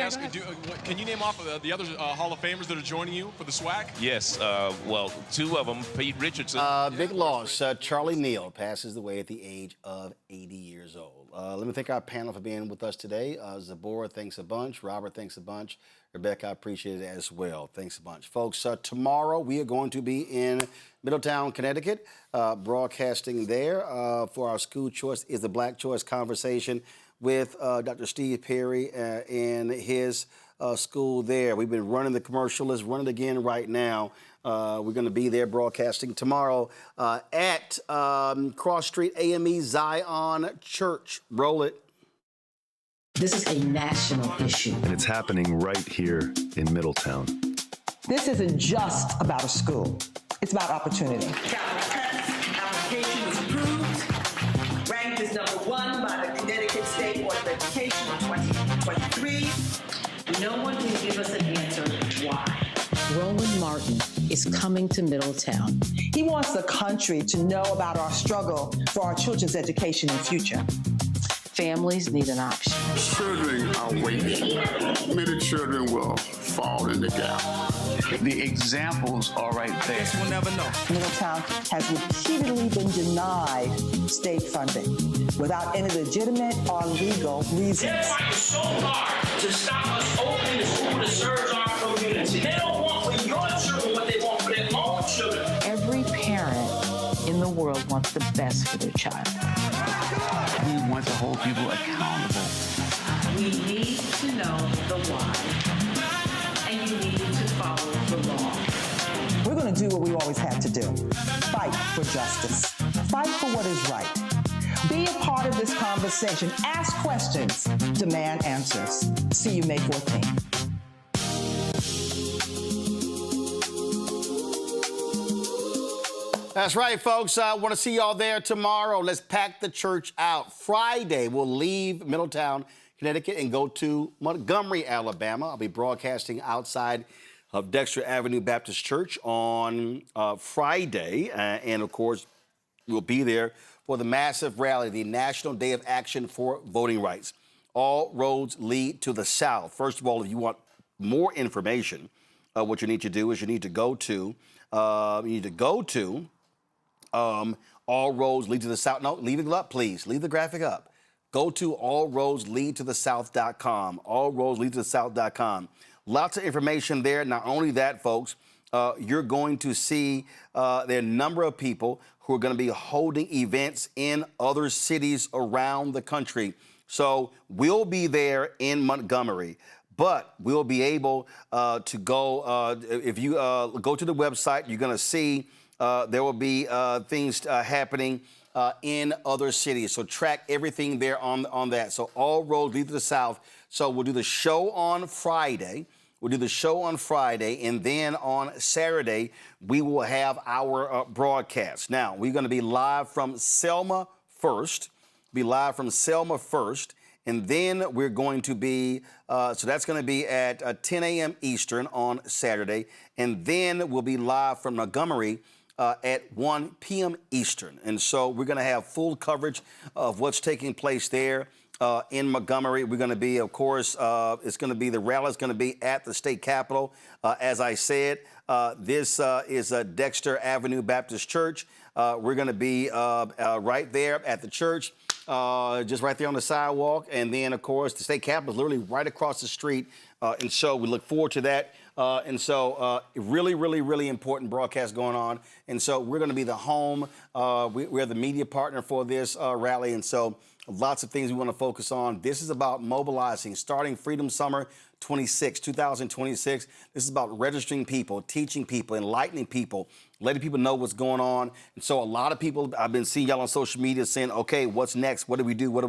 can you name off the other Hall of Famers that are joining you for the SWAC? Yes, well, two of them, Pete Richardson. Big loss. Charlie Neal passes away at the age of 80 years old. Let me thank our panel for being with us today. Zabora, thanks a bunch. Robert, thanks a bunch. Rebecca, I appreciate it as well. Thanks a bunch. Folks, tomorrow we are going to be in Middletown, Connecticut, broadcasting there for our School Choice is the Black Choice conversation with Dr. Steve Perry and his school there. We've been running the commercial. Let's run it again right now. We're going to be there broadcasting tomorrow at Cross Street AME Zion Church. Roll it. This is a national issue. And it's happening right here in Middletown. This isn't just about a school. It's about opportunity. Application is approved. Ranked as #1 by the Connecticut State Board of Education in 2023. No one can give us an answer why. Roland Martin is coming to Middletown. He wants the country to know about our struggle for our children's education and future. families need an option. Children are waiting. Many children will fall in the gap. The examples are right there. We'll never know. Middletown has repeatedly been denied state funding without any legitimate or legal reasons. They're fighting so hard to stop us opening the school that serves our community. They don't want for your children what they want for their own children. Every parent in the world wants the best for their child. We want to hold people accountable. We need to know the why, and you need to follow the law. We're going to do what we always had to do. Fight for justice. Fight for what is right. Be a part of this conversation. Ask questions. Demand answers. See you May 14th. That's right, folks. I want to see y'all there tomorrow. Let's pack the church out. Friday, we'll leave Middletown, Connecticut, and go to Montgomery, Alabama. I'll be broadcasting outside of Dexter Avenue Baptist Church on Friday. And, of course, we'll be there for the massive rally, the National Day of Action for Voting Rights. All roads lead to the South. First of all, if you want more information, what you need to do is you need to go to All Roads Lead to the South. No, leave it up, please. Leave the graphic up. Go to allroadsleadtothesouth.com. Allroadsleadtothesouth.com. Lots of information there. Not only that, folks, you're going to see there are a number of people who are going to be holding events in other cities around the country. So we'll be there in Montgomery. But we'll be able to go, if you go to the website, you're going to see there will be things happening in other cities. So track everything there on that. So all roads lead to the South. So we'll do the show on Friday. And then on Saturday, we will have our broadcast. Now, we're going to be live from Selma first. And then we're going to be, so that's going to be at 10 a.m. Eastern on Saturday. And then we'll be live from Montgomery at 1 p.m. Eastern. And so we're going to have full coverage of what's taking place there in Montgomery. We're going to be, of course, the rally is going to be at the state capitol. As I said, this is Dexter Avenue Baptist Church. We're going to be right there at the church. Just right there on the sidewalk. And then, of course, the state capitol is literally right across the street. And so we look forward to that. Really, really, really important broadcast going on. And so we're going to be the home. We're the media partner for this rally. And so lots of things we want to focus on. This is about mobilizing, starting Freedom Summer 2026. This is about registering people, teaching people, enlightening people, letting people know what's going on. And so a lot of people, I've been seeing y'all on social media saying, okay, what's next? What do we do? Well,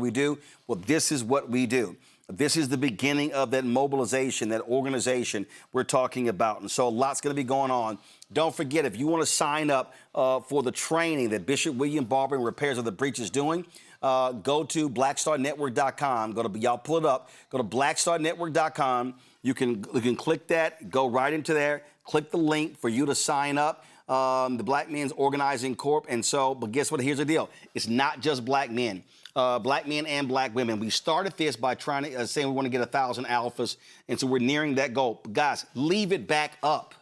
this is what we do. This is the beginning of that mobilization, that organization we're talking about. And so a lot's going to be going on. Don't forget, if you want to sign up for the training that Bishop William Barber and Repairs of the Breach is doing, go to blackstarnetwork.com. Y'all pull it up. Go to blackstarnetwork.com. You can click that, go right into there, click the link for you to sign up. The Black Men's Organizing Corp. And so, but guess what? Here's the deal. It's not just black men. Black men and black women. We started this by trying to saying we want to get 1,000 alphas, and so we're nearing that goal. But guys, leave it back up.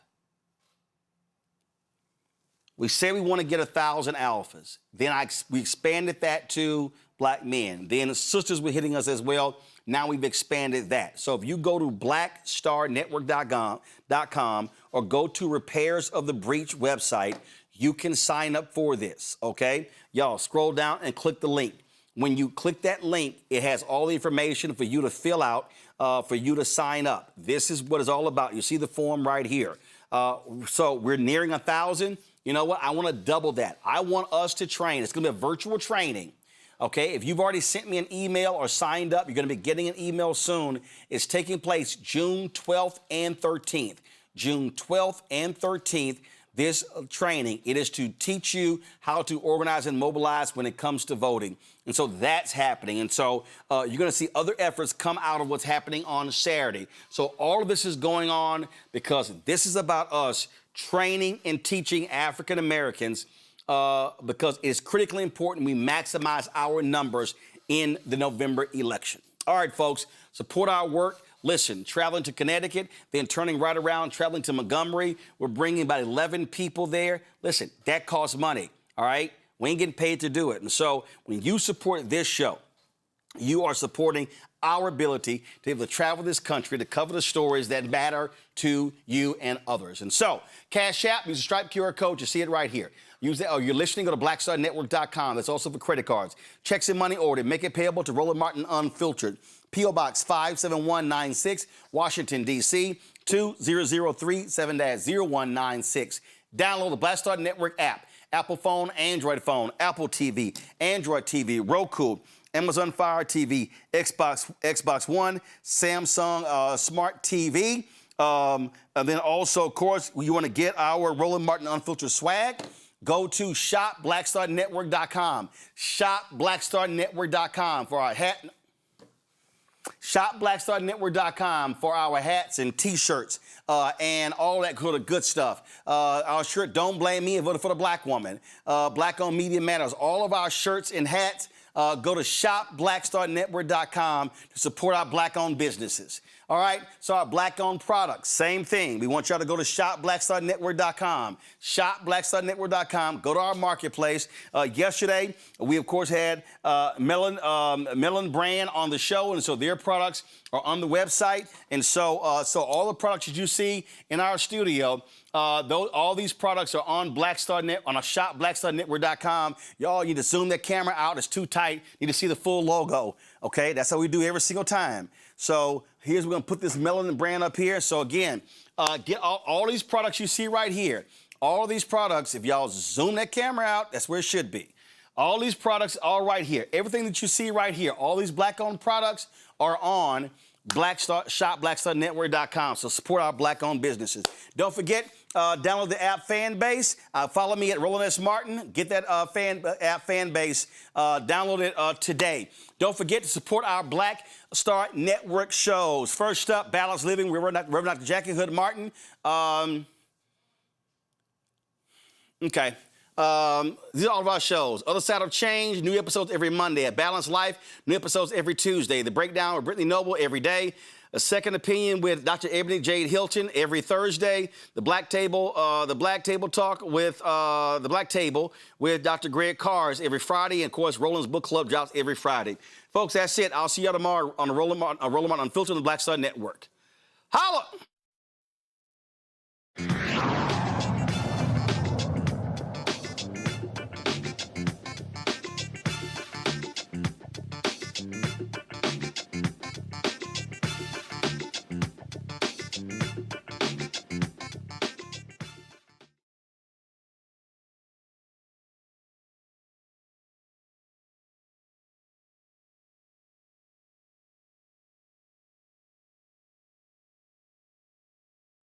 We say we want to get 1,000 alphas. Then we expanded that to black men. Then sisters were hitting us as well. Now we've expanded that. So if you go to blackstarnetwork.com or go to Repairs of the Breach website, you can sign up for this, okay? Y'all, scroll down and click the link. When you click that link, it has all the information for you to fill out, for you to sign up. This is what it's all about. You see the form right here. So we're nearing 1,000. You know what? I want to double that. I want us to train. It's going to be a virtual training. Okay, if you've already sent me an email or signed up, you're going to be getting an email soon. It's taking place June 12th and 13th. June 12th and 13th, this training. It is to teach you how to organize and mobilize when it comes to voting. And so that's happening. And so you're going to see other efforts come out of what's happening on Saturday. So all of this is going on because this is about us training and teaching African Americans because it's critically important we maximize our numbers in the November election. All right, folks, support our work. Listen, traveling to Connecticut, then turning right around, traveling to Montgomery. We're bringing about 11 people there. Listen, that costs money, all right? We ain't getting paid to do it. And so when you support this show, you are supporting our ability to be able to travel this country to cover the stories that matter to you and others. And so, Cash App, use the Stripe QR code. You see it right here. Use that. Oh, you're listening, go to blackstarnetwork.com. That's also for credit cards. Checks and money order. Make it payable to Roland Martin Unfiltered. P.O. Box 57196, Washington, D.C. 20037-0196. Download the Black Star Network app. Apple phone, Android phone, Apple TV, Android TV, Roku, Amazon Fire TV, Xbox One, Samsung Smart TV. And then also, of course, you want to get our Roland Martin Unfiltered swag, go to shopblackstarnetwork.com. Shopblackstarnetwork.com for our hat. ShopBlackStarNetwork.com for our hats and T-shirts and all that good stuff. Our shirt, Don't Blame Me, and Voted for the Black Woman. Black-owned Media Matters. All of our shirts and hats, go to ShopBlackStarNetwork.com to support our black-owned businesses. All right, so our black-owned products, same thing. We want y'all to go to ShopBlackStarNetwork.com. ShopBlackStarNetwork.com. Go to our marketplace. Yesterday, we, of course, had Melon Brand on the show, and so their products are on the website. And so all the products that you see in our studio, all these products are on on a shopblackstarnetwork.com. Y'all need to zoom that camera out. It's too tight. You need to see the full logo. Okay, that's how we do every single time. So we're going to put this Melon Brand up here. So again, get all these products you see right here. All these products, if y'all zoom that camera out, that's where it should be. All these products are right here. Everything that you see right here, all these black-owned products are on shopblackstarnetwork.com. So support our black-owned businesses. Don't forget, download the app Fanbase. Follow me at Roland S. Martin. Get that app Fanbase. Download it today. Don't forget to support our Black Star Network shows. First up, Balanced Living with Reverend Dr. Jackie Hood Martin. Okay. These are all of our shows. Other Side of Change, new episodes every Monday. At Balanced Life, new episodes every Tuesday. The Breakdown with Brittany Noble every day. A Second Opinion with Dr. Ebony Jade Hilton every Thursday. The Black Table Talk with the Black Table with Dr. Greg Cars every Friday. And of course, Roland's Book Club drops every Friday. Folks, that's it. I'll see y'all tomorrow on the Roland Martin Unfiltered on the Black Star Network. Holla!